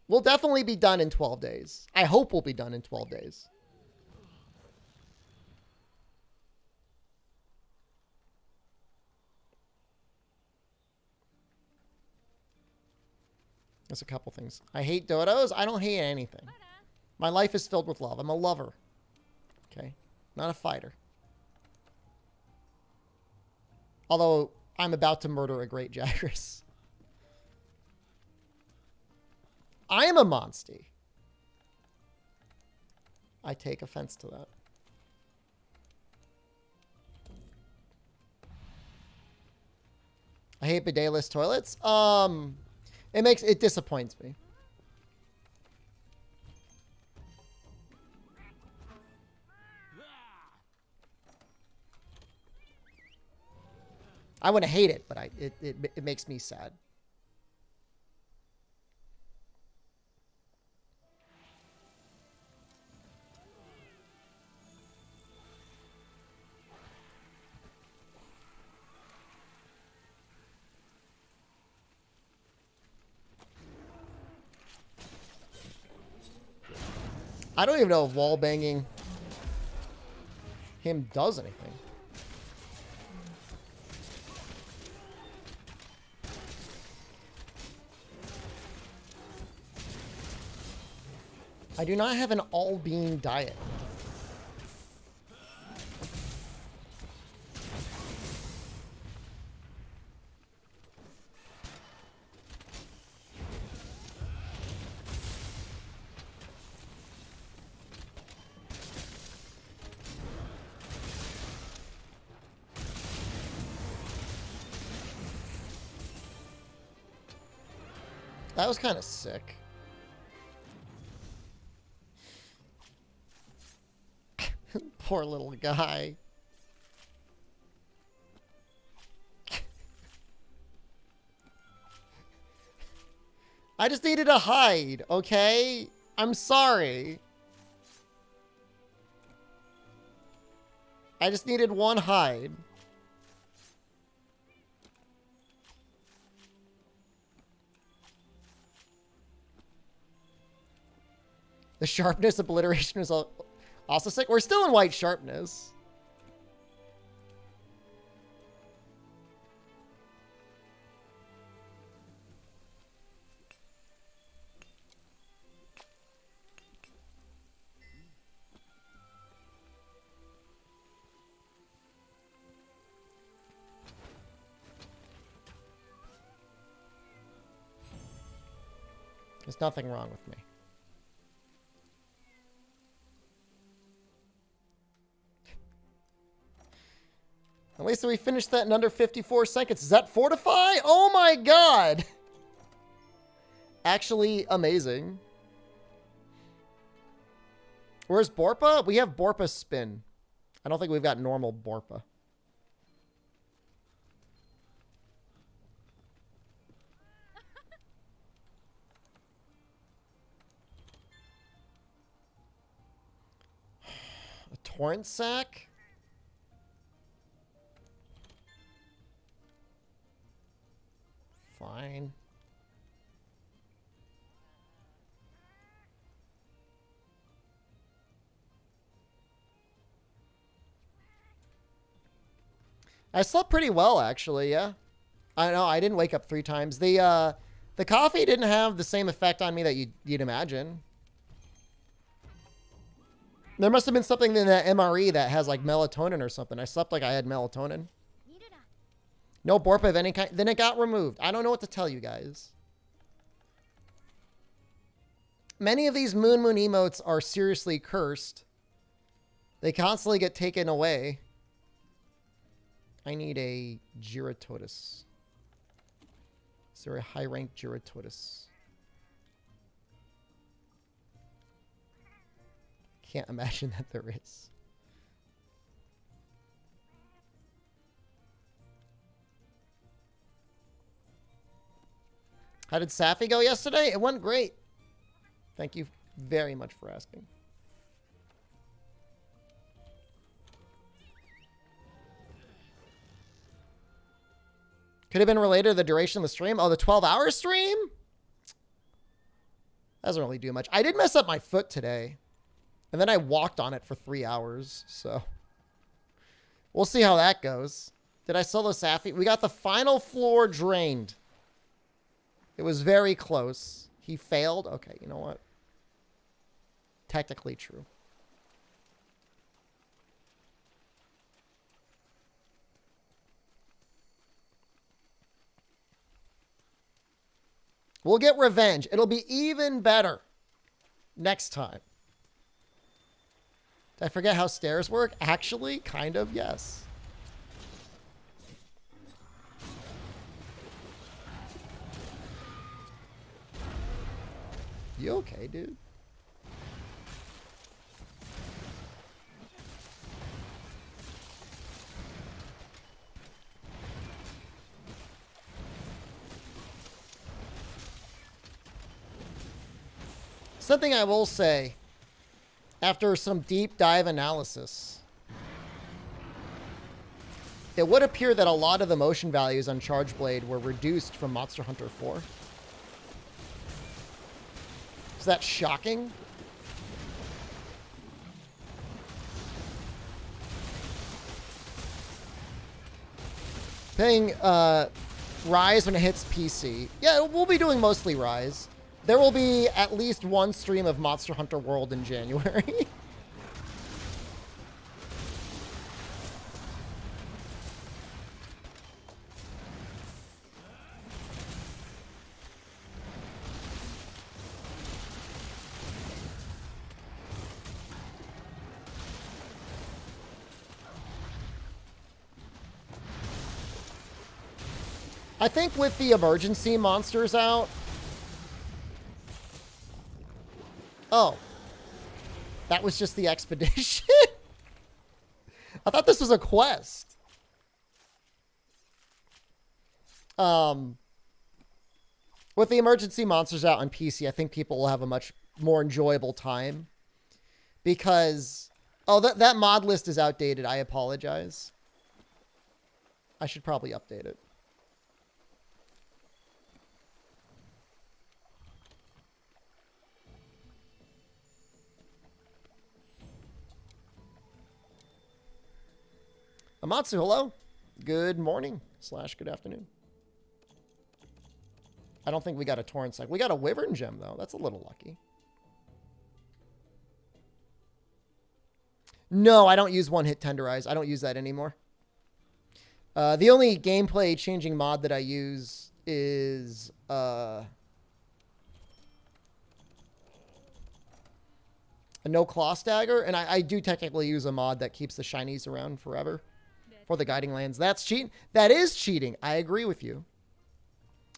We'll definitely be done in 12 days. I hope we'll be done in 12 days. There's a couple things. I hate dodos. I don't hate anything. My life is filled with love. I'm a lover. Okay? Not a fighter. Although, I'm about to murder a great Jagras. I am a Monstie. I take offense to that. I hate bidetless toilets. It disappoints me. I wouldn't hate it, but it makes me sad. I don't even know if wall banging him does anything. I do not have an all-bean diet. That was kind of sick. Poor little guy. I just needed to hide, okay? I'm sorry. I just needed one hide. The sharpness obliteration is also sick. We're still in white sharpness. There's nothing wrong with me. At least we finished that in under 54 seconds. Is that Fortify? Oh my god! Actually amazing. Where's Borpa? We have Borpa spin. I don't think we've got normal Borpa. A torrent sack? Fine. I slept pretty well, actually, yeah. I know, I didn't wake up 3 times. The coffee didn't have the same effect on me that you'd imagine. There must have been something in that MRE that has, like, melatonin or something. I slept like I had melatonin. No Borpa of any kind. Then it got removed. I don't know what to tell you guys. Many of these Moon emotes are seriously cursed. They constantly get taken away. I need a Giratotus. Is there a high-ranked Giratotus? Can't imagine that there is. How did Safi go yesterday? It went great. Thank you very much for asking. Could have been related to the duration of the stream. Oh, the 12-hour stream? Doesn't really do much. I did mess up my foot today. And then I walked on it for 3 hours. So we'll see how that goes. Did I solo Safi? We got the final floor drained. It was very close. He failed. Okay, you know what? Technically true. We'll get revenge. It'll be even better next time. Did I forget how stairs work? Actually, kind of, yes. You okay, dude? Something I will say, after some deep dive analysis, it would appear that a lot of the motion values on Charge Blade were reduced from Monster Hunter 4. Is that shocking? Playing Rise when it hits PC. Yeah, we'll be doing mostly Rise. There will be at least one stream of Monster Hunter World in January. I think with the emergency monsters out... Oh. That was just the expedition? I thought this was a quest. With the emergency monsters out on PC, I think people will have a much more enjoyable time. Because... Oh, that mod list is outdated. I apologize. I should probably update it. Amatsu, hello. Good morning / good afternoon. I don't think we got a torrent sack. We got a wyvern gem, though. That's a little lucky. No, I don't use one-hit tenderize. I don't use that anymore. The only gameplay changing mod that I use is A no claw stagger, and I do technically use a mod that keeps the shinies around forever for the guiding lands. That's cheating. That is cheating. I agree with you.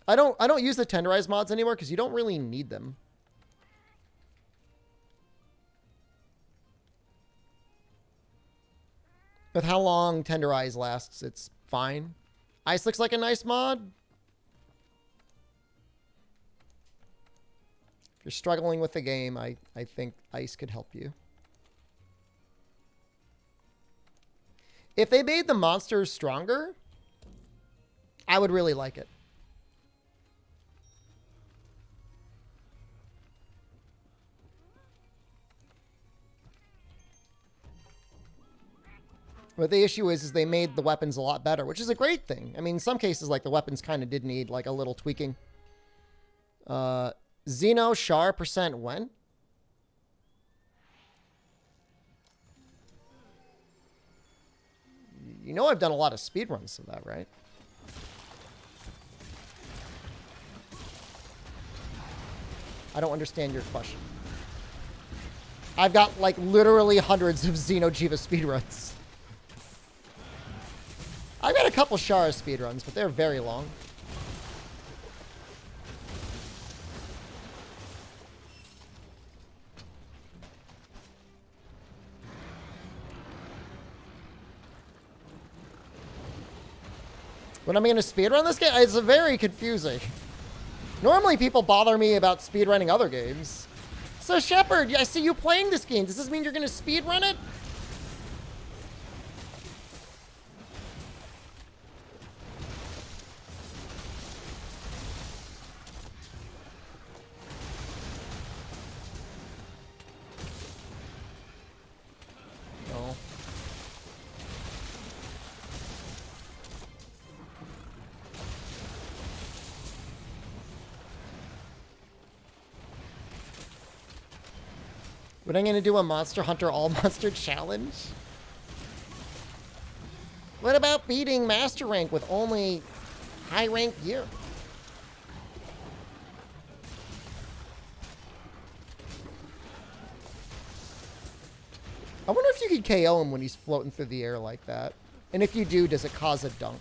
I don't use the tenderize mods anymore because you don't really need them. With how long tenderize lasts, it's fine. Ice looks like a nice mod. If you're struggling with the game, I think Ice could help you. If they made the monsters stronger, I would really like it. But the issue is they made the weapons a lot better, which is a great thing. I mean, in some cases, like, the weapons kind of did need, like, a little tweaking. Xeno Char percent when? You know I've done a lot of speedruns of that, right? I don't understand your question. I've got, like, literally hundreds of Xeno'jiva speedruns. I've got a couple Chara speedruns, but they're very long. When am I going to speedrun this game? It's very confusing. Normally people bother me about speedrunning other games. So Shepard, I see you playing this game. Does this mean you're going to speedrun it? No. But I'm going to do a Monster Hunter All Monster Challenge? What about beating Master Rank with only high rank gear? I wonder if you could KO him when he's floating through the air like that. And if you do, does it cause a dunk?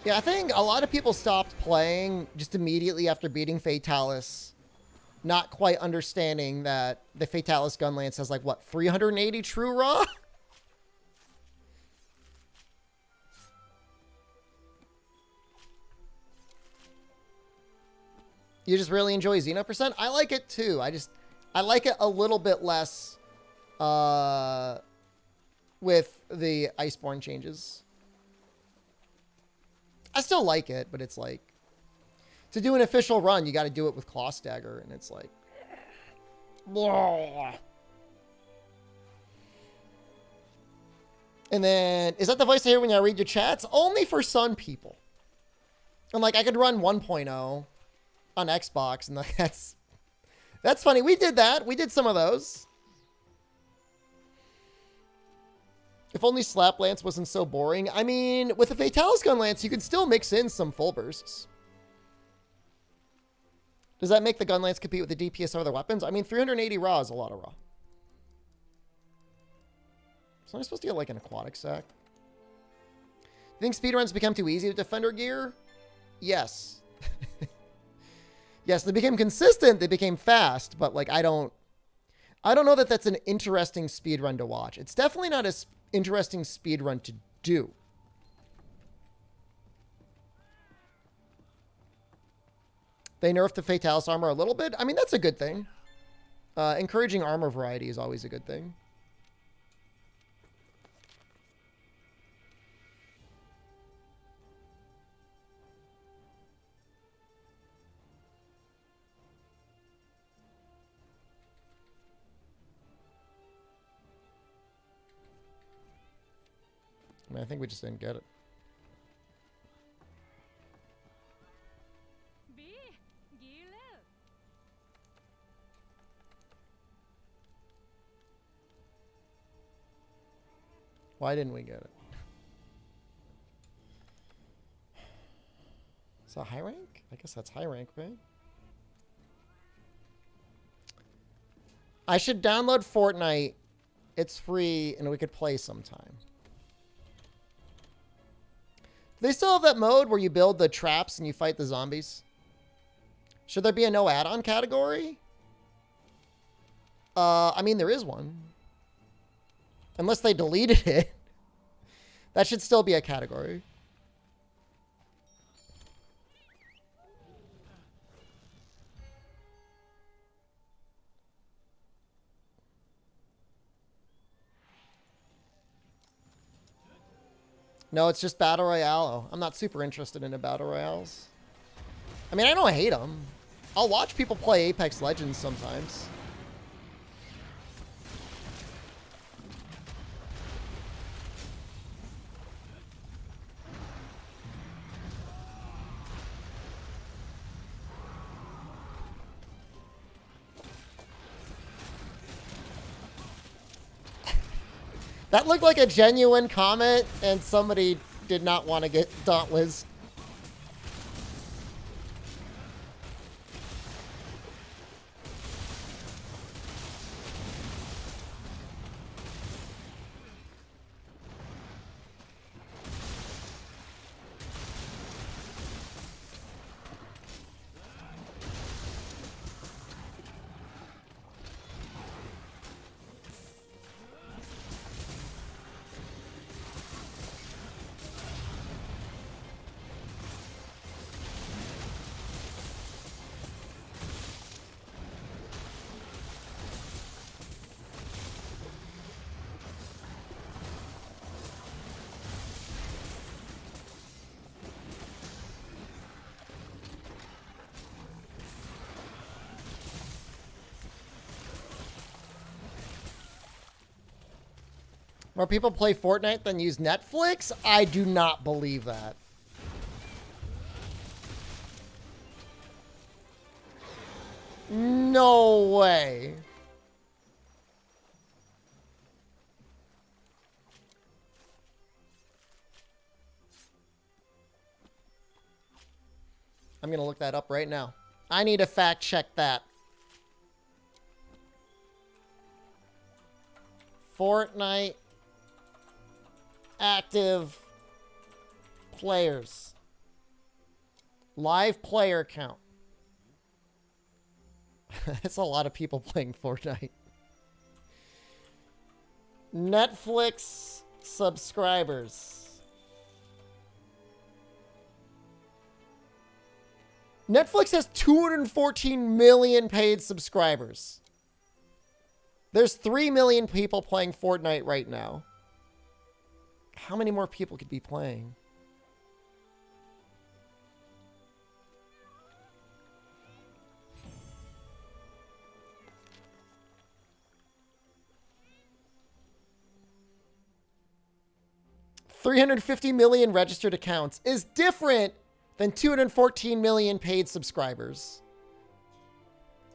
Yeah, I think a lot of people stopped playing just immediately after beating Fatalis, not quite understanding that the Fatalis Gunlance has, like, what, 380 true raw? You just really enjoy Xeno percent? I like it too. I like it a little bit less with the Iceborne changes. I still like it, but it's like, to do an official run, you got to do it with Claw Stagger, and it's like, blah. And then, is that the voice I hear when I read your chats? Only for some people. And like, I could run 1.0 on Xbox, and like, that's funny. We did that. We did some of those. If only Slap Lance wasn't so boring. I mean, with the Fatalis Gun Lance, you can still mix in some full bursts. Does that make the Gun Lance compete with the DPS of other weapons? I mean, 380 raw is a lot of raw. So I'm supposed to get like an aquatic sack. You think speedruns become too easy with Defender gear? Yes. Yes, they became consistent. They became fast, but like, I don't know that that's an interesting speedrun to watch. It's definitely not as interesting speedrun to do. They nerfed the Fatalis armor a little bit. I mean, that's a good thing. Encouraging armor variety is always a good thing. I mean, I think we just didn't get it. Why didn't we get it? So high rank? I guess that's high rank, right? I should download Fortnite. It's free and we could play sometime. They still have that mode where you build the traps and you fight the zombies. Should there be a no add-on category? I mean, there is one. Unless they deleted it. That should still be a category. No, it's just Battle Royale. I'm not super interested in the Battle Royales. I mean, I don't hate them. I'll watch people play Apex Legends sometimes. That looked like a genuine comment, and somebody did not want to get Dauntless. More people play Fortnite than use Netflix? I do not believe that. No way. I'm going to look that up right now. I need to fact check that. Fortnite active players. Live player count. That's a lot of people playing Fortnite. Netflix subscribers. Netflix has 214 million paid subscribers. There's 3 million people playing Fortnite right now. How many more people could be playing? $350 million registered accounts is different than 214 million paid subscribers.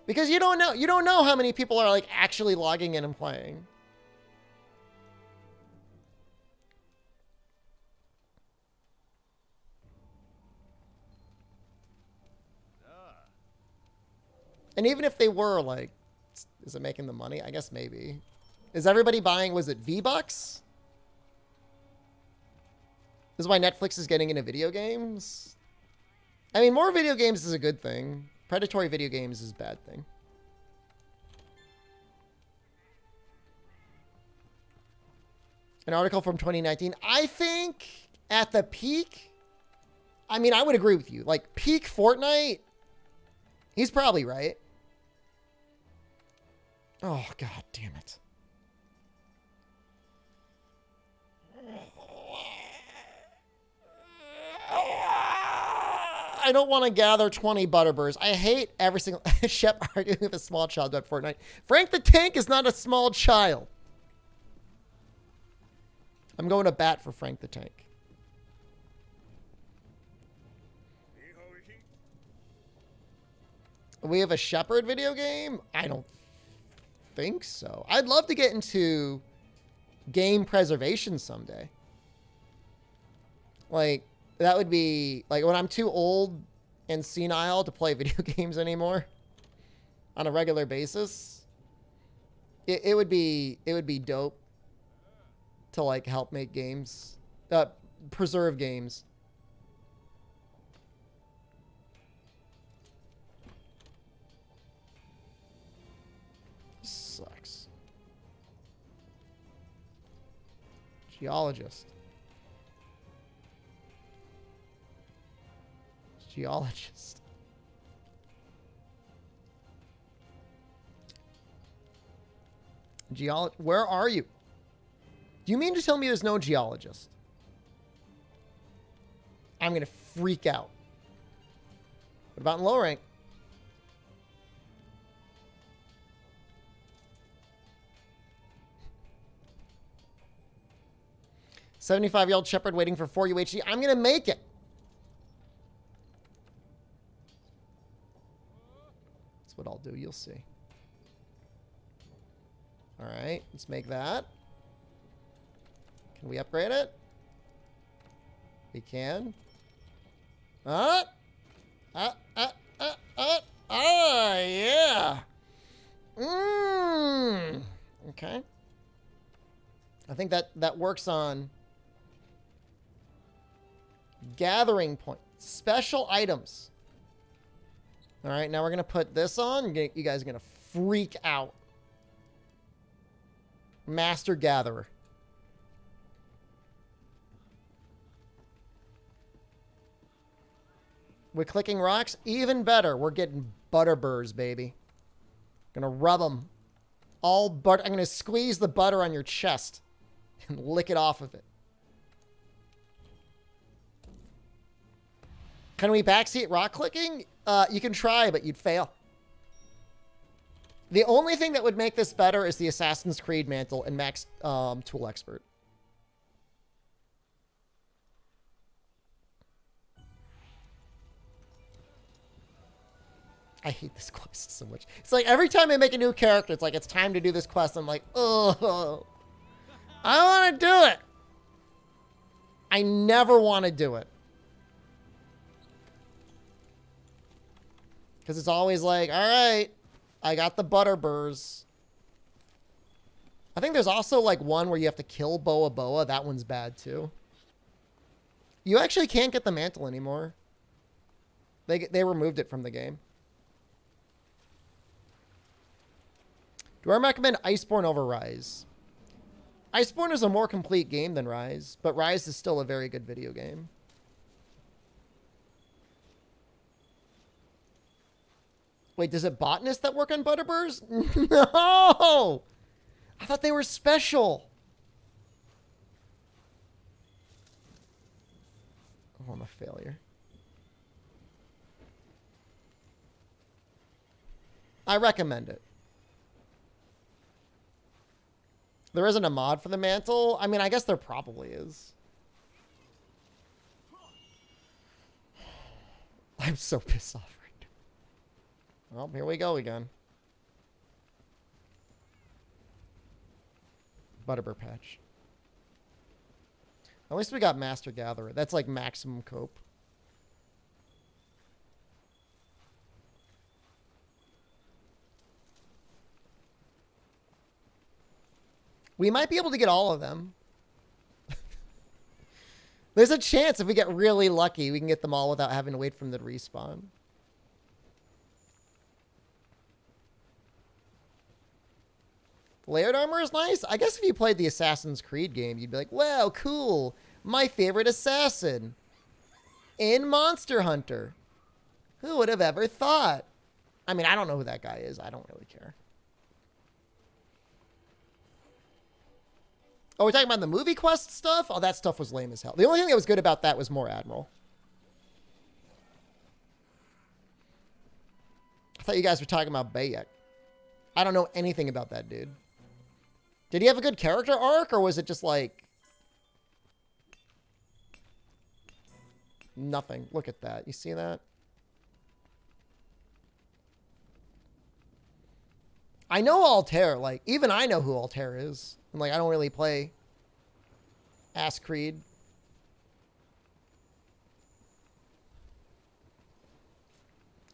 Because you don't know how many people are like actually logging in and playing. And even if they were, like, is it making the money? I guess maybe. Is everybody buying, was it V-Bucks? This is why Netflix is getting into video games? I mean, more video games is a good thing. Predatory video games is a bad thing. An article from 2019. I think at the peak, I mean, I would agree with you. Like, peak Fortnite, he's probably right. Oh, God damn it. I don't want to gather 20 Butterburs. I hate every single Shep arguing with a small child about Fortnite. Frank the Tank is not a small child. I'm going to bat for Frank the Tank. We have a Shepard video game? I don't think so. I'd love to get into game preservation someday. Like, that would be, like, when I'm too old and senile to play video games anymore on a regular basis. It would be dope to like help make games, preserve games. Sucks. Geologist. Geologist. Where are you? Do you mean to tell me there's no geologist? I'm gonna freak out. What about in low rank? $75-year-old shepherd waiting for 4 UHD. I'm gonna make it. That's what I'll do. You'll see. All right, let's make that. Can we upgrade it? We can. Yeah. Okay. I think that works on gathering point. Special items. All right, now we're going to put this on. You guys are going to freak out. Master Gatherer. We're clicking rocks. Even better. We're getting butter burrs, baby. Gonna rub them. All butter. I'm gonna squeeze the butter on your chest and lick it off of it. Can we backseat rock clicking? You can try, but you'd fail. The only thing that would make this better is the Assassin's Creed mantle and max tool expert. I hate this quest so much. It's like every time I make a new character, it's like it's time to do this quest. I'm like, oh, I want to do it. I never want to do it. Because it's always like, all right, I got the butter burrs. I think there's also like one where you have to kill Boa Boa. That one's bad too. You actually can't get the mantle anymore. They removed it from the game. Do I recommend Iceborne over Rise? Iceborne is a more complete game than Rise, but Rise is still a very good video game. Wait, does it botanists that work on Butterburs? No! I thought they were special. Oh, I'm a failure. I recommend it. There isn't a mod for the mantle? I mean, I guess there probably is. I'm so pissed off right now. Well, here we go again. Butterbur patch. At least we got Master Gatherer. That's like maximum cope. We might be able to get all of them. There's a chance if we get really lucky, we can get them all without having to wait for them to respawn. Layered armor is nice. I guess if you played the Assassin's Creed game, you'd be like, wow, cool. My favorite assassin. In Monster Hunter. Who would have ever thought? I mean, I don't know who that guy is. I don't really care. Oh, we're talking about the movie quest stuff? Oh, that stuff was lame as hell. The only thing that was good about that was more Admiral. I thought you guys were talking about Bayek. I don't know anything about that dude. Did he have a good character arc, or was it just like... nothing? Look at that. You see that? I know Altair. Like, even I know who Altair is. And, like, I don't really play Ass Creed.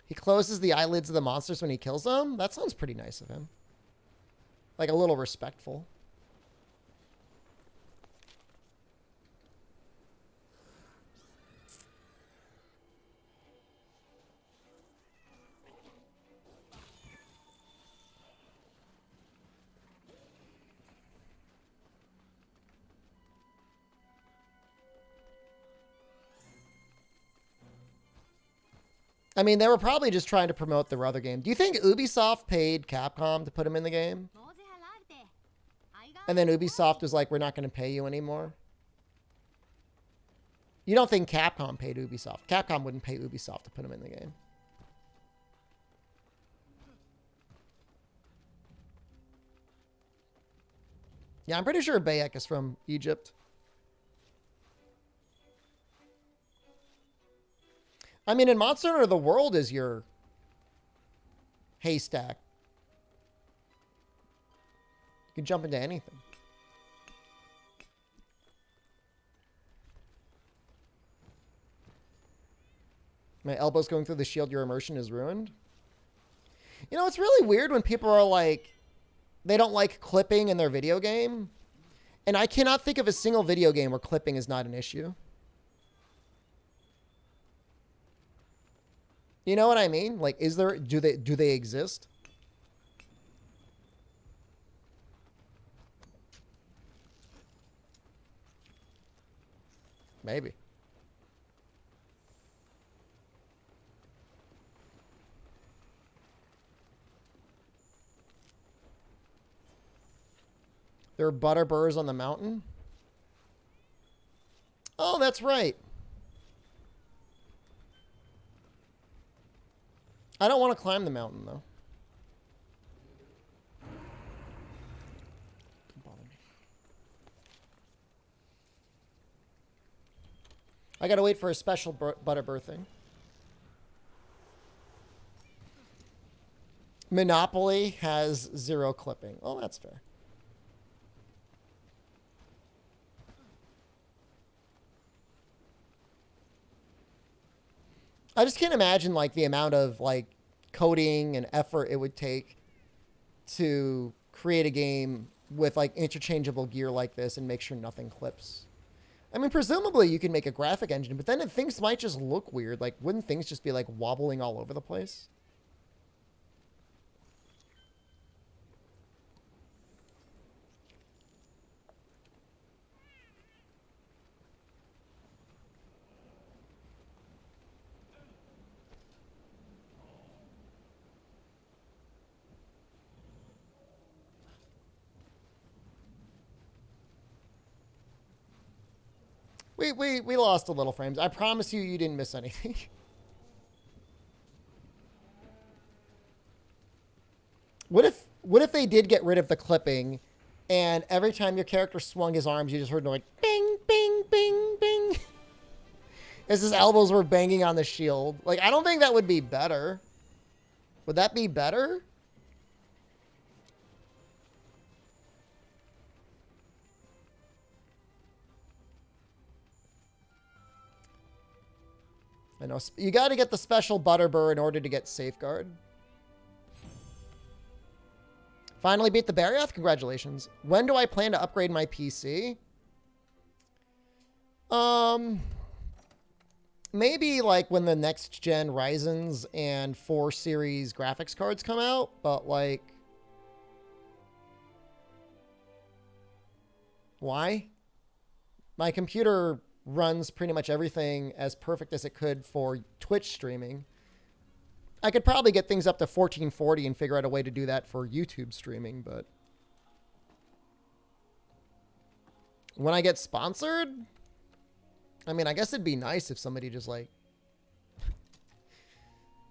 He closes the eyelids of the monsters when he kills them? That sounds pretty nice of him. Like a little respectful. I mean, they were probably just trying to promote their other game. Do you think Ubisoft paid Capcom to put him in the game? And then Ubisoft was like, we're not going to pay you anymore? You don't think Capcom paid Ubisoft? Capcom wouldn't pay Ubisoft to put him in the game. Yeah, I'm pretty sure Bayek is from Egypt. I mean, in Monster Hunter, the world is your haystack. You can jump into anything. My elbow's going through the shield, your immersion is ruined. You know, it's really weird when people are like, they don't like clipping in their video game. And I cannot think of a single video game where clipping is not an issue. You know what I mean? Like, is there, do they exist? Maybe. There are butter burrs on the mountain. Oh, that's right. I don't want to climb the mountain, though. Don't bother me. I gotta wait for a special butter birthing. Monopoly has 0 clipping. Oh, that's fair. I just can't imagine like the amount of like coding and effort it would take to create a game with like interchangeable gear like this and make sure nothing clips. I mean, presumably you can make a graphic engine, but then things might just look weird. Like, wouldn't things just be like wobbling all over the place? We lost a little frames. I promise you, you didn't miss anything. What if they did get rid of the clipping, and every time your character swung his arms, you just heard like bing, bing, bing, bing, as his elbows were banging on the shield? Like, I don't think that would be better. Would that be better? I know. You got to get the special butter burr in order to get Safeguard. Finally beat the Barioth. Congratulations. When do I plan to upgrade my PC? Maybe like when the next gen Ryzen's and 4 series graphics cards come out, but like, why? My computer runs pretty much everything as perfect as it could for Twitch streaming. I could probably get things up to 1440 and figure out a way to do that for YouTube streaming, but when I get sponsored, I mean, I guess it'd be nice if somebody just like,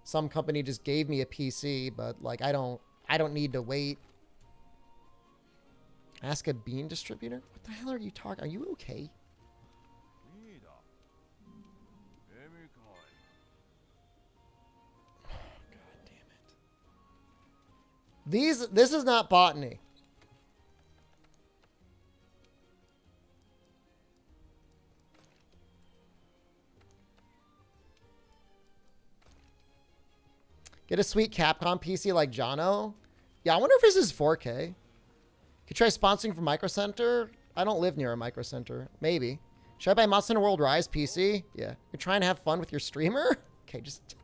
some company just gave me a PC, but like, I don't need to wait. Ask a bean distributor? What the hell are you talking? Are you okay? This is not botany. Get a sweet Capcom PC like Jono. Yeah, I wonder if this is 4K. Could try sponsoring from Micro Center. I don't live near a Micro Center. Maybe. Should I buy Monster Hunter World Rise PC? Yeah. You're trying to have fun with your streamer? Okay, just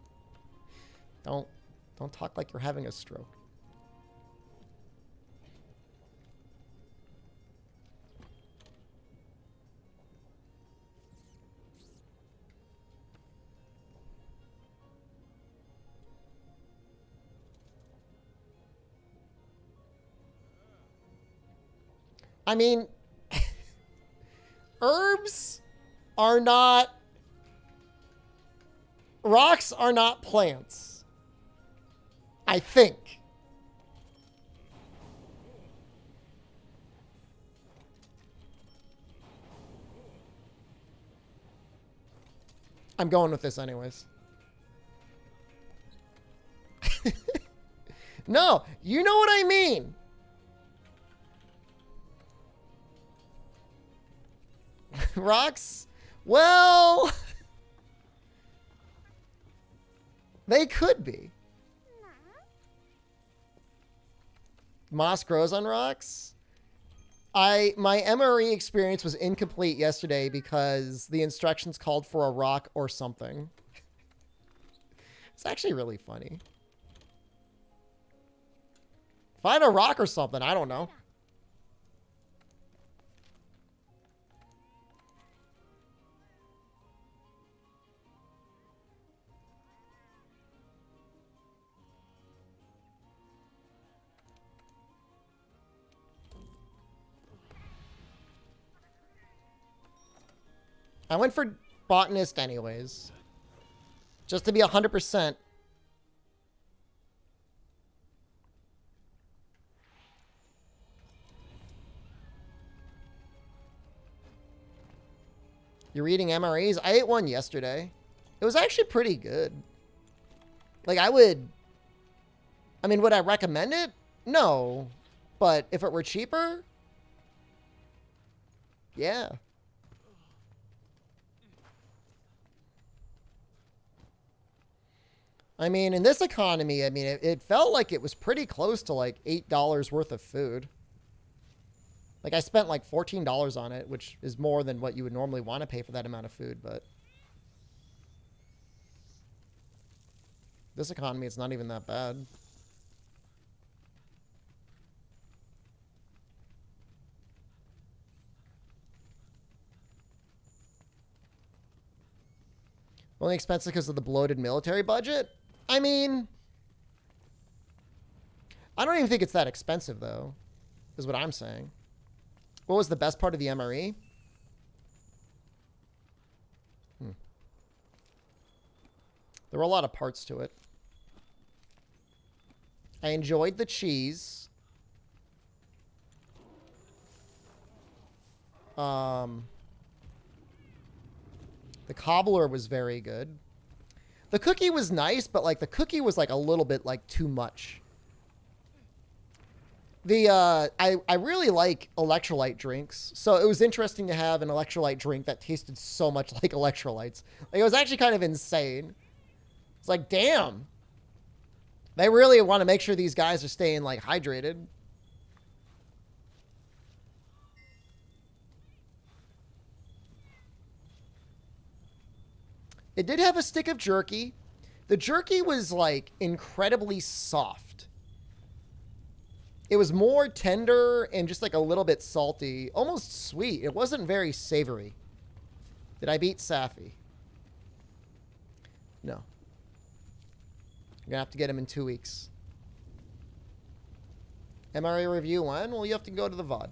don't talk like you're having a stroke. I mean, herbs are not, rocks are not plants. I think. I'm going with this anyways. No, you know what I mean. Rocks? Well, they could be. Moss grows on rocks? My MRE experience was incomplete yesterday because the instructions called for a rock or something. It's actually really funny. Find a rock or something, I don't know. I went for botanist anyways. Just to be 100%. You're eating MREs? I ate one yesterday. It was actually pretty good. Like, would I recommend it? No. But if it were cheaper? Yeah. I mean, in this economy, I mean, it felt like it was pretty close to like $8 worth of food. Like I spent like $14 on it, which is more than what you would normally want to pay for that amount of food, but this economy, it's not even that bad. Only expensive because of the bloated military budget? I mean, I don't even think it's that expensive, though, is what I'm saying. What was the best part of the MRE? There were a lot of parts to it. I enjoyed the cheese. The cobbler was very good. The cookie was nice, but like the cookie was like a little bit like too much. I really like electrolyte drinks, so it was interesting to have an electrolyte drink that tasted so much like electrolytes. Like, it was actually kind of insane. It's like, damn. They really want to make sure these guys are staying like hydrated. It did have a stick of jerky. The jerky was like incredibly soft. It was more tender and just like a little bit salty, almost sweet. It wasn't very savory. Did I beat Safi? No. You're gonna have to get him in 2 weeks. MRA review when? Well, you have to go to the VOD.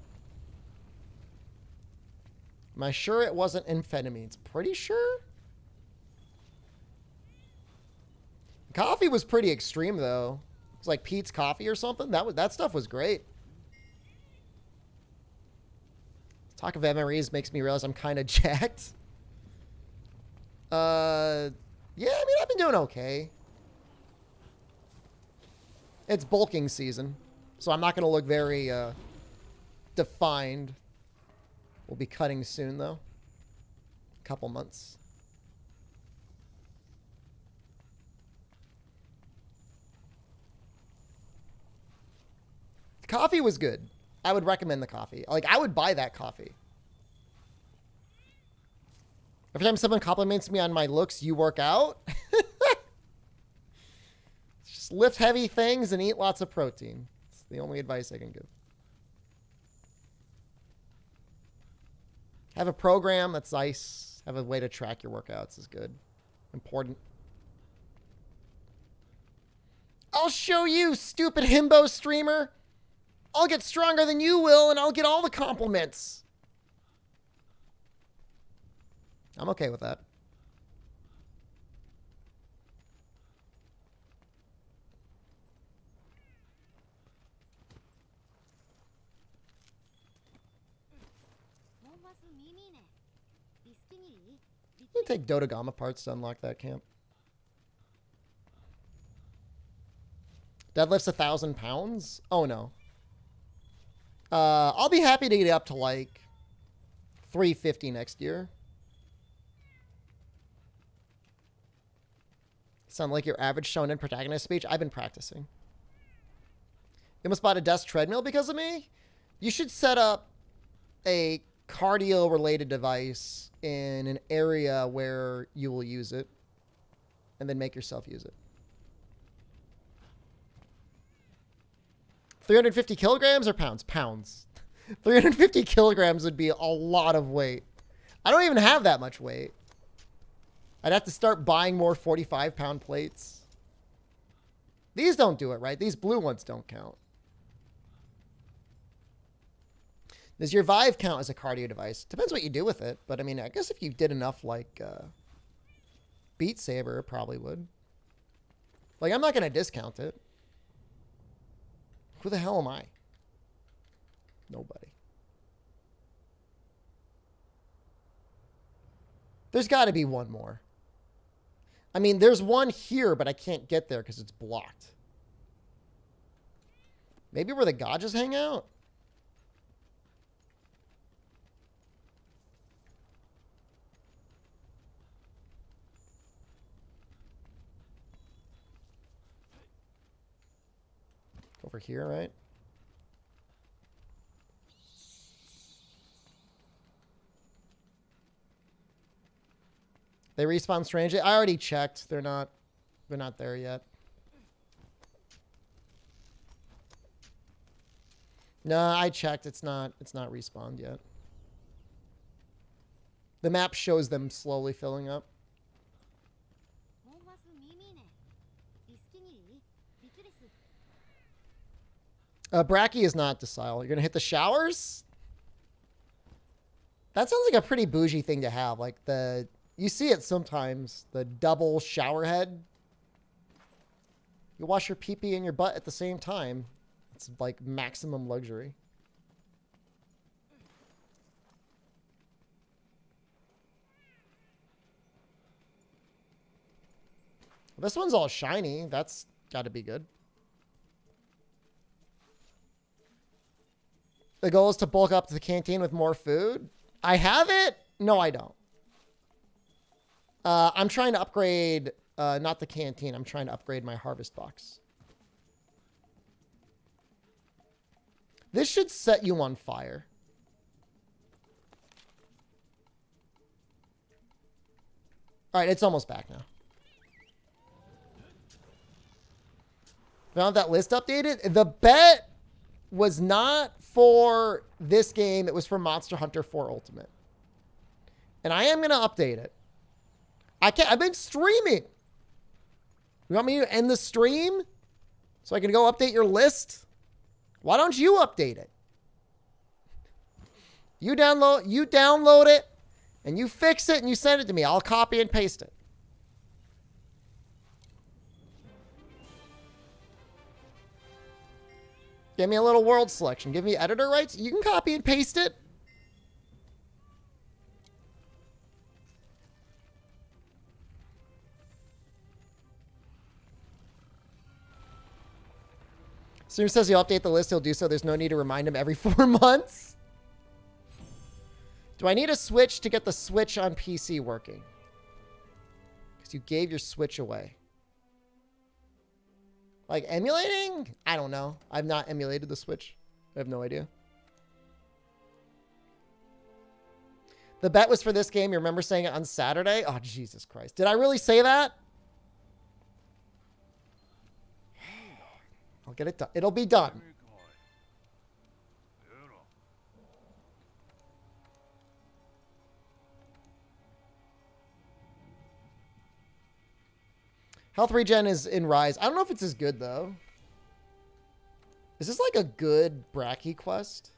Am I sure it wasn't amphetamines? Pretty sure? Coffee was pretty extreme, though. It was like Pete's Coffee or something. That stuff was great. Talk of MREs makes me realize I'm kind of jacked. Yeah, I mean, I've been doing okay. It's bulking season, so I'm not going to look very defined. We'll be cutting soon, though. A couple months. coffee was good. I would recommend the coffee. Like, I would buy that coffee. Every time someone compliments me on my looks, you work out. Just lift heavy things and eat lots of protein. It's the only advice I can give. Have a program that's nice. Have a way to track your workouts is good. Important. I'll show you, stupid himbo streamer. I'll get stronger than you will, and I'll get all the compliments. I'm okay with that. You take Dotagama parts to unlock that camp. Deadlifts 1,000 pounds? Oh no. I'll be happy to get up to like 350 next year. Sound like your average shonen protagonist speech? I've been practicing. You almost bought a desk treadmill because of me? You should set up a cardio-related device in an area where you will use it, and then make yourself use it. 350 kilograms or pounds? Pounds. 350 kilograms would be a lot of weight. I don't even have that much weight. I'd have to start buying more 45-pound plates. These don't do it, right? These blue ones don't count. Does your Vive count as a cardio device? Depends what you do with it. But, I mean, I guess if you did enough, like, Beat Saber, it probably would. Like, I'm not going to discount it. Who the hell am I? Nobody. There's got to be one more. I mean, there's one here, but I can't get there because it's blocked. Maybe where the Gajas hang out? Over here, right? They respawn strangely. I already checked. They're not there yet. No, I checked. It's not respawned yet. The map shows them slowly filling up. Bracky is not docile. You're going to hit the showers? That sounds like a pretty bougie thing to have. Like you see it sometimes, the double shower head. You wash your pee-pee and your butt at the same time. It's like maximum luxury. This one's all shiny. That's got to be good. The goal is to bulk up to the canteen with more food. I have it? No, I don't. I'm trying to upgrade, not the canteen. I'm trying to upgrade my harvest box. This should set you on fire. All right, it's almost back now. Now that list updated, the bet was not for this game. It was for Monster Hunter 4 Ultimate. And I am going to update it. I've been streaming. You want me to end the stream so I can go update your list? Why don't you update it? You download it and you fix it and you send it to me. I'll copy and paste it. Give me a little world selection. Give me editor rights. You can copy and paste it. Stream says he'll update the list. He'll do so. There's no need to remind him every 4 months. Do I need a Switch to get the Switch on PC working? Because you gave your Switch away. Like emulating? I don't know. I've not emulated the Switch. I have no idea. The bet was for this game. You remember saying it on Saturday? Oh, Jesus Christ. Did I really say that? I'll get it done. It'll be done. Health regen is in Rise. I don't know if it's as good, though. Is this like a good Bracky quest?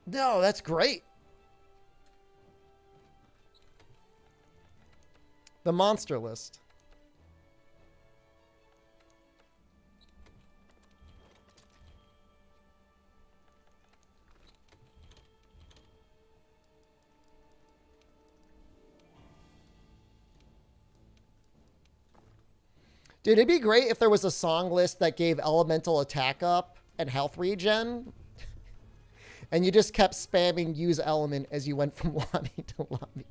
No, that's great. The monster list. Dude, it'd be great if there was a song list that gave elemental attack up and health regen. And you just kept spamming use element as you went from lobby to lobby.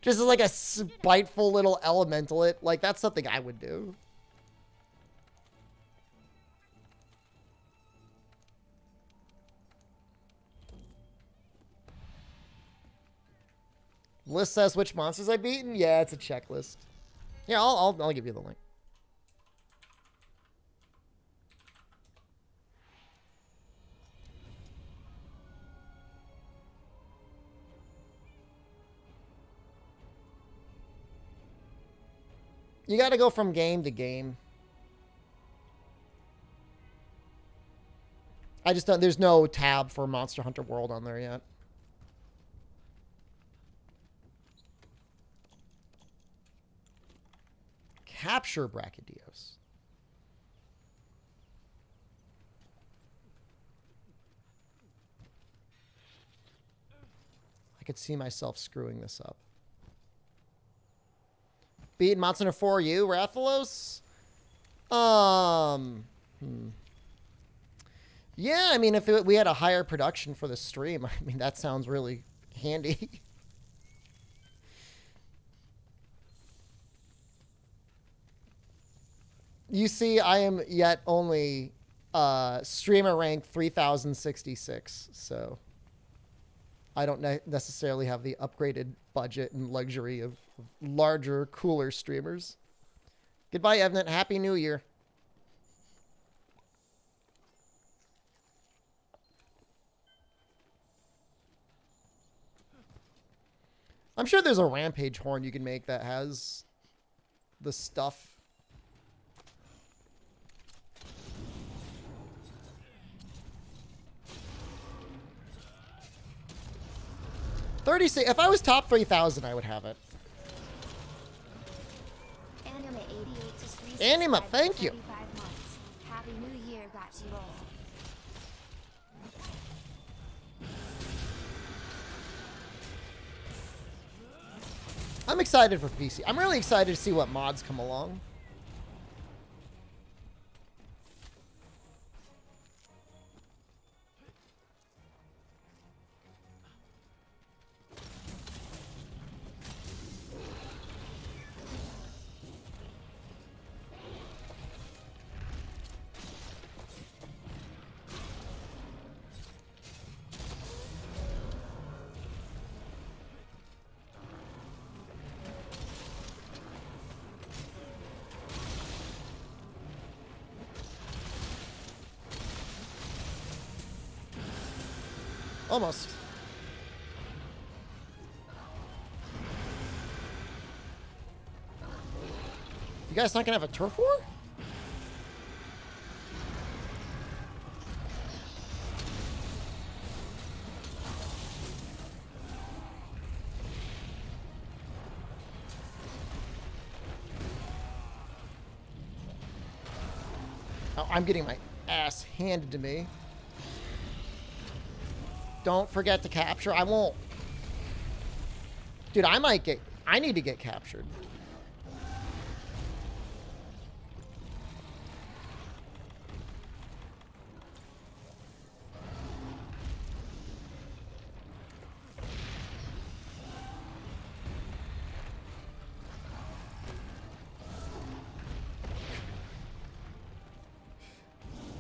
Just like a spiteful little elemental. Like, that's something I would do. List says which monsters I've beaten. Yeah, it's a checklist. Yeah, I'll give you the link. You got to go from game to game. I just don't. There's no tab for Monster Hunter World on there yet. Capture Brachydios. I could see myself screwing this up. Beat Monster Hunter 4 you, Rathalos? Yeah, I mean, if we had a higher production for the stream, I mean, that sounds really handy. You see, I am yet only streamer rank 3066, so I don't necessarily have the upgraded budget and luxury of larger, cooler streamers. Goodbye, Evan. Happy New Year. I'm sure there's a rampage horn you can make that has the stuff. If I was top 3,000, I would have it. Anima 88 just recently Anima, thank you. 35 months. Happy New Year, got you all. I'm excited for PC. I'm really excited to see what mods come along. Almost. You guys not gonna have a turf war? Oh, I'm getting my ass handed to me. Don't forget to capture. I won't. Dude, I need to get captured.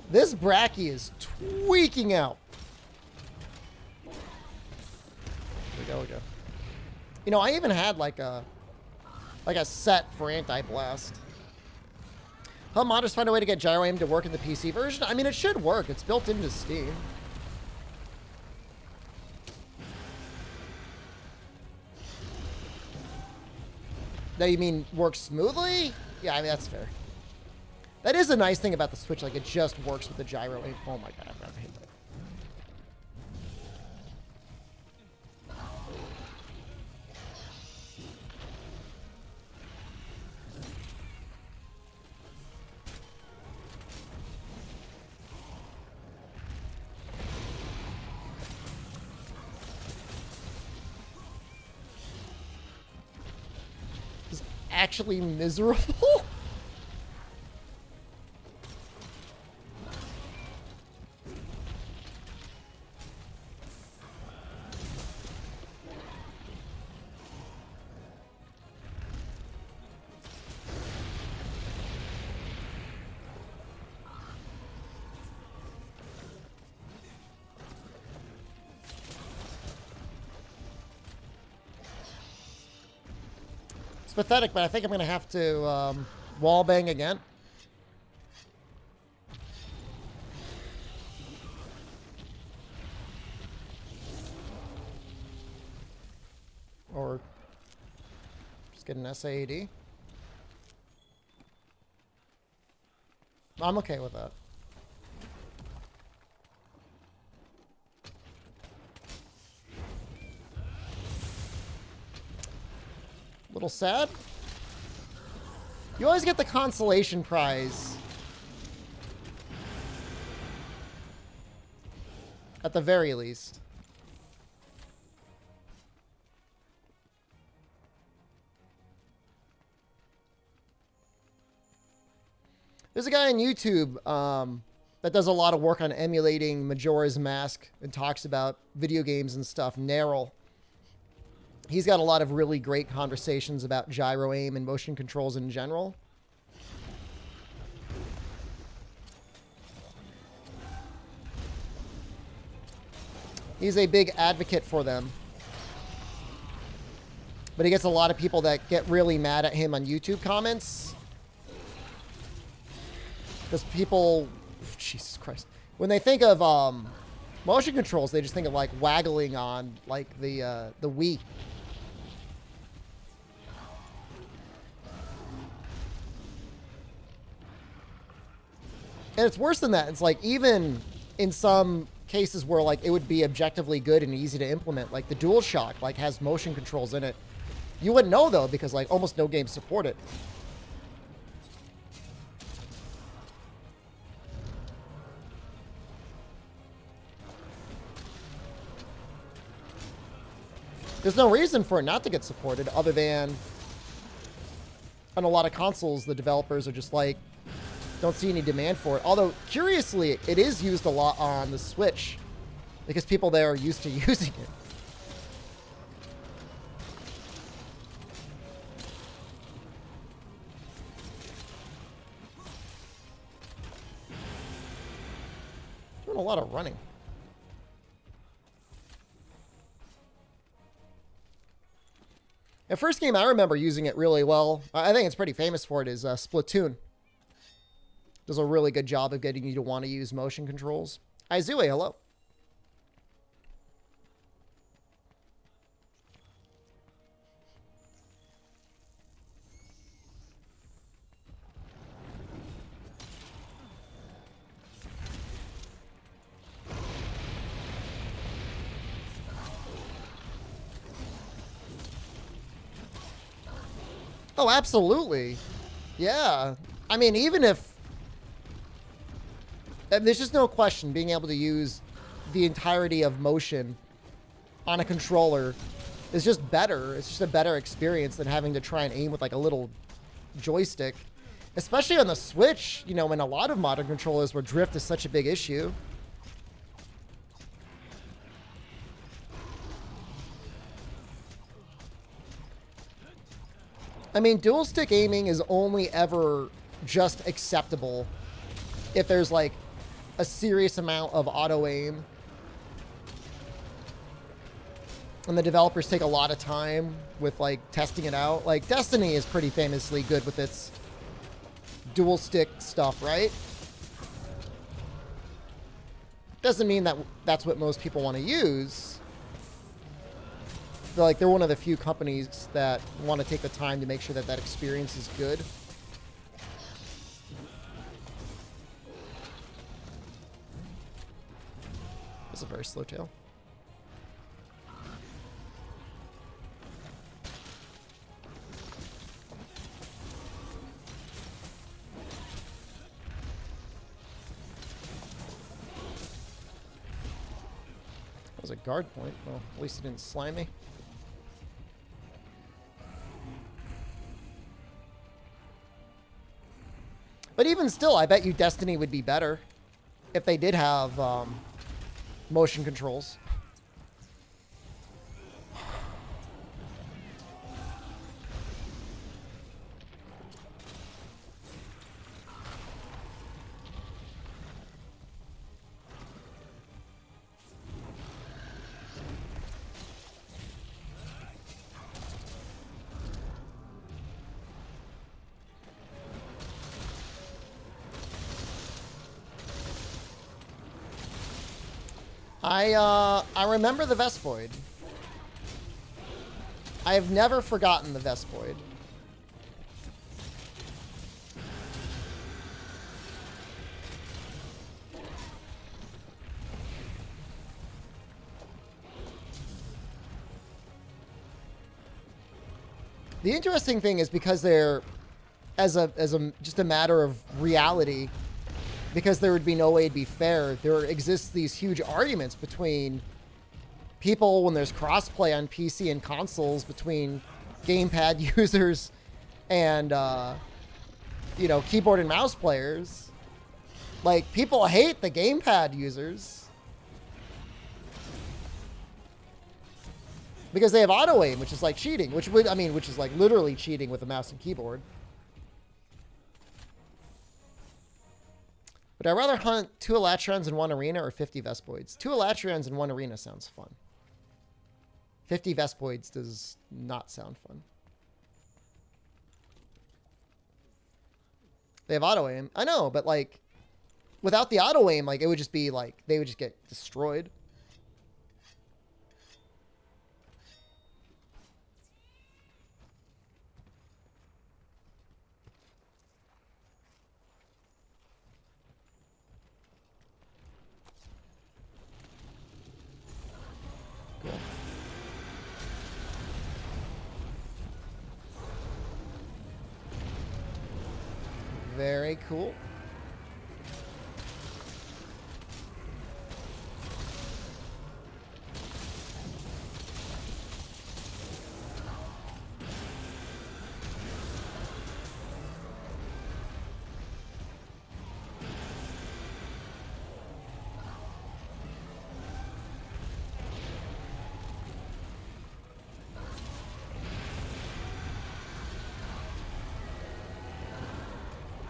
This Bracky is tweaking out. There we go. You know, I even had like a set for anti-blast. How modders find a way to get gyro aim to work in the PC version? I mean, it should work. It's built into Steam. Now, you mean work smoothly? Yeah, I mean, that's fair. That is a nice thing about the Switch. Like, it just works with the gyro aim. Oh my god, I hate that. Actually miserable. Pathetic, but I think I'm going to have to wall bang again. Or just get an SAAD. I'm okay with that. Little sad. You always get the consolation prize. At the very least. There's a guy on YouTube that does a lot of work on emulating Majora's Mask and talks about video games and stuff. Narrell. He's got a lot of really great conversations about gyro aim and motion controls in general. He's a big advocate for them. But he gets a lot of people that get really mad at him on YouTube comments. Because people, Jesus Christ, when they think of motion controls, they just think of like waggling on like the Wii. And it's worse than that. It's like even in some cases where like it would be objectively good and easy to implement, like the DualShock like has motion controls in it. You wouldn't know though because like almost no games support it. There's no reason for it not to get supported other than on a lot of consoles the developers are just like, don't see any demand for it. Although, curiously, it is used a lot on the Switch because people there are used to using it. Doing a lot of running. The first game I remember using it really well, I think it's pretty famous for it, is Splatoon. Does a really good job of getting you to want to use motion controls. Izue, hello. Oh, absolutely. Yeah. I mean, even if... There's just no question being able to use the entirety of motion on a controller is just better. It's just a better experience than having to try and aim with like a little joystick. Especially on the Switch, you know, in a lot of modern controllers where drift is such a big issue. I mean, dual stick aiming is only ever just acceptable if there's like a serious amount of auto aim. And the developers take a lot of time with like testing it out. Like Destiny is pretty famously good with its dual stick stuff, right? Doesn't mean that that's what most people want to use. Like they're one of the few companies that want to take the time to make sure that that experience is good. That's a very slow tail. That was a guard point. Well, at least it didn't slime me. But even still, I bet you Destiny would be better if they did have motion controls. I remember the Vespoid. I have never forgotten the Vespoid. The interesting thing is because they're as a just a matter of reality, because there would be no way to be fair, there exists these huge arguments between people when there's crossplay on PC and consoles between gamepad users and, you know, keyboard and mouse players. Like, people hate the gamepad users because they have auto aim, which is like cheating, which is like literally cheating with a mouse and keyboard. Would I rather hunt 2 Elatrions in 1 arena or 50 Vespoids? 2 Elatrions in 1 arena sounds fun. 50 Vespoids does not sound fun. They have auto aim. I know, but like, without the auto aim, like, it would just be like, they would just get destroyed. Very cool.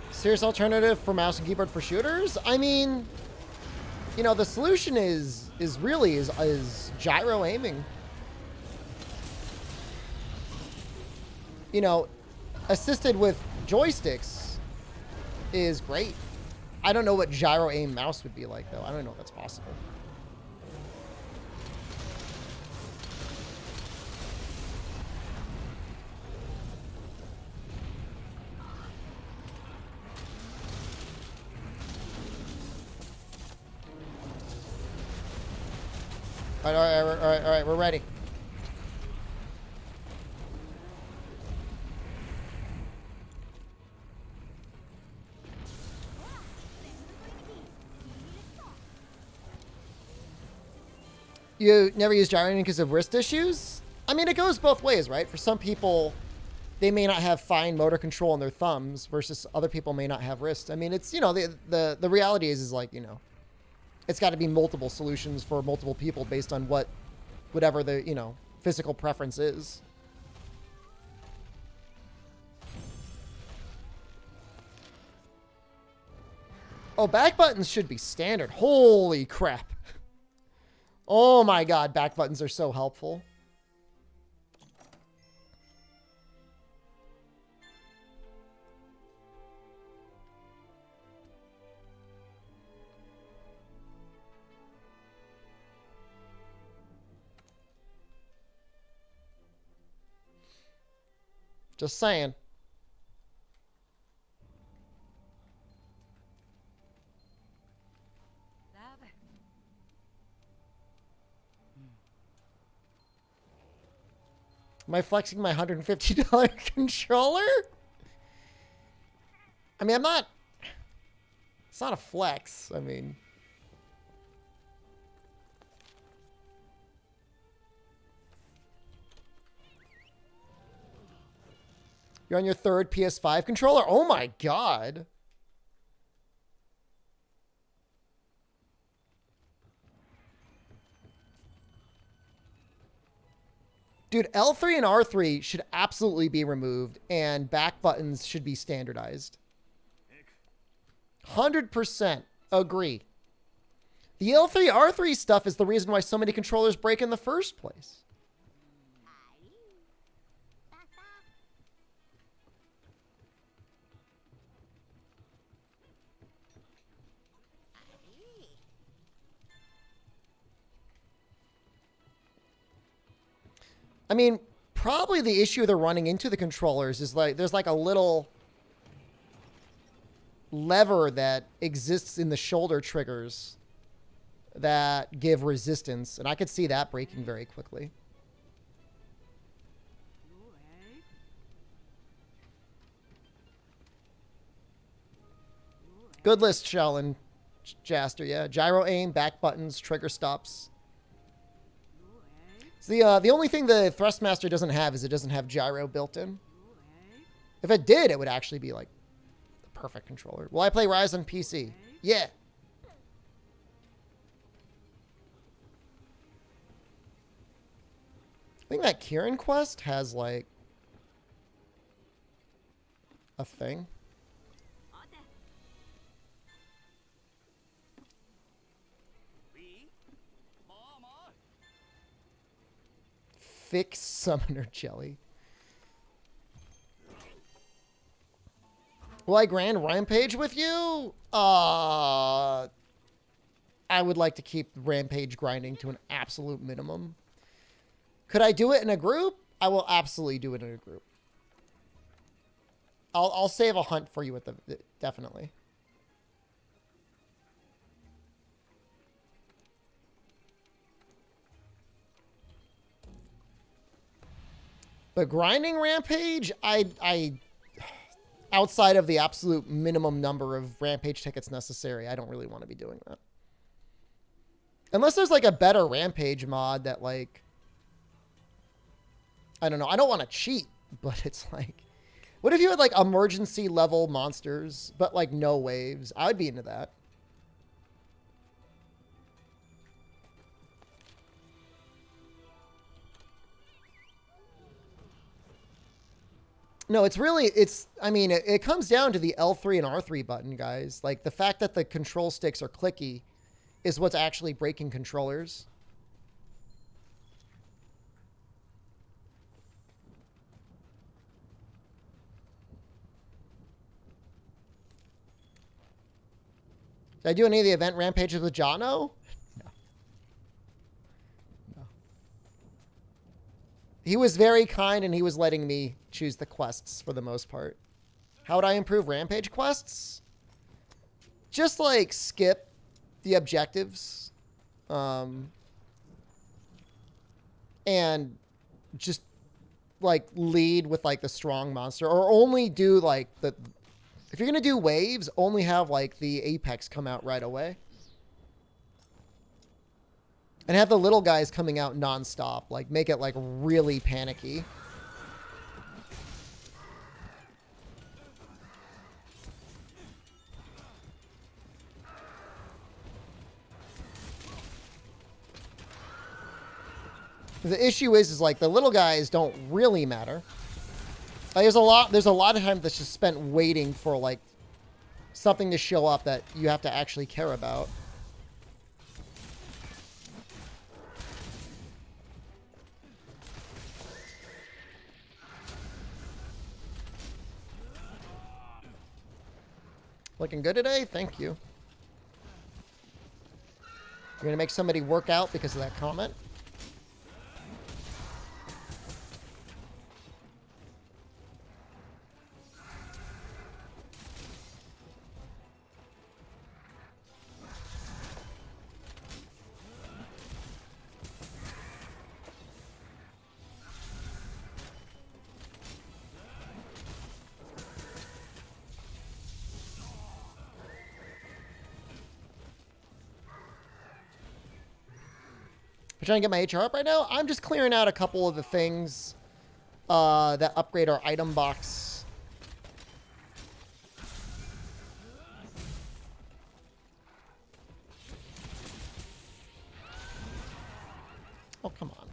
Serious alternative for mouse and keyboard for shooters? I mean, you know, the solution is really gyro aiming. You know, assisted with joysticks is great. I don't know what gyro aim mouse would be like, though. I don't know if that's possible. All right, we're ready. You never use gyrating because of wrist issues? I mean, it goes both ways, right? For some people, they may not have fine motor control in their thumbs versus other people may not have wrist. I mean, it's, you know, the reality is like, you know, it's got to be multiple solutions for multiple people based on whatever the, you know, physical preference is. Oh, back buttons should be standard. Holy crap. Oh my god, back buttons are so helpful. Just saying. Am I flexing my $150 controller? I mean, I'm not... It's not a flex. I mean... You're on your third PS5 controller? Oh my god. Dude, L3 and R3 should absolutely be removed, and back buttons should be standardized. 100% agree. The L3, R3 stuff is the reason why so many controllers break in the first place. I mean, probably the issue they're running into the controllers is like there's like a little lever that exists in the shoulder triggers that give resistance, and I could see that breaking very quickly. Good list, Shell and Jaster, yeah. Gyro aim, back buttons, trigger stops. The only thing the Thrustmaster doesn't have is it doesn't have gyro built in. If it did, it would actually be like the perfect controller. Will I play Rise on PC? Yeah. I think that Kieran quest has like a thing. Fix Summoner Jelly. Will I grand Rampage with you? I would like to keep Rampage grinding to an absolute minimum. Could I do it in a group? I will absolutely do it in a group. I'll save a hunt for you with the definitely. But grinding Rampage, I outside of the absolute minimum number of Rampage tickets necessary, I don't really want to be doing that. Unless there's like a better Rampage mod that like, I don't know. I don't want to cheat, but it's like, what if you had like emergency level monsters, but like no waves? I would be into that. No, it's really, I mean, it comes down to the L3 and R3 button, guys. Like, the fact that the control sticks are clicky is what's actually breaking controllers. Did I do any of the event rampages with Jono? No. No. He was very kind, and he was letting me choose the quests for the most part. How would I improve Rampage quests? Just like skip the objectives. And just like lead with like the strong monster, or only do like the, if you're going to do waves, only have like the apex come out right away. And have the little guys coming out nonstop. Like make it like really panicky. The issue is like the little guys don't really matter. There's a lot of time that's just spent waiting for like something to show up that you have to actually care about. Looking good today? Thank you. You're going to make somebody work out because of that comment? Trying to get my HR up right now. I'm just clearing out a couple of the things that upgrade our item box. Oh, come on.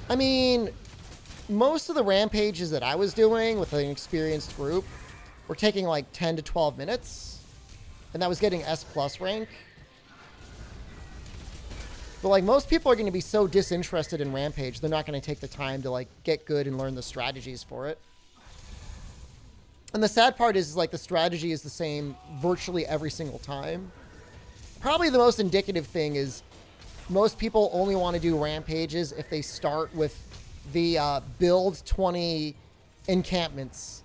I mean, most of the rampages that I was doing with an experienced group were taking like 10 to 12 minutes. And that was getting S+ rank. But like most people are going to be so disinterested in rampage, they're not going to take the time to like get good and learn the strategies for it. And the sad part is like the strategy is the same virtually every single time. Probably the most indicative thing is most people only want to do rampages if they start with the build 20 encampments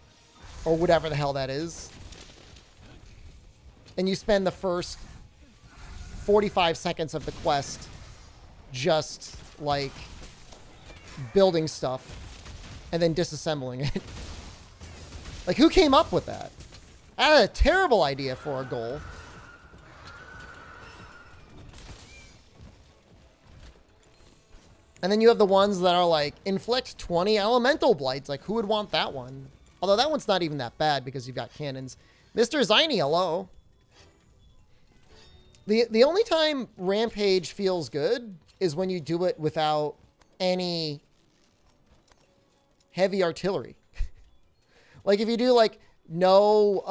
or whatever the hell that is. And you spend the first 45 seconds of the quest just like building stuff and then disassembling it. Like, who came up with that? I had a terrible idea for a goal. And then you have the ones that are like, inflict 20 elemental blights. Like, who would want that one? Although that one's not even that bad because you've got cannons. Mr. Ziny, hello. The only time Rampage feels good is when you do it without any heavy artillery. Like, if you do, like, no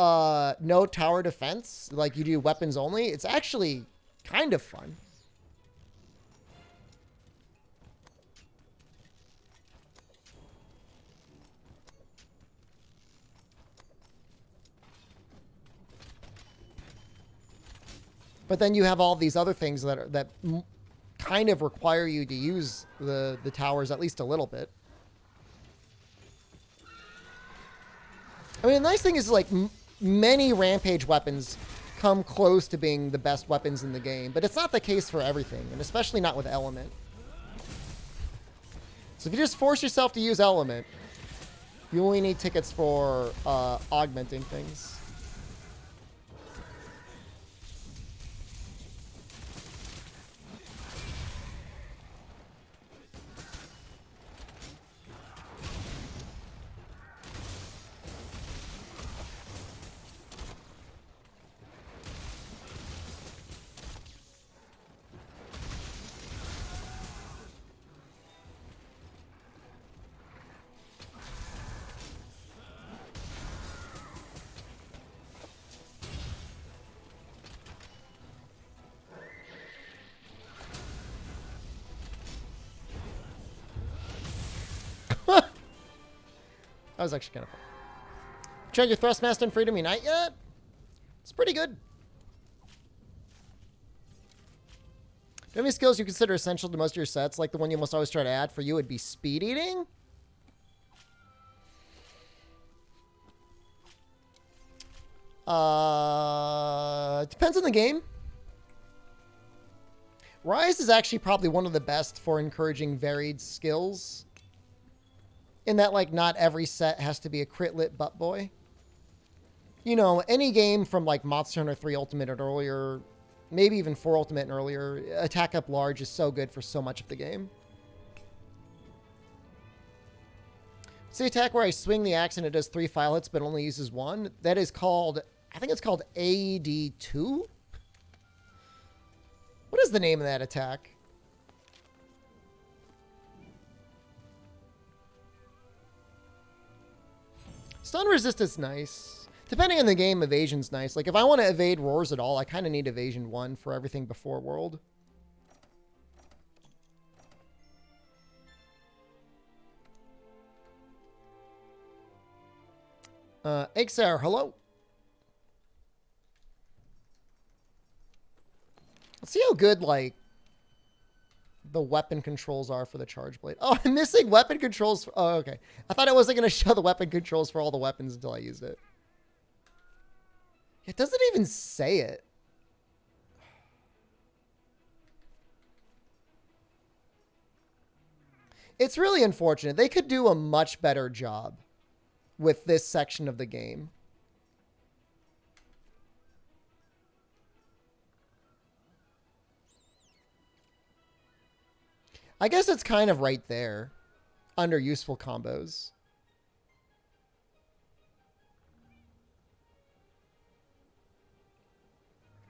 tower defense, like you do weapons only, it's actually kind of fun. But then you have all these other things that kind of require you to use the towers at least a little bit. I mean, the nice thing is, like, many Rampage weapons come close to being the best weapons in the game, but it's not the case for everything, and especially not with Element. So if you just force yourself to use Element, you only need tickets for augmenting things. That was actually kind of fun. Tried your Thrustmaster in Freedom Unite yet? It's pretty good. Do you have any skills you consider essential to most of your sets? Like the one you must always try to add for you would be speed eating? It depends on the game. Rise is actually probably one of the best for encouraging varied skills. In that, like, not every set has to be a crit lit butt boy. You know, any game from, like, Monster Hunter 3 Ultimate and earlier, maybe even 4 Ultimate and earlier, attack up large is so good for so much of the game. It's the attack where I swing the axe and it does 3 file hits but only uses 1. That is called, I think it's called AD2? What is the name of that attack? Stun resistance, nice. Depending on the game, evasion's nice. Like, if I want to evade roars at all, I kind of need evasion 1 for everything before world. Exar, hello. Let's see how good, like, the weapon controls are for the charge blade. Oh, I'm missing weapon controls. Oh, okay. I thought I wasn't going to show the weapon controls for all the weapons until I used it. It doesn't even say it. It's really unfortunate. They could do a much better job with this section of the game. I guess it's kind of right there under useful combos.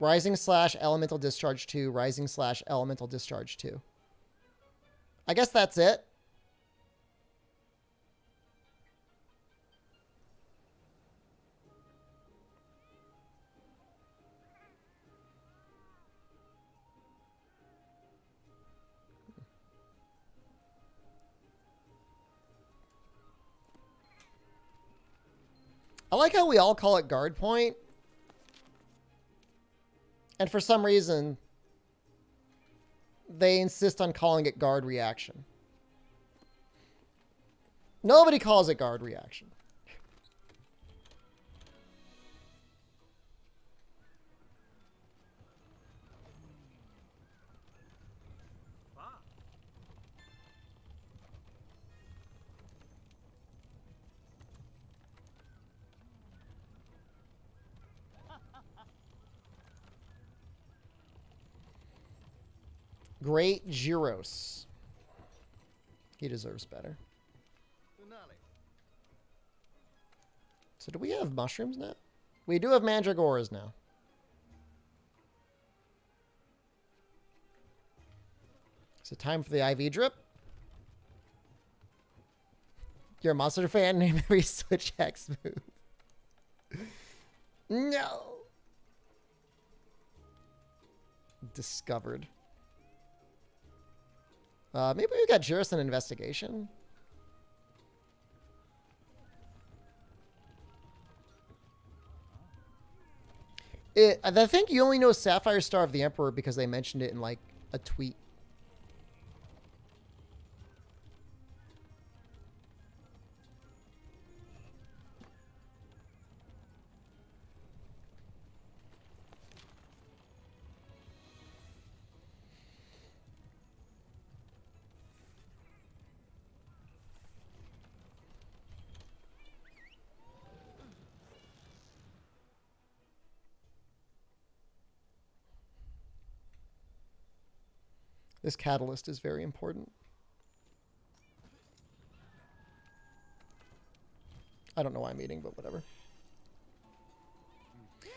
Rising / elemental discharge 2, rising / elemental discharge 2. I guess that's it. I like how we all call it guard point. And for some reason, they insist on calling it guard reaction. Nobody calls it guard reaction. Great Gyros. He deserves better. So do we have mushrooms now? We do have mandragoras now. So time for the IV drip. You're a Monster fan, name every Switch X move. No. Discovered. Maybe we got Juris in investigation. I think you only know Sapphire Star of the Emperor because they mentioned it in like a tweet. This catalyst is very important. I don't know why I'm eating, but whatever.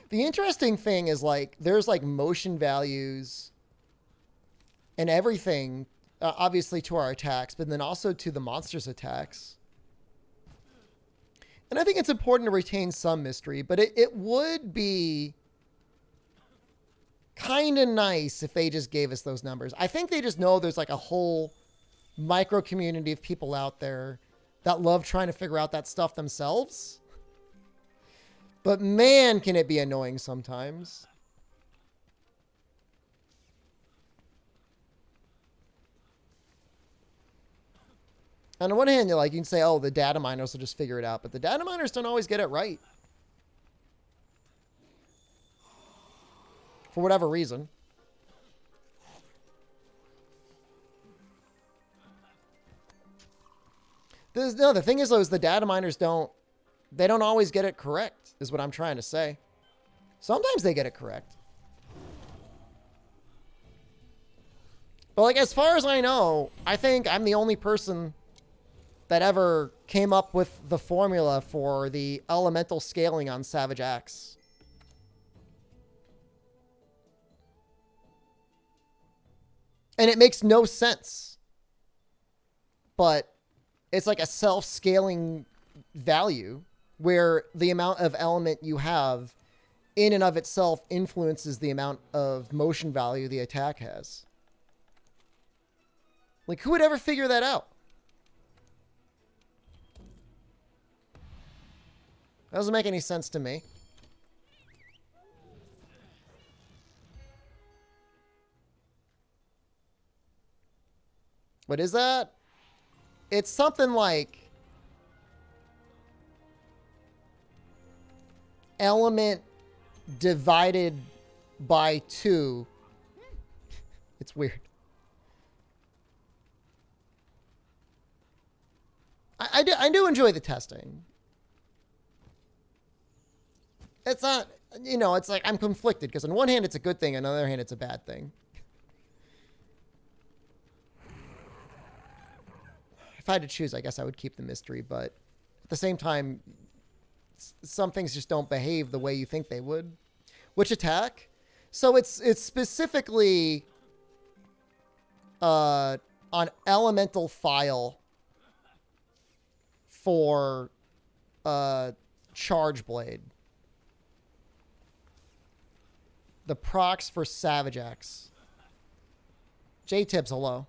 The interesting thing is, like, there's like motion values and everything, obviously to our attacks, but then also to the monster's attacks. And I think it's important to retain some mystery, but it would be kind of nice if they just gave us those numbers. I think they just know there's like a whole micro community of people out there that love trying to figure out that stuff themselves. But man, can it be annoying sometimes. On the one hand, you can say, oh, the data miners will just figure it out, but the data miners don't always get it right. For whatever reason. The thing is, though, is the data miners don't always get it correct, is what I'm trying to say. Sometimes they get it correct. But, like, as far as I know, I think I'm the only person that ever came up with the formula for the elemental scaling on Savage Axe. And it makes no sense. But it's like a self-scaling value where the amount of element you have in and of itself influences the amount of motion value the attack has. Like, who would ever figure that out? That doesn't make any sense to me. What is that? It's something like element divided by 2. It's weird. I do enjoy the testing. It's not, you know, it's like I'm conflicted because on one hand it's a good thing, on the other hand it's a bad thing. If I had to choose, I guess I would keep the mystery, but at the same time, some things just don't behave the way you think they would. Which attack? So it's specifically on elemental file for Charge Blade. The procs for Savage Axe. J-Tibbs, hello.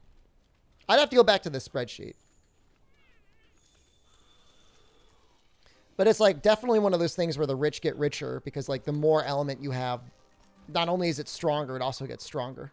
I'd have to go back to the spreadsheet. But it's like definitely one of those things where the rich get richer because like the more element you have, not only is it stronger, it also gets stronger.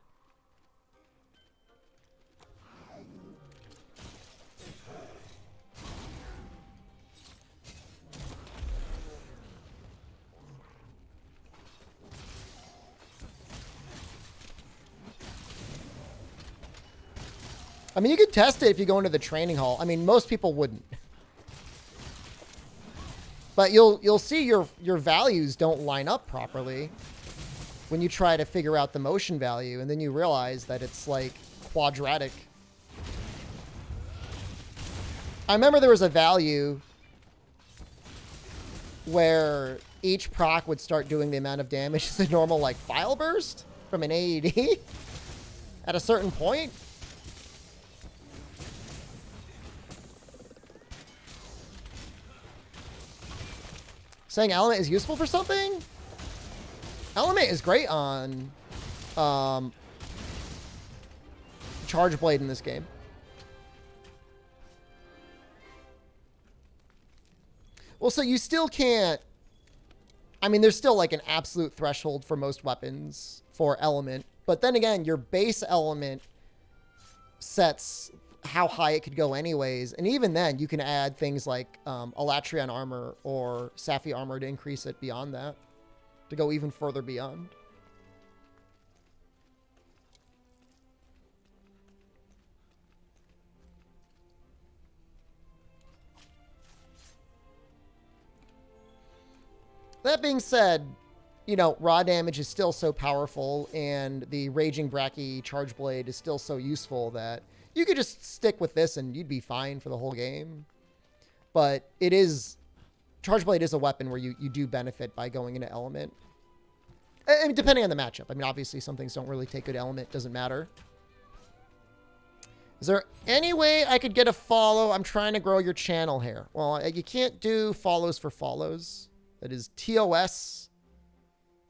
I mean, you could test it if you go into the training hall. I mean, most people wouldn't. But you'll see your values don't line up properly when you try to figure out the motion value, and then you realize that it's like quadratic. I remember there was a value where each proc would start doing the amount of damage as a normal like file burst from an AED at a certain point. Saying element is useful for something? Element is great on Charge Blade in this game. Well, so you still can't... I mean, there's still like an absolute threshold for most weapons for element. But then again, your base element sets how high it could go anyways. And even then, you can add things like Elatrion armor or Sapphire armor to increase it beyond that. To go even further beyond. That being said, you know, raw damage is still so powerful and the Raging Bracky Charge Blade is still so useful that you could just stick with this and you'd be fine for the whole game. But it is... Charge Blade is a weapon where you do benefit by going into element. I mean, depending on the matchup. I mean, obviously some things don't really take good element. Doesn't matter. Is there any way I could get a follow? I'm trying to grow your channel here. Well, you can't do follows for follows. That is TOS.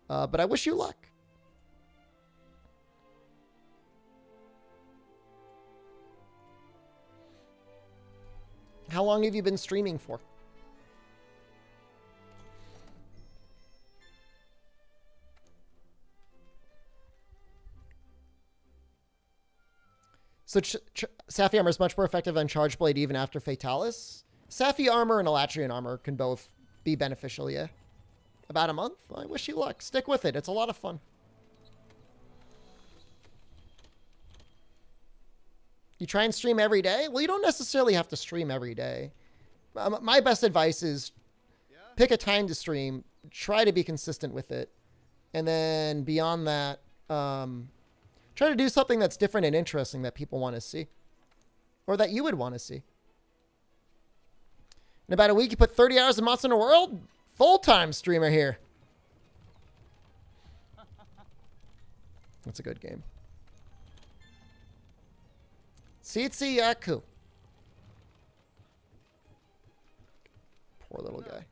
But I wish you luck. How long have you been streaming for? So Sapphire armor is much more effective than Charge Blade even after Fatalis. Sapphire armor and Elatrion armor can both be beneficial, yeah. About a month? I wish you luck. Stick with it. It's a lot of fun. You try and stream every day? Well, you don't necessarily have to stream every day. My best advice is pick a time to stream. Try to be consistent with it. And then beyond that, try to do something that's different and interesting that people want to see. Or that you would want to see. In about a week, you put 30 hours in Monster Hunter World? Full-time streamer here. That's a good game. Tsitsi Yaku. Poor little guy.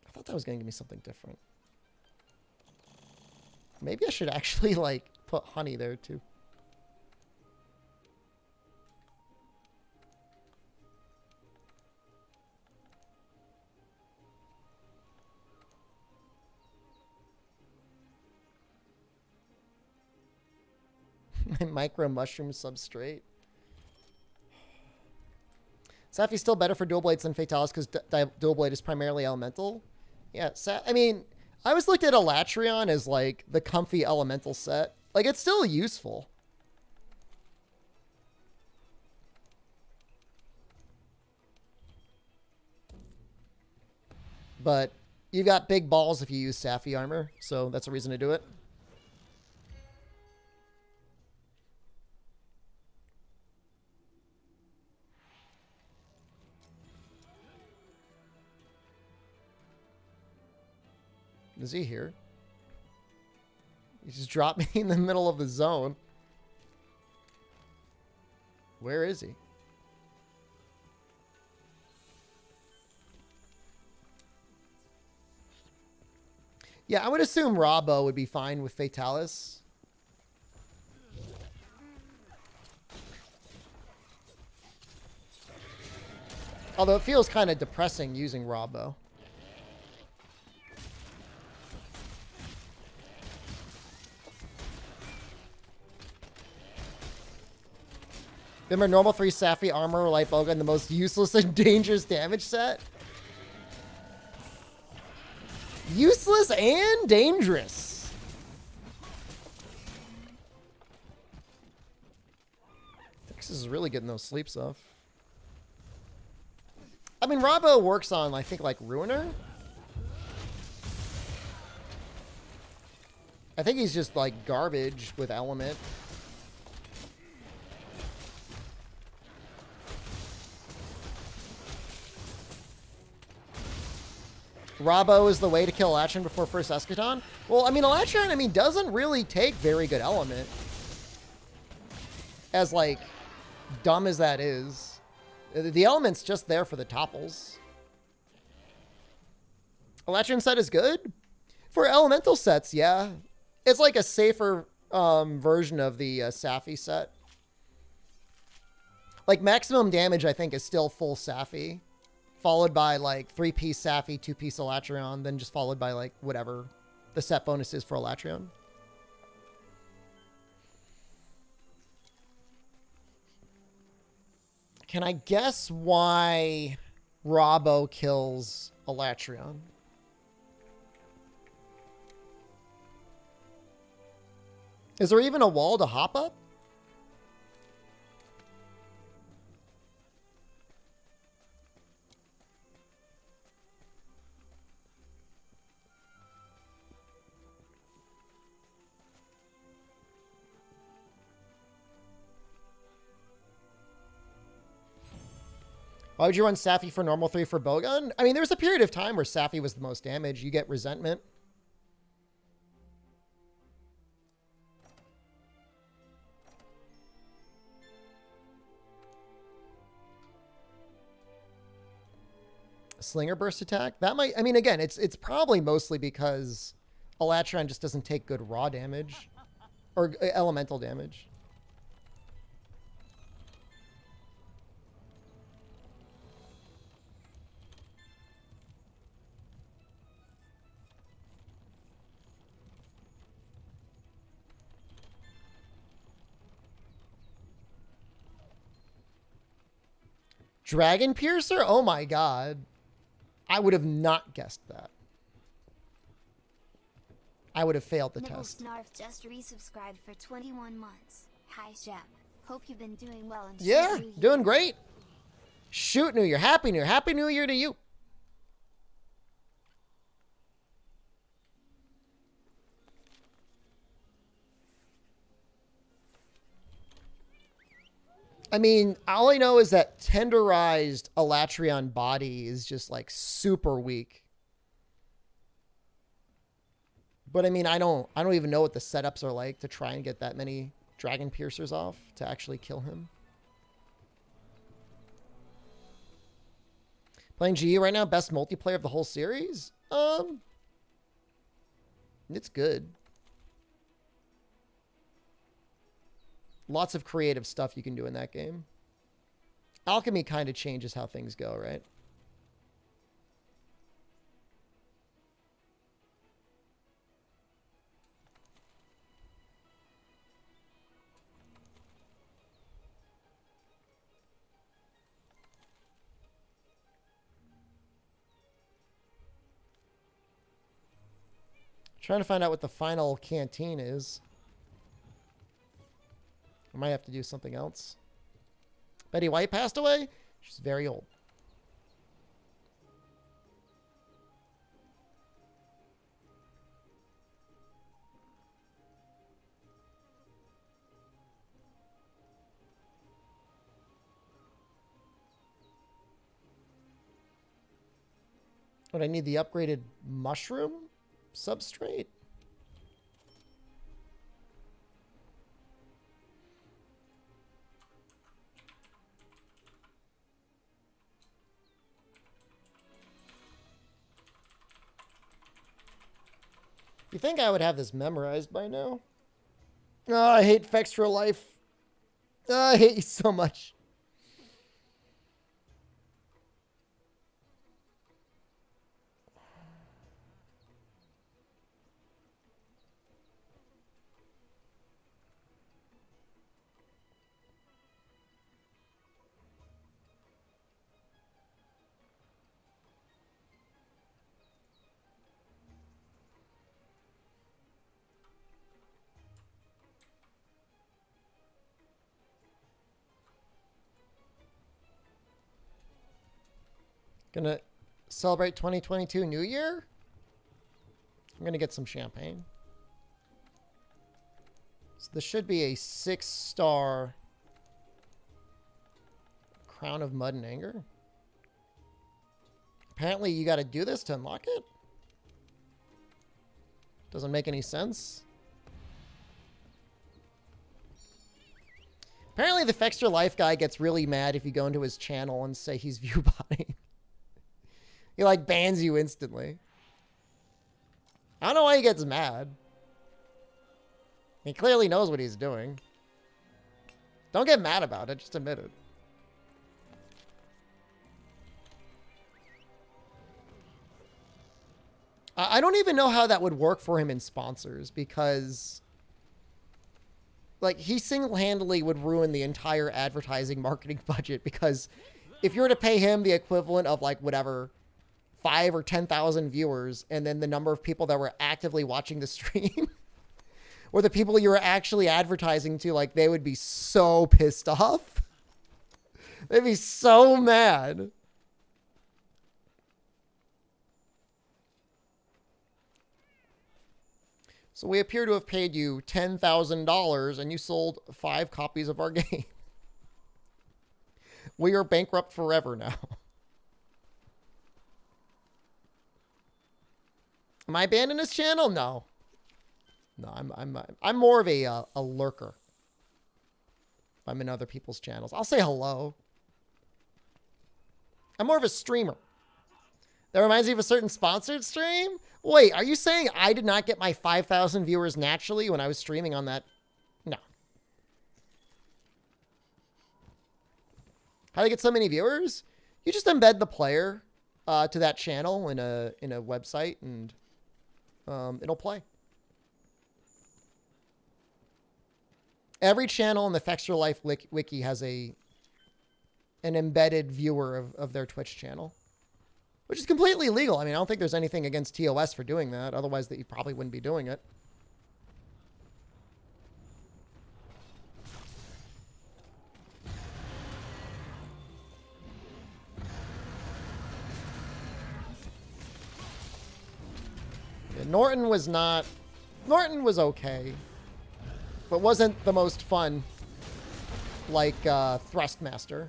I thought that was going to give me something different. Maybe I should actually, like, put honey there, too. My micro mushroom substrate. Safi's still better for dual blades than Fatalis because dual blade is primarily elemental. Yeah, I mean, I always looked at Elatrion as like the comfy elemental set. Like, it's still useful. But you've got big balls if you use Safi armor, so that's a reason to do it. Is he here? He just dropped me in the middle of the zone. Where is he? Yeah, I would assume Robbo would be fine with Fatalis. Although it feels kind of depressing using Robbo. Remember normal 3 Safi armor, light bowgun, the most useless and dangerous damage set? Useless and dangerous. Texas is really getting those sleeps off. I mean, Robbo works on, I think, like, Ruiner. I think he's just, like, garbage with Element. Robbo is the way to kill Elatrion before first Eschaton? Well, I mean, Elatrion, doesn't really take very good Element. As, like, dumb as that is. The Element's just there for the topples. Elatrion set is good? For Elemental sets, yeah. It's like a safer version of the Safi set. Like, maximum damage, I think, is still full Safi. Followed by, like, 3-piece Safi, 2-piece Elatrion, then just followed by, like, whatever the set bonus is for Elatrion. Can I guess why Robbo kills Elatrion? Is there even a wall to hop up? Why would you run Safi for normal 3 for Bowgun? I mean, there was a period of time where Safi was the most damage. You get resentment. Slinger burst attack? That might, I mean, again, it's probably mostly because Elatrion just doesn't take good raw damage or elemental damage. Dragon Piercer? Oh my god. I would have not guessed that. I would have failed the test. Snarf just resubscribed for 21 months. Hi, Shep. Hope you've been doing well. And yeah, doing great. Shoot New Year. Happy New Year. Happy New Year to you. I mean, all I know is that tenderized Elatrion body is just like super weak. But I mean, I don't even know what the setups are like to try and get that many dragon piercers off to actually kill him. Playing GE right now, best multiplayer of the whole series? It's good. Lots of creative stuff you can do in that game. Alchemy kind of changes how things go, right? Trying to find out what the final canteen is. I might have to do something else. Betty White passed away? She's very old. What, I need the upgraded mushroom substrate? You think I would have this memorized by now? Oh, I hate Fextra Life. Oh, I hate you so much. Gonna celebrate 2022 New Year? I'm gonna get some champagne. So this should be a 6-star Crown of Mud and Anger. Apparently you gotta do this to unlock it? Doesn't make any sense. Apparently the Fextra Life guy gets really mad if you go into his channel and say he's viewbotting. He like bans you instantly. I don't know why he gets mad. He clearly knows what he's doing. Don't get mad about it, just admit it. I don't even know how that would work for him in sponsors, because like he single-handedly would ruin the entire advertising marketing budget, because if you were to pay him the equivalent of like whatever 5 or 10,000 viewers, and then the number of people that were actively watching the stream or the people you were actually advertising to, like they would be so pissed off. They'd be so mad. So we appear to have paid you $10,000 and you sold 5 copies of our game. We are bankrupt forever now. Am I banned in his channel? No. No, I'm more of a lurker. I'm in other people's channels. I'll say hello. I'm more of a streamer. That reminds me of a certain sponsored stream? Wait, are you saying I did not get my 5,000 viewers naturally when I was streaming on that? No. How do I get so many viewers? You just embed the player to that channel in a website, and it'll play. Every channel in the Fextra Life wiki has an embedded viewer of their Twitch channel, which is completely legal. I mean, I don't think there's anything against TOS for doing that. Otherwise, that you probably wouldn't be doing it. Yeah, Norton was okay, but wasn't the most fun like Thrustmaster.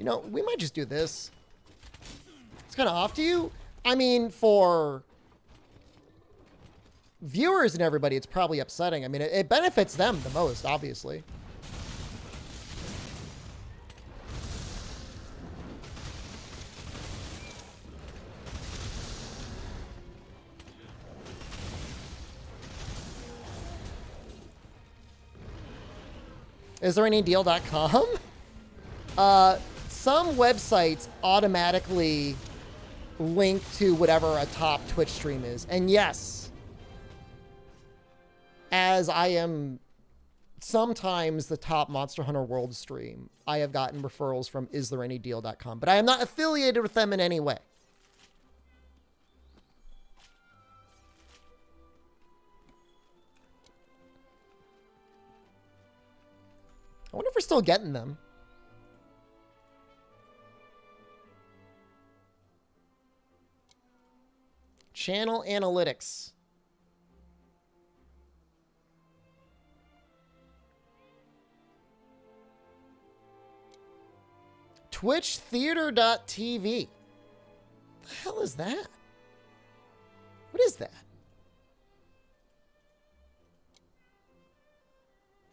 You know, we might just do this. It's kind of off to you. I mean, for viewers and everybody, it's probably upsetting. I mean, it benefits them the most, obviously. Is there any deal.com? Some websites automatically link to whatever a top Twitch stream is. And yes, as I am sometimes the top Monster Hunter World stream, I have gotten referrals from isthereanydeal.com, but I am not affiliated with them in any way. I wonder if we're still getting them. Channel analytics. TwitchTheater.tv. The hell is that? What is that?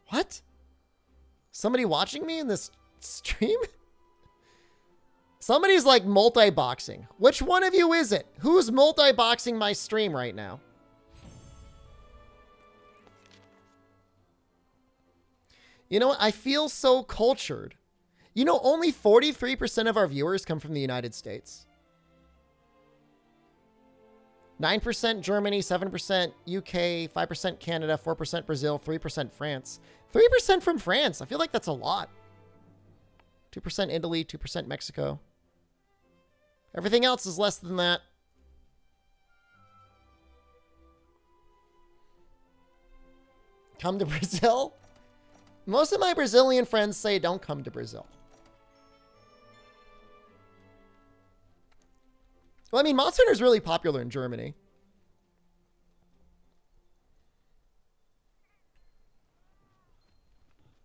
What? Somebody watching me in this stream? Somebody's like multi-boxing. Which one of you is it? Who's multi-boxing my stream right now? You know what? I feel so cultured. You know, only 43% of our viewers come from the United States. 9% Germany, 7% UK, 5% Canada, 4% Brazil, 3% France. 3% from France. I feel like that's a lot. 2% Italy, 2% Mexico. Everything else is less than that. Come to Brazil? Most of my Brazilian friends say don't come to Brazil. Well, I mean, Monster Hunter is really popular in Germany.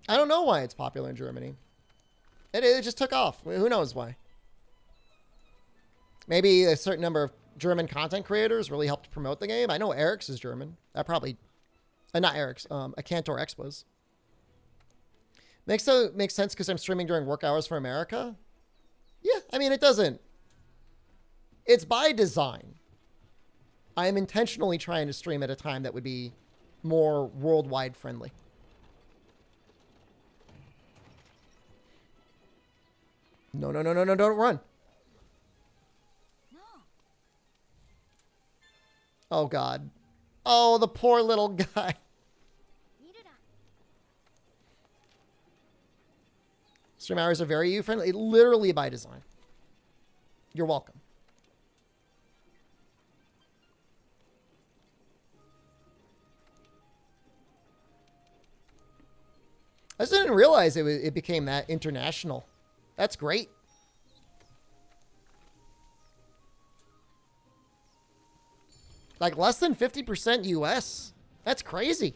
I don't know why it's popular in Germany. It just took off. Who knows why? Maybe a certain number of German content creators really helped promote the game. I know Eric's is German. That probably... not Eric's. A Cantor X was. Makes sense because I'm streaming during work hours for America. Yeah, I mean, it doesn't... It's by design. I am intentionally trying to stream at a time that would be more worldwide friendly. No, no, no, no, no, don't run. No. Oh, God. Oh, the poor little guy. Stream hours are very you-friendly, literally by design. You're welcome. I just didn't realize it became that international. That's great. Like less than 50% US. That's crazy.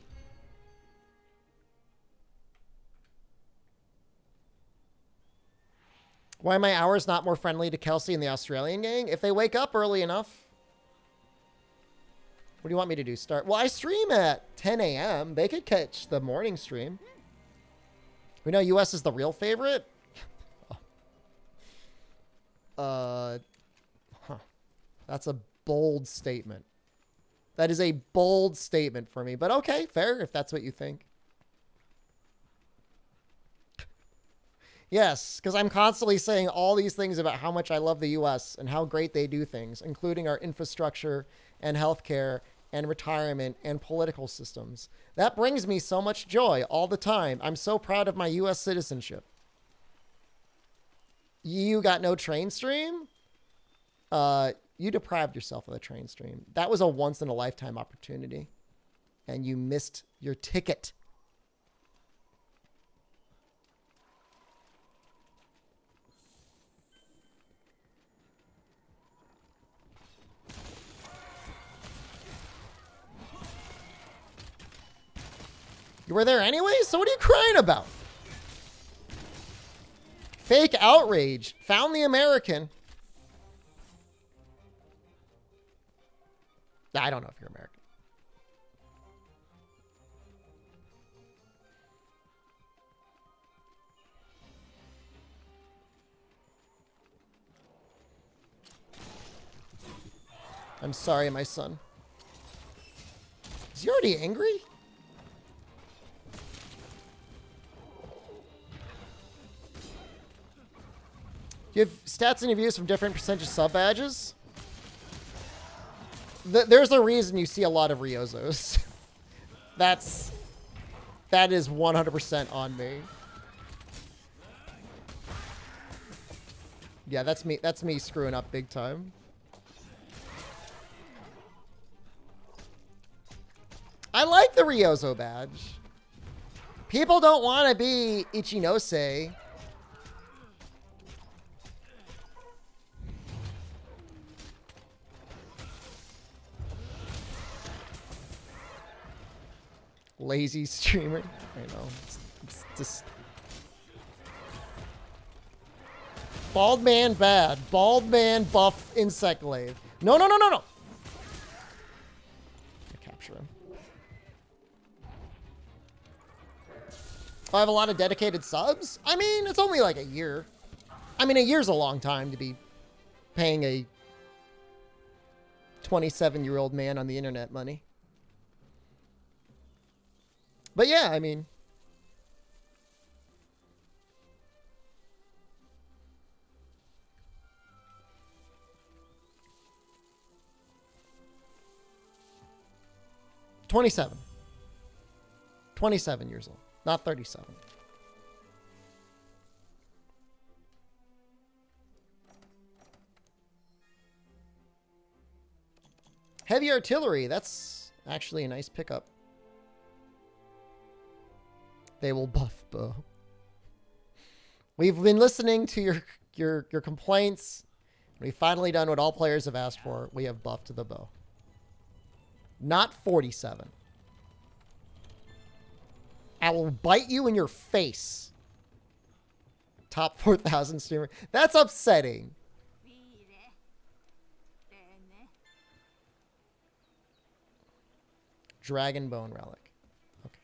Why are my hours not more friendly to Kelsey and the Australian gang? If they wake up early enough. What do you want me to do? Start? Well, I stream at 10 a.m. They could catch the morning stream. We know US is the real favorite. That's a bold statement. That is a bold statement for me, but okay, fair if that's what you think. Yes, because I'm constantly saying all these things about how much I love the US and how great they do things, including our infrastructure and healthcare and retirement and political systems. That brings me so much joy all the time. I'm so proud of my US citizenship. You got no train stream? You deprived yourself of the train stream. That was a once-in-a-lifetime opportunity. And you missed your ticket. You were there anyway? So what are you crying about? Fake outrage. Found the American. I don't know if you're American. I'm sorry, my son. Is he already angry? Do you have stats and reviews from different percentage sub badges? There's a reason you see a lot of Riozos. That is 100% on me. Yeah, that's me. That's me screwing up big time. I like the Ryozo badge. People don't want to be Ichinose. Lazy streamer. I know. It's just... Bald man bad. Bald man buff insect glaive. No, no, no, no, no. I capture him. I have a lot of dedicated subs. I mean, it's only like a year. I mean, a year's a long time to be paying a 27-year-old man on the internet money. But yeah, I mean... $27. 27 years old, not 37. Heavy artillery, that's actually a nice pickup. They will buff bow. We've been listening to your complaints. We've finally done what all players have asked for. We have buffed the bow. Not 47. I will bite you in your face. Top 4,000 streamer. That's upsetting. Dragon Bone Relic. Okay.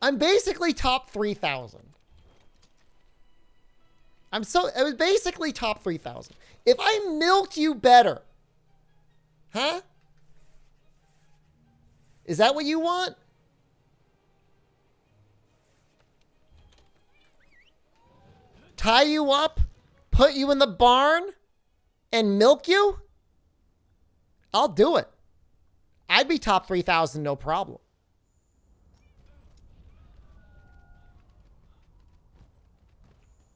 I'm basically top 3,000. It was basically top 3,000. If I milked you better, huh? Is that what you want? Tie you up, put you in the barn, and milk you? I'll do it. I'd be top 3,000, no problem.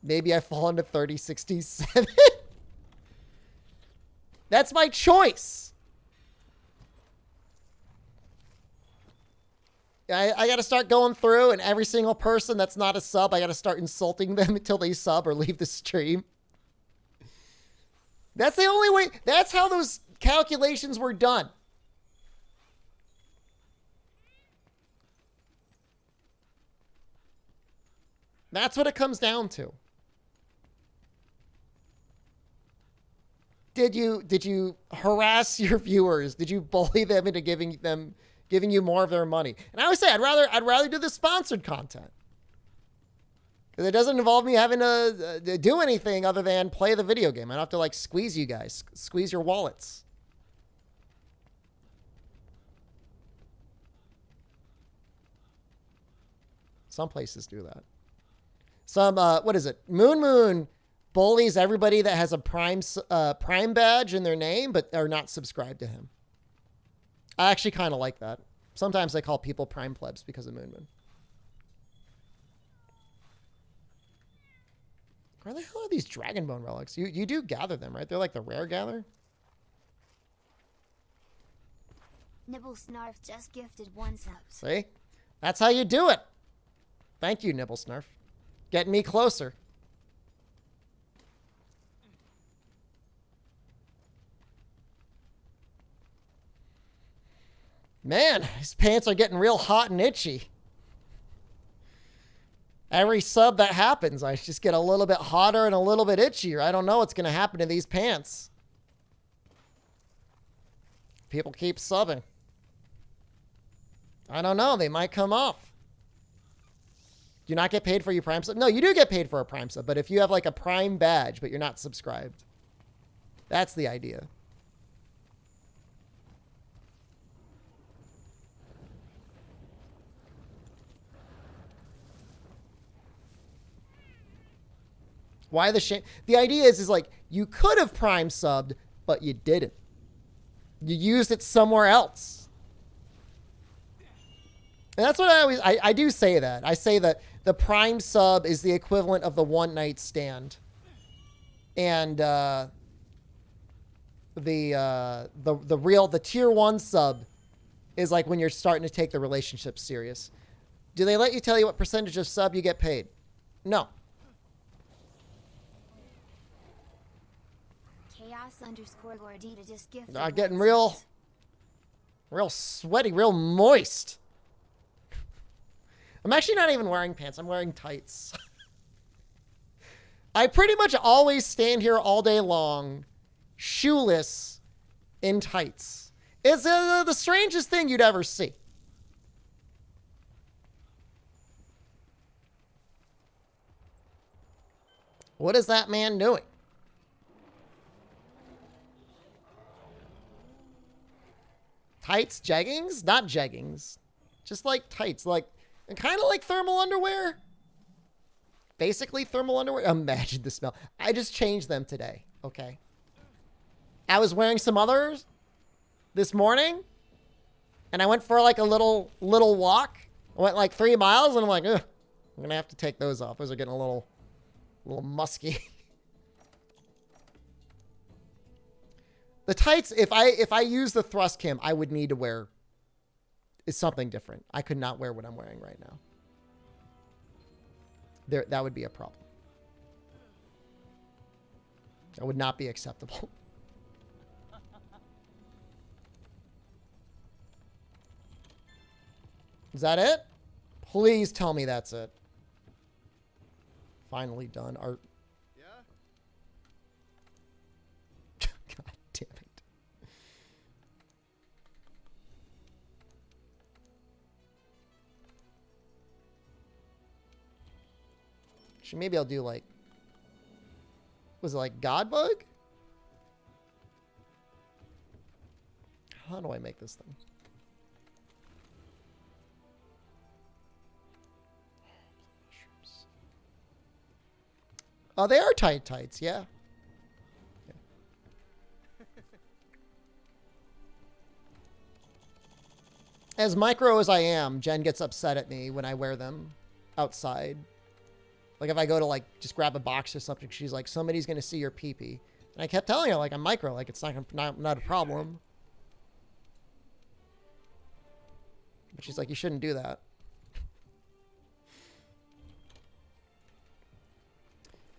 Maybe I fall into 3067. That's my choice. I got to start going through, and every single person that's not a sub, I got to start insulting them until they sub or leave the stream. That's the only way. That's how those calculations were done. That's what it comes down to. Did you harass your viewers? Did you bully them into giving you more of their money? And I always say I'd rather do the sponsored content. Because it doesn't involve me having to do anything other than play the video game. I don't have to like squeeze you guys, squeeze your wallets. Some places do that. Some, what is it? Moon bullies everybody that has a Prime badge in their name, but are not subscribed to him. I actually kind of like that. Sometimes I call people Prime plebs because of Moon. Where the hell are these Dragon Bone relics? You do gather them, right? They're like the rare gather? Nibble Snarf just gifted 1 sub. See? That's how you do it. Thank you, Nibble Snarf. Getting me closer. Man, his pants are getting real hot and itchy. Every sub that happens, I just get a little bit hotter and a little bit itchier. I don't know what's going to happen to these pants. People keep subbing. I don't know. They might come off. Do you not get paid for your Prime sub? No, you do get paid for a Prime sub, but if you have like a Prime badge, but you're not subscribed, that's the idea. Why the shame? The idea is like, you could have Prime subbed, but you didn't. You used it somewhere else. And that's what I do say that. I say that the Prime sub is the equivalent of the one night stand. And the tier 1 sub is like when you're starting to take the relationship serious. Do they let you tell you what percentage of sub you get paid? No. Chaos_Gordita just gifted. Not getting real sweaty, real moist. I'm actually not even wearing pants. I'm wearing tights. I pretty much always stand here all day long, shoeless, in tights. It's the strangest thing you'd ever see. What is that man doing? Tights, jeggings? Not jeggings. Just like tights, like kind of like thermal underwear. Basically thermal underwear. Imagine the smell. I just changed them today. Okay. I was wearing some others this morning, and I went for like a little walk. I went like 3 miles, and I'm like, ugh, I'm gonna have to take those off. Those are getting a little musky. The tights, if I use the thrust cam, I would need to wear is something different. I could not wear what I'm wearing right now. That would be a problem. That would not be acceptable. Is that it? Please tell me that's it. Finally done. Art. Yeah? God damn it. Actually, maybe I'll do like, was it like Godbug? How do I make this thing? Oh, they are tights, yeah. As micro as I am, Jen gets upset at me when I wear them outside. Like if I go to like just grab a box or something, she's like, somebody's gonna see your pee-pee. And I kept telling her like I'm micro, like it's not a problem. But she's like, you shouldn't do that.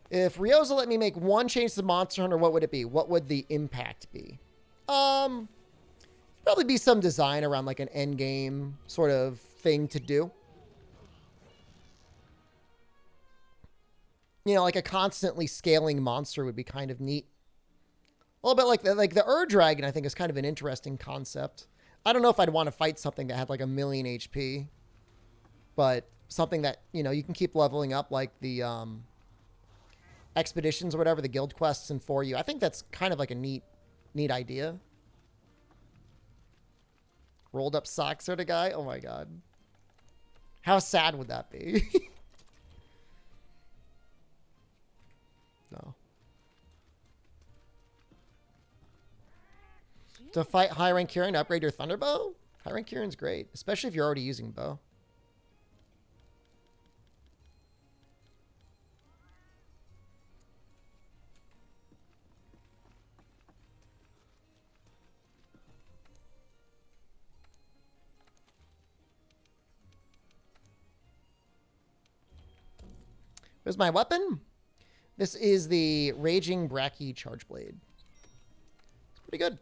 If Ryoza let me make one change to Monster Hunter, what would it be? What would the impact be? Probably be some design around like an end game sort of thing to do. You know, like a constantly scaling monster would be kind of neat. A little bit like the Ur-Dragon, I think, is kind of an interesting concept. I don't know if I'd want to fight something that had like 1,000,000 HP, but something that, you know, you can keep leveling up, like the expeditions or whatever, the guild quests and for you. I think that's kind of like a neat idea. Rolled up socks sort of guy. Oh my god. How sad would that be? No. To fight high rank Kieran, upgrade your Thunderbow? High rank Kieran's great, especially if you're already using bow. Where's my weapon? This is the Raging Bracky Charge Blade. It's pretty good.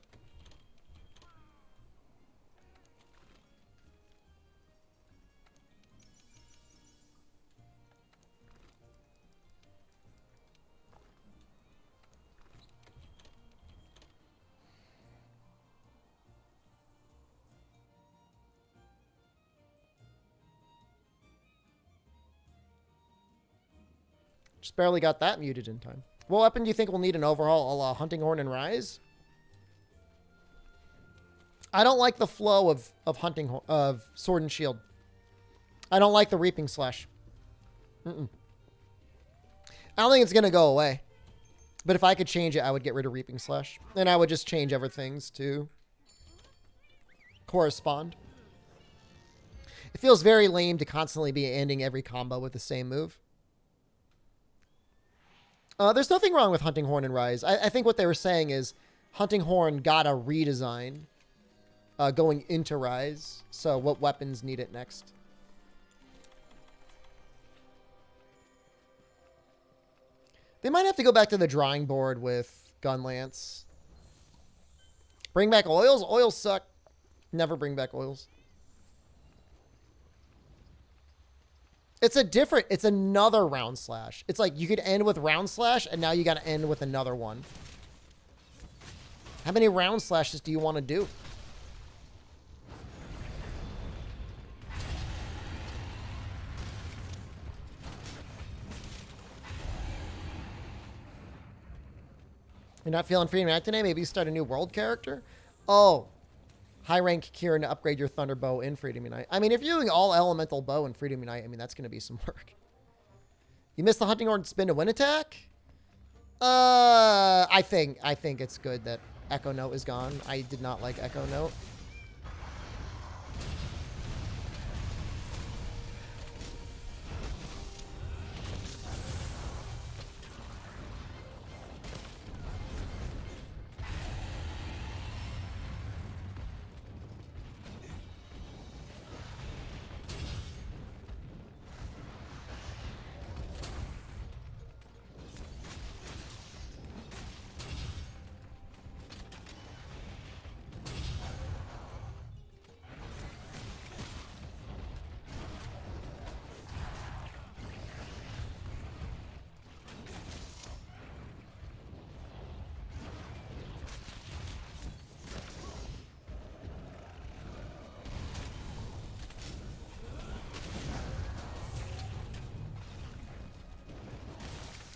Just barely got that muted in time. What weapon do you think will need an overhaul a la Hunting Horn and Rise? I don't like the flow of Sword and Shield. I don't like the Reaping Slash. I don't think it's going to go away. But if I could change it, I would get rid of Reaping Slash. And I would just change everything to correspond. It feels very lame to constantly be ending every combo with the same move. There's nothing wrong with Hunting Horn and Rise. I think what they were saying is Hunting Horn got a redesign going into Rise. So what weapons need it next? They might have to go back to the drawing board with Gunlance. Bring back oils? Oils suck. Never bring back oils. It's another round slash. It's like you could end with round slash and now you got to end with another one. How many round slashes do you want to do? You're not feeling Freedom Unite today? Maybe you start a new world character? Oh. High rank Kieran to upgrade your Thunder Bow in Freedom Unite. I mean, if you're doing all elemental bow in Freedom Unite, I mean, that's going to be some work. You missed the Hunting Horn spin to win attack? I think it's good that Echo Note is gone. I did not like Echo Note.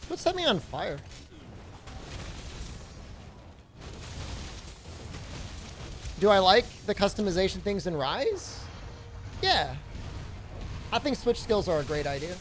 What set me on fire? Do I like the customization things in Rise? Yeah. I think switch skills are a great idea.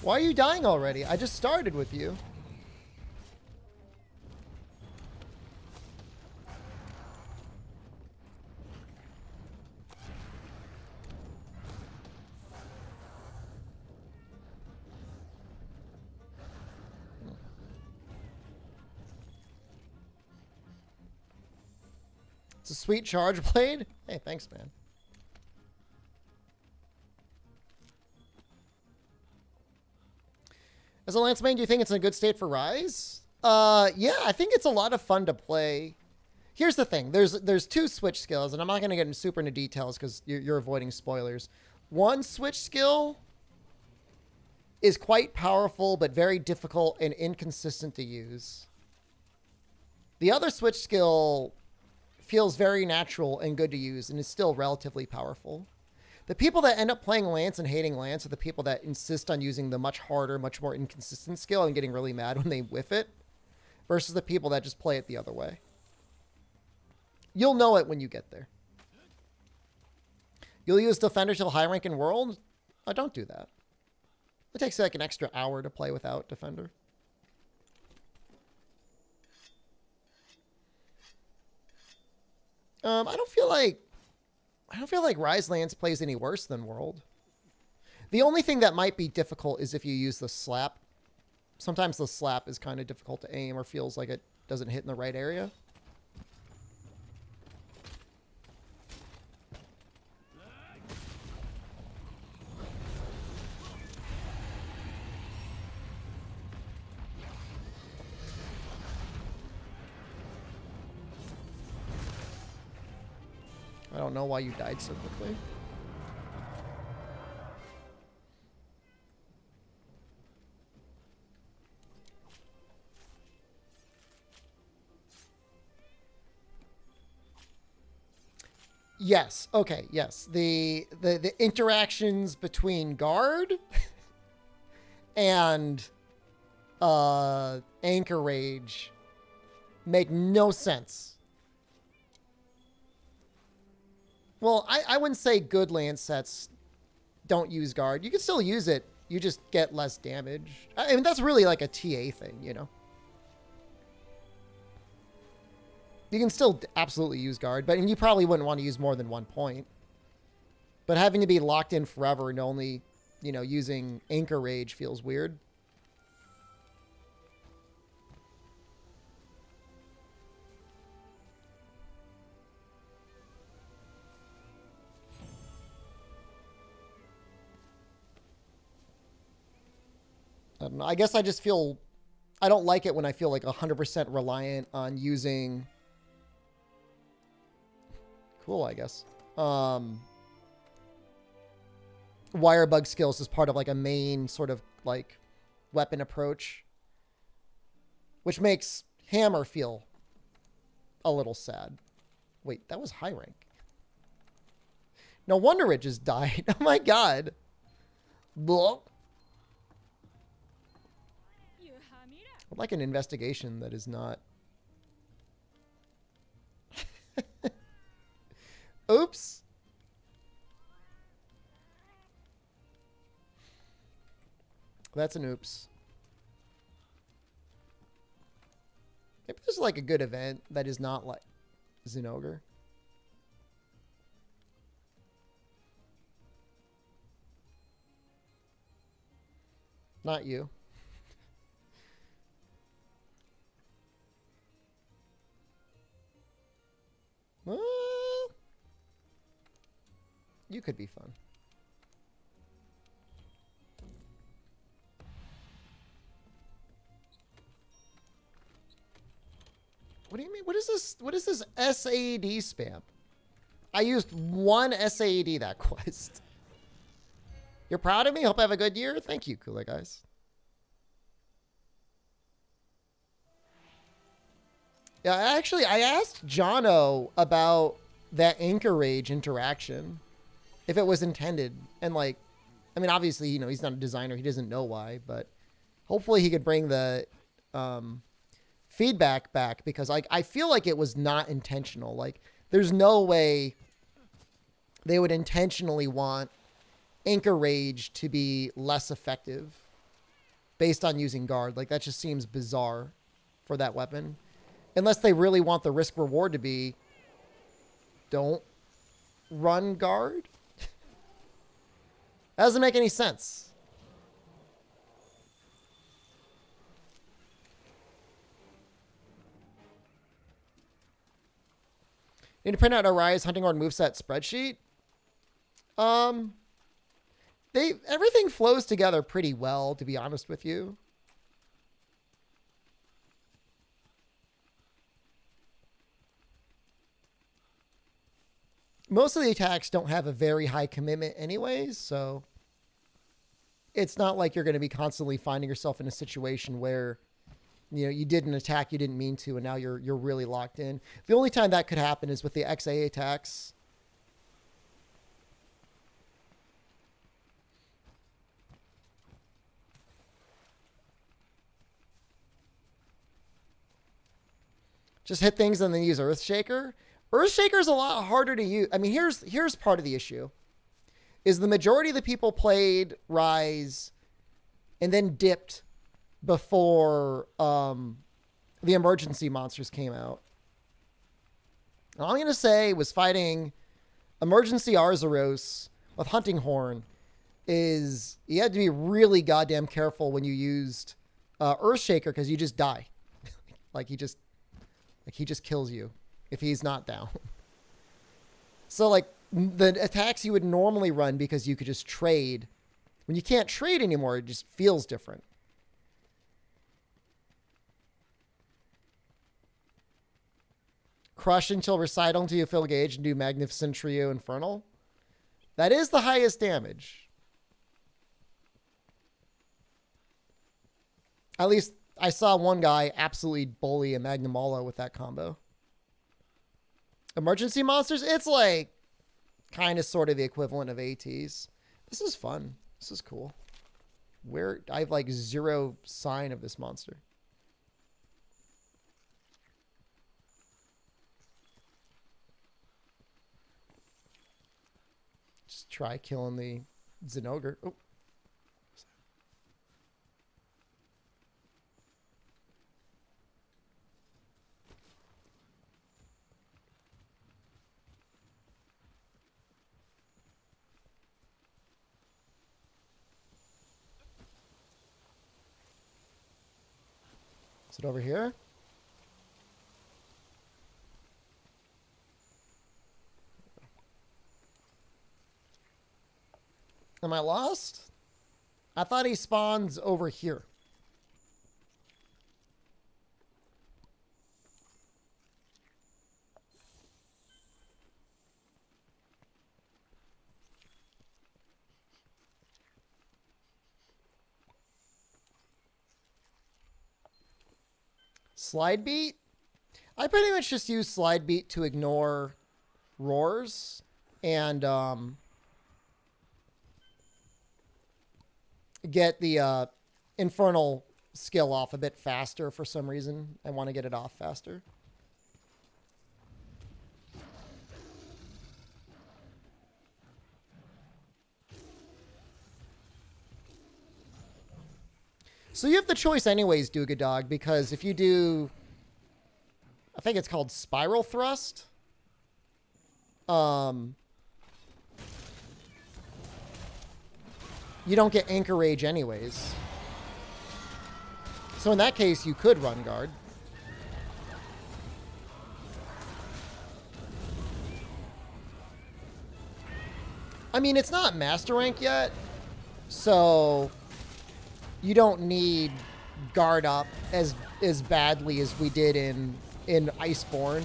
Why are you dying already? I just started with you. It's a sweet charge blade. Hey, thanks, man. As a Lance main, do you think it's in a good state for Rise? Yeah, I think it's a lot of fun to play. Here's the thing. There's two switch skills, and I'm not going to get super into details because you're avoiding spoilers. One switch skill is quite powerful, but very difficult and inconsistent to use. The other switch skill feels very natural and good to use, and is still relatively powerful. The people that end up playing Lance and hating Lance are the people that insist on using the much harder, much more inconsistent skill and getting really mad when they whiff it, versus the people that just play it the other way. You'll know it when you get there. You'll use Defender till high rank in World? I don't do that. It takes like an extra hour to play without Defender. I don't feel like Rise Lance plays any worse than World. The only thing that might be difficult is if you use the slap. Sometimes the slap is kind of difficult to aim or feels like it doesn't hit in the right area. don't know why you died so quickly. Yes. Okay. Yes. The interactions between guard and anchor rage make no sense. Well, I wouldn't say good lance sets don't use guard. You can still use it. You just get less damage. I mean, that's really like a TA thing, you know? You can still absolutely use guard, but you probably wouldn't want to use more than 1 point. But having to be locked in forever and only, you know, using anchor rage feels weird. I don't know. I guess I just feel... I don't like it when I feel like 100% reliant on using... Cool, I guess. Wire bug skills as part of like a main sort of like weapon approach. Which makes hammer feel a little sad. Wait, that was high rank. No wonder it just died. Oh my god. Blah. I'd like an investigation that is not... Oops. That's an oops. Maybe there's like a good event that is not like Zinogre. Not you. Well, you could be fun. What do you mean? What is this? What is this SAD spam? I used one SAD that quest. You're proud of me? Hope I have a good year. Thank you, Kula guys. Yeah, actually, I asked Jono about that Anchor Rage interaction, if it was intended. And, like, I mean, obviously, you know, he's not a designer. He doesn't know why. But hopefully he could bring the feedback back, because, like, I feel like it was not intentional. Like, there's no way they would intentionally want Anchor Rage to be less effective based on using guard. Like, that just seems bizarre for that weapon. Unless they really want the risk reward to be, don't run guard. That doesn't make any sense. Need to print out a Rise Hunting Horn moveset spreadsheet. Everything flows together pretty well, to be honest with you. Most of the attacks don't have a very high commitment anyways, so it's not like you're going to be constantly finding yourself in a situation where, you know, you did an attack you didn't mean to, and now you're really locked in. The only time that could happen is with the XA attacks. Just hit things and then use Earthshaker. Earthshaker is a lot harder to use. I mean, here's part of the issue. Is the majority of the people played Rise and then dipped before the emergency monsters came out. And all I'm going to say was fighting emergency Arzuros with Hunting Horn is you had to be really goddamn careful when you used Earthshaker, because you just die. He just kills you if he's not down. So, like, the attacks you would normally run because you could just trade, when you can't trade anymore, it just feels different. Crush until Recital until you fill gauge and do Magnificent Trio Infernal. That is the highest damage. At least I saw one guy absolutely bully a Magnamalo with that combo. Emergency monsters, it's like kind of sort of the equivalent of ATs. This is fun. This is cool. Where I have like zero sign of this monster. Just try killing the Zinogre. Oh. Is it over here? Am I lost? I thought he spawns over here. Slide beat? I pretty much just use slide beat to ignore roars and get the infernal skill off a bit faster for some reason. I want to get it off faster. So you have the choice anyways, Dooga Dog, because if you do, I think it's called Spiral Thrust. You don't get Anchor Rage anyways. So in that case, you could run guard. I mean, it's not Master Rank yet, so you don't need guard up as badly as we did in Iceborne,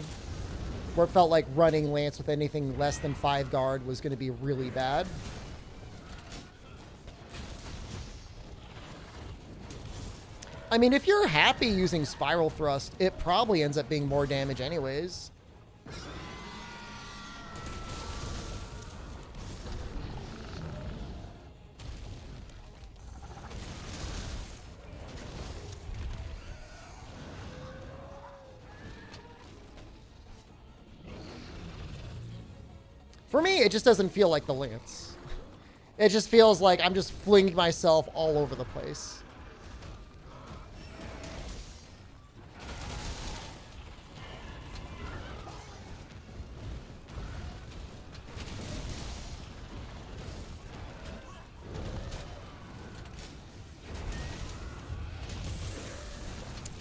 where it felt like running Lance with anything less than 5 guard was going to be really bad. I mean, if you're happy using Spiral Thrust, it probably ends up being more damage anyways. For me, it just doesn't feel like the Lance. It just feels like I'm just flinging myself all over the place.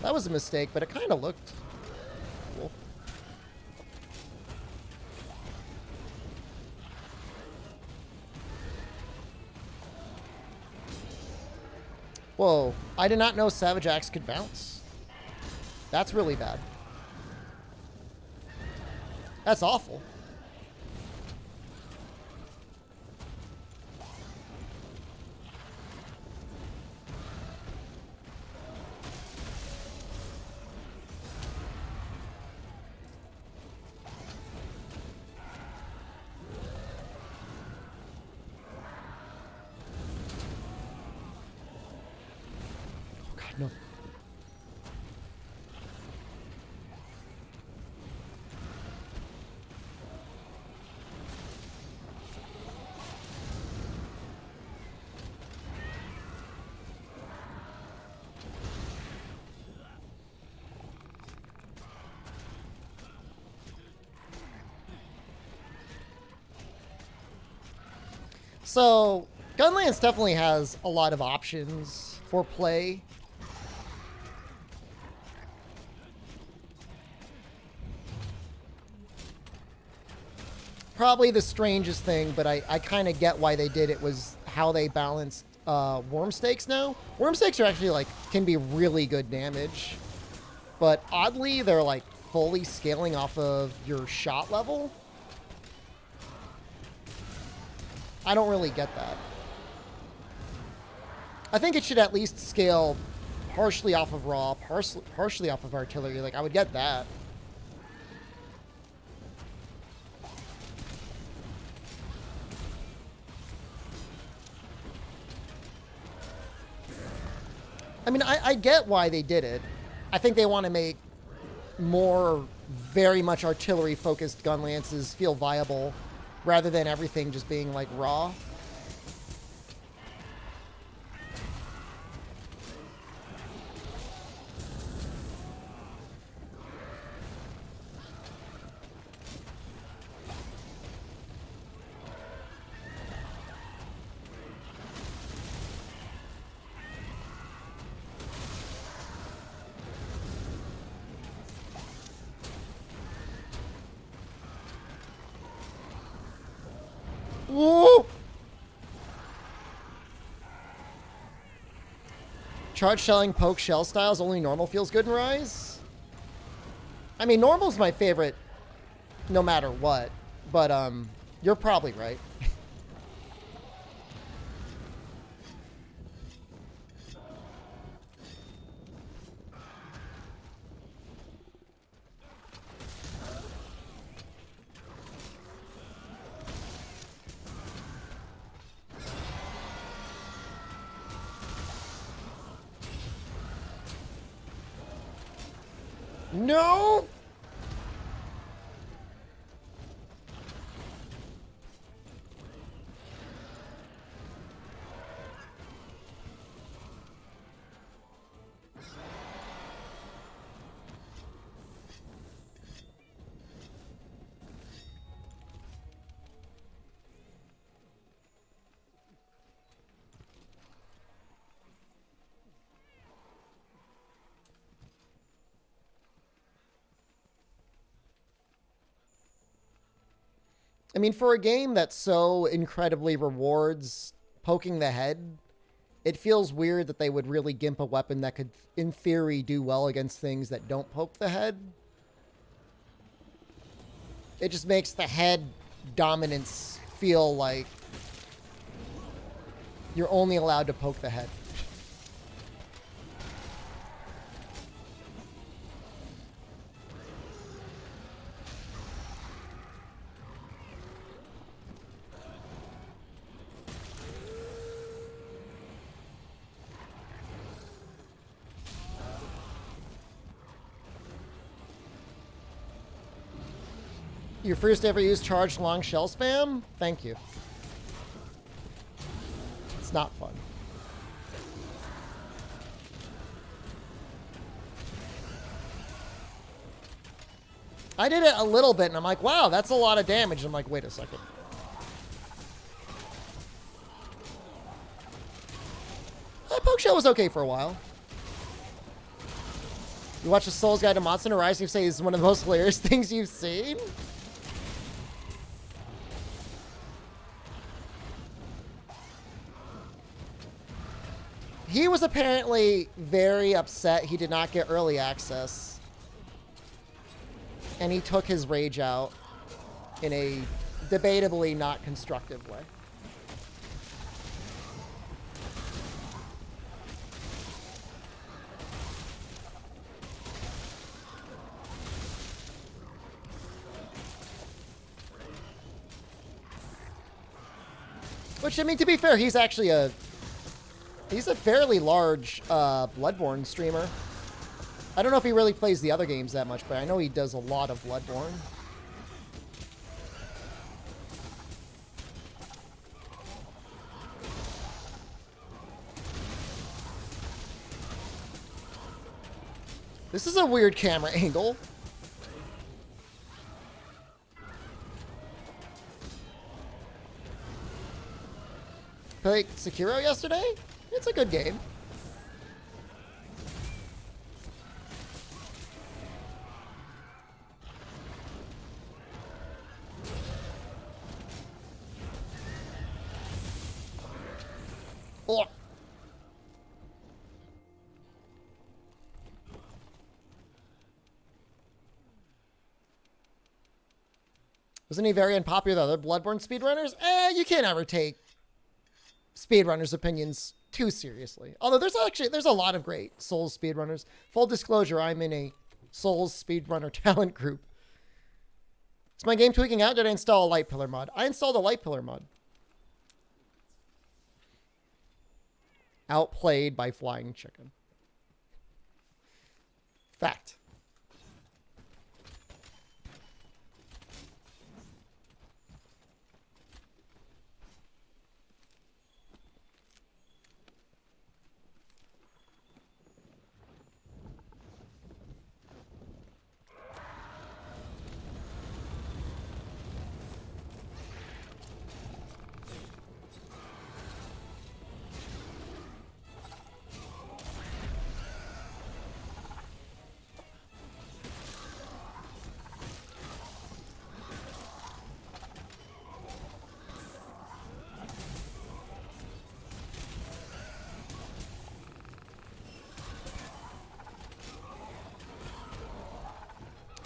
That was a mistake, but it kind of looked cool. Whoa, I did not know Savage Axe could bounce. That's really bad. That's awful. No. So, Gunlance definitely has a lot of options for play. Probably the strangest thing, but I kind of get why they did it, was how they balanced Worm Stakes now. Worm Stakes are actually, like, can be really good damage. But oddly, they're, like, fully scaling off of your shot level. I don't really get that. I think it should at least scale partially off of raw, partially off of artillery. Like, I would get that. I mean, I get why they did it. I think they want to make more very much artillery-focused gun lances feel viable rather than everything just being, like, raw. Woo! Charge shelling, poke shell styles, only normal feels good in Rise? I mean, normal's my favorite no matter what, but you're probably right. No! I mean, for a game that so incredibly rewards poking the head, it feels weird that they would really gimp a weapon that could, in theory, do well against things that don't poke the head. It just makes the head dominance feel like you're only allowed to poke the head. Your first ever use charged long shell spam? Thank you. It's not fun. I did it a little bit and I'm like, wow, that's a lot of damage. I'm like, wait a second. Poke shell was okay for a while. You watch the Souls Guide to Monster Hunter Rise and you say it's one of the most hilarious things you've seen? He was apparently very upset he did not get early access. And he took his rage out in a debatably not constructive way. Which, I mean, to be fair, he's actually he's a fairly large Bloodborne streamer. I don't know if he really plays the other games that much, but I know he does a lot of Bloodborne. This is a weird camera angle. Played Sekiro yesterday? It's a good game. Oh. Wasn't he very unpopular with other Bloodborne speedrunners? You can't ever take speedrunners' opinions too seriously. Although there's a lot of great Souls speedrunners. Full disclosure, I'm in a Souls speedrunner talent group. Is my game tweaking out? Did I install a light pillar mod? I installed a light pillar mod. Outplayed by flying chicken. Fact.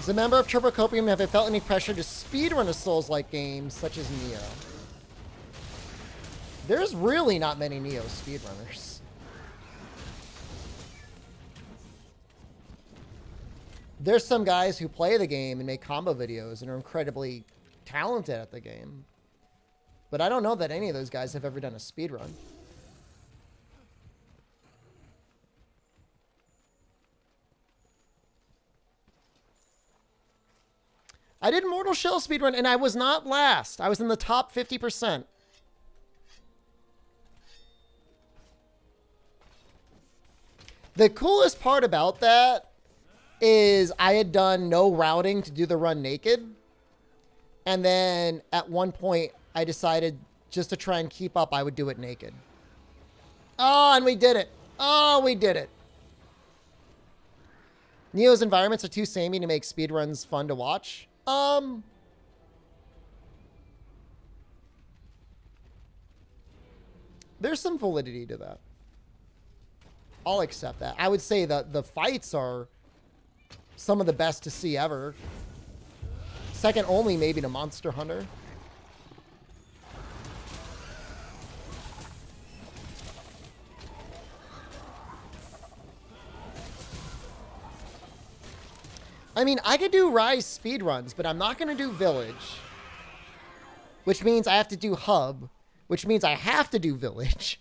As a member of Turbocopium, have I felt any pressure to speedrun a Souls-like game such as Nioh? There's really not many Nioh speedrunners. There's some guys who play the game and make combo videos and are incredibly talented at the game. But I don't know that any of those guys have ever done a speedrun. I did Mortal Shell speedrun, and I was not last. I was in the top 50%. The coolest part about that is I had done no routing to do the run naked. And then at one point, I decided just to try and keep up, I would do it naked. Oh, and we did it. Oh, we did it. Neo's environments are too samey to make speedruns fun to watch. There's some validity to that. I'll accept that. I would say that the fights are some of the best to see ever. Second only maybe to Monster Hunter. I mean, I could do Rise speedruns, but I'm not going to do Village. Which means I have to do Hub. Which means I have to do Village.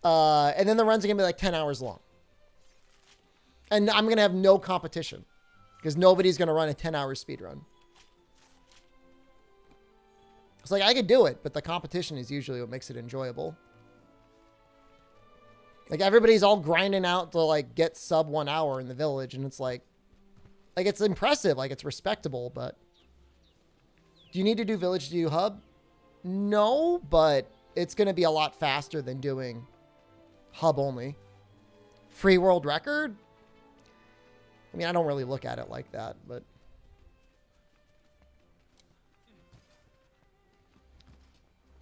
And then the runs are going to be like 10 hours long. And I'm going to have no competition. Because nobody's going to run a 10-hour speedrun. It's like, I could do it, but the competition is usually what makes it enjoyable. Like, everybody's all grinding out to, like, get sub 1 hour in the Village, and it's like, it's impressive, like, it's respectable, but do you need to do Village to do Hub? No, but it's going to be a lot faster than doing Hub only. Free world record? I mean, I don't really look at it like that, but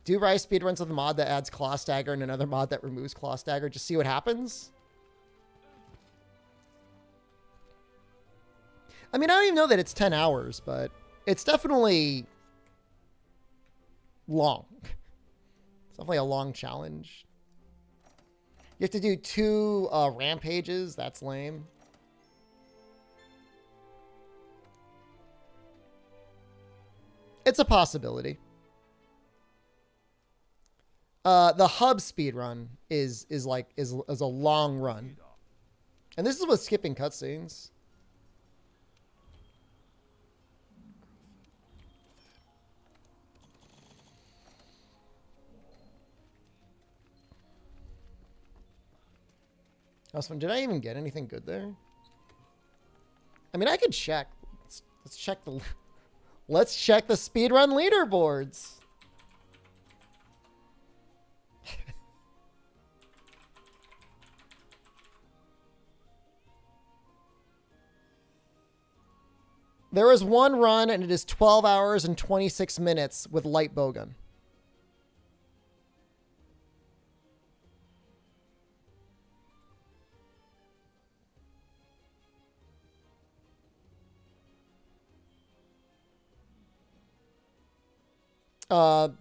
do Rise speedruns with a mod that adds Claw Stagger and another mod that removes Claw Stagger. Just see what happens. I mean, I don't even know that it's 10 hours, but it's definitely long. It's definitely a long challenge. You have to do 2 rampages. That's lame. It's a possibility. The Hub speedrun is a long run. And this is with skipping cutscenes. Did I even get anything good there? I mean, I could check. Let's check the speedrun leaderboards. There is one run, and it is 12 hours and 26 minutes with light bowgun.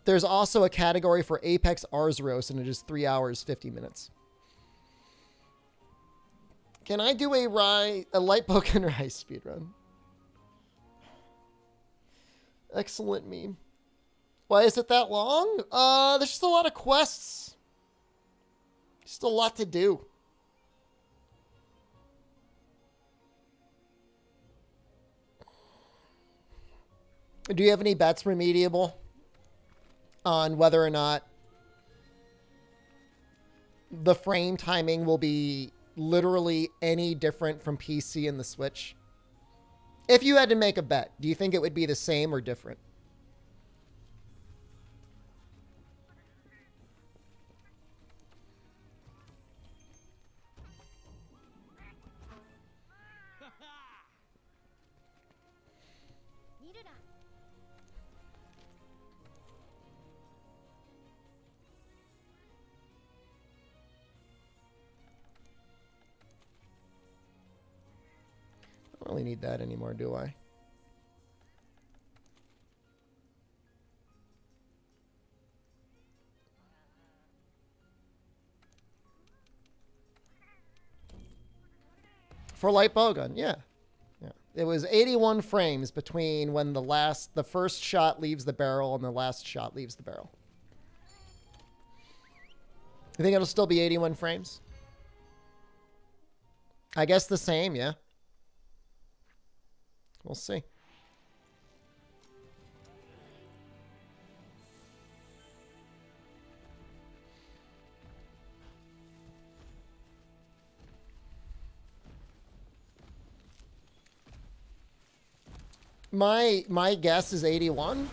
There's also a category for Apex Arzuros, and it is 3 hours, 50 minutes. Can I do a light Pokemon Rise speedrun? Excellent meme. Why is it that long? There's just a lot of quests. Just a lot to do. Do you have any bets, Remediable, on whether or not the frame timing will be literally any different from PC and the Switch? If you had to make a bet, do you think it would be the same or different? I don't really need that anymore, do I? For light bowgun, yeah. Yeah. It was 81 frames between when the first shot leaves the barrel and the last shot leaves the barrel. You think it'll still be 81 frames? I guess the same, yeah. We'll see. My guess is 81.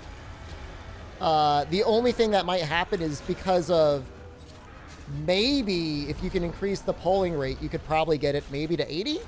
The only thing that might happen is because of maybe if you can increase the polling rate, you could probably get it maybe to 80.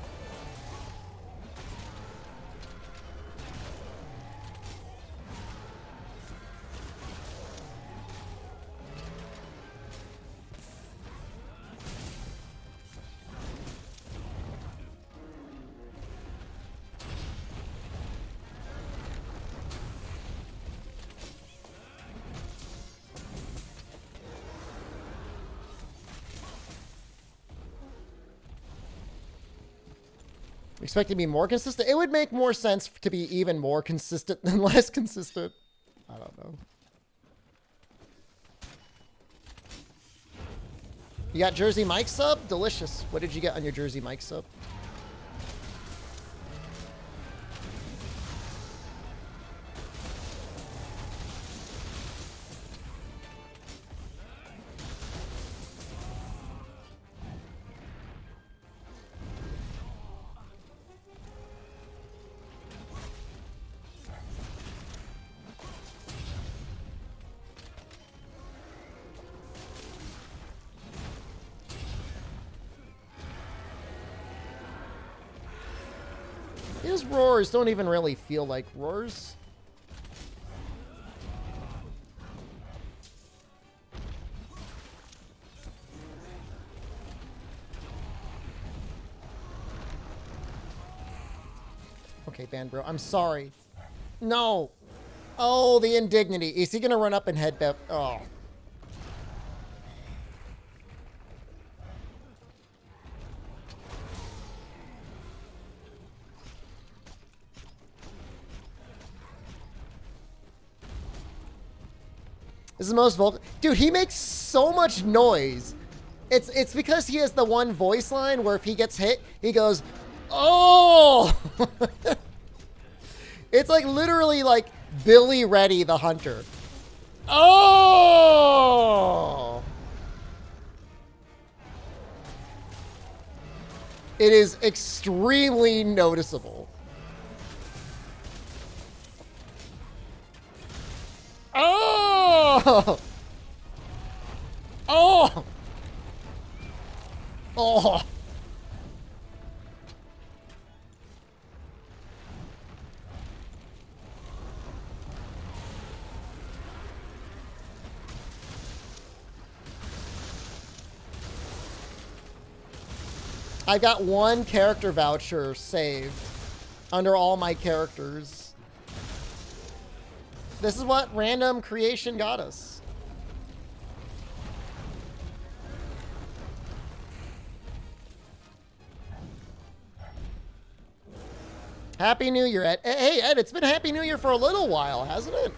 Expect it to be more consistent? It would make more sense to be even more consistent than less consistent. I don't know. You got Jersey Mike sub? Delicious. What did you get on your Jersey Mike sub? His roars don't even really feel like roars. Okay, Banbro, I'm sorry. No. Oh, the indignity. Is he going to run up and headbutt? Oh. This is the most vocal. Dude, he makes so much noise. It's because he has the one voice line where if he gets hit, he goes, oh! It's like literally like Billy Reddy the Hunter. Oh! It is extremely noticeable. Oh! Oh! Oh! I got one character voucher saved under all my characters. This is what random creation got us. Happy New Year, Ed. Hey, Ed, it's been Happy New Year for a little while, hasn't it?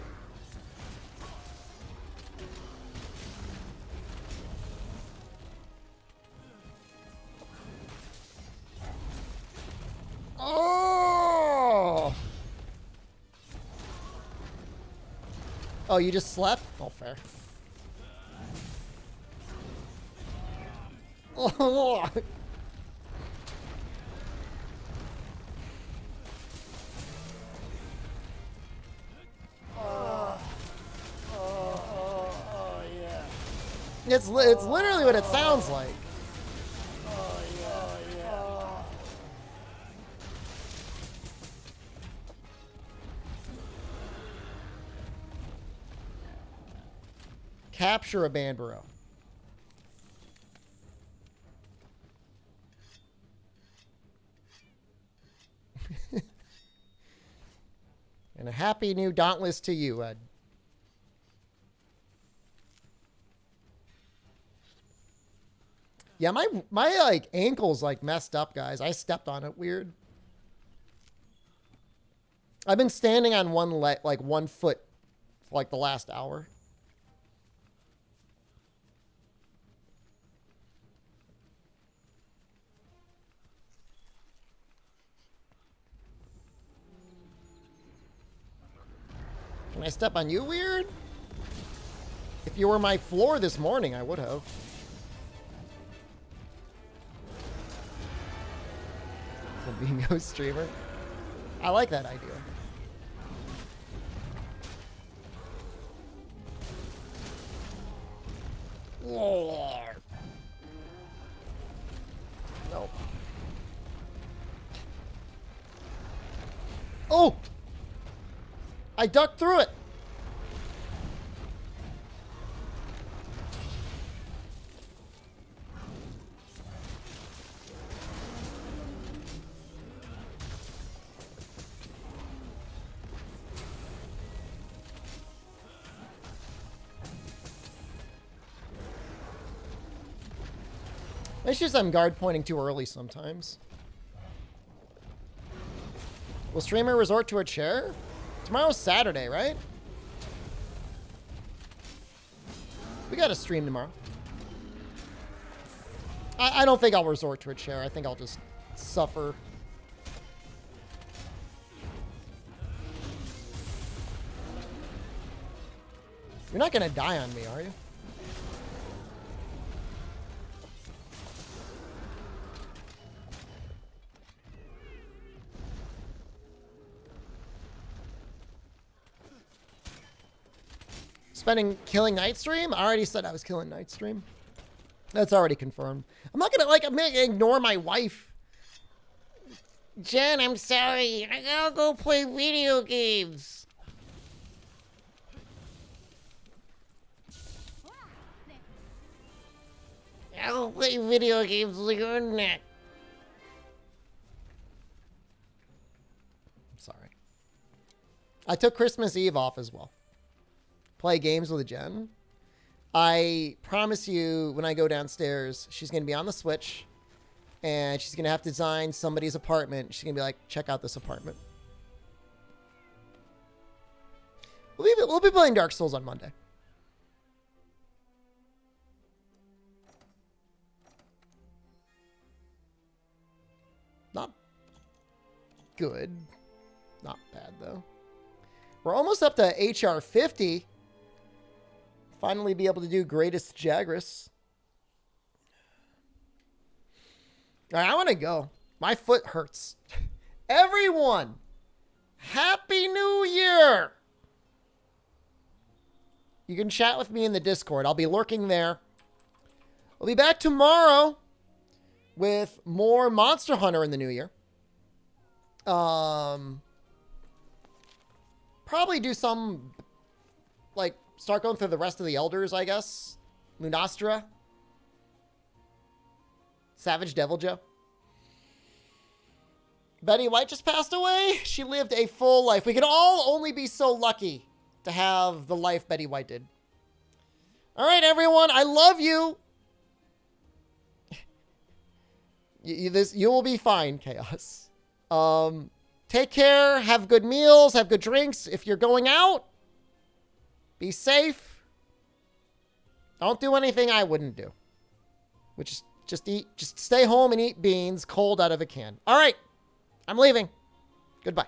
Oh! Oh, you just slept? Oh, fair. Oh! Yeah. It's literally what it sounds like. Capture a Banbaro. And a happy new Dauntless to you, Ed. Yeah, my like ankle's like messed up, guys. I stepped on it weird. I've been standing on one leg, like 1 foot for like the last hour. Can I step on you weird? If you were my floor this morning, I would have. Flamingo streamer. I like that idea. Lord. Nope. Oh! I ducked through it. It's just I'm guard pointing too early sometimes. Will streamer resort to a chair? Tomorrow's Saturday, right? We got to stream tomorrow. I don't think I'll resort to a chair. I think I'll just suffer. You're not going to die on me, are you? Spending killing Nightstream? I already said I was killing Nightstream. That's already confirmed. I'm not gonna I'm gonna ignore my wife. Jen, I'm sorry. I gotta go play video games. I'll play video games with your internet. I'm sorry. I took Christmas Eve off as well. Play games with Jen. I promise you, when I go downstairs, she's going to be on the Switch, and she's going to have to design somebody's apartment. She's going to be like, check out this apartment. We'll be playing Dark Souls on Monday. Not good. Not bad, though. We're almost up to HR 50. Finally be able to do Greatest Jagras. All right, I want to go. My foot hurts. Everyone, Happy New Year! You can chat with me in the Discord. I'll be lurking there. I'll be back tomorrow with more Monster Hunter in the new year. Probably do some, like, start going through the rest of the Elders, I guess. Lunastra. Savage Devil Joe. Betty White just passed away. She lived a full life. We can all only be so lucky to have the life Betty White did. All right, everyone. I love you. You will be fine, Chaos. Take care. Have good meals. Have good drinks. If you're going out, be safe. Don't do anything I wouldn't do. Which is just stay home and eat beans cold out of a can. All right. I'm leaving. Goodbye.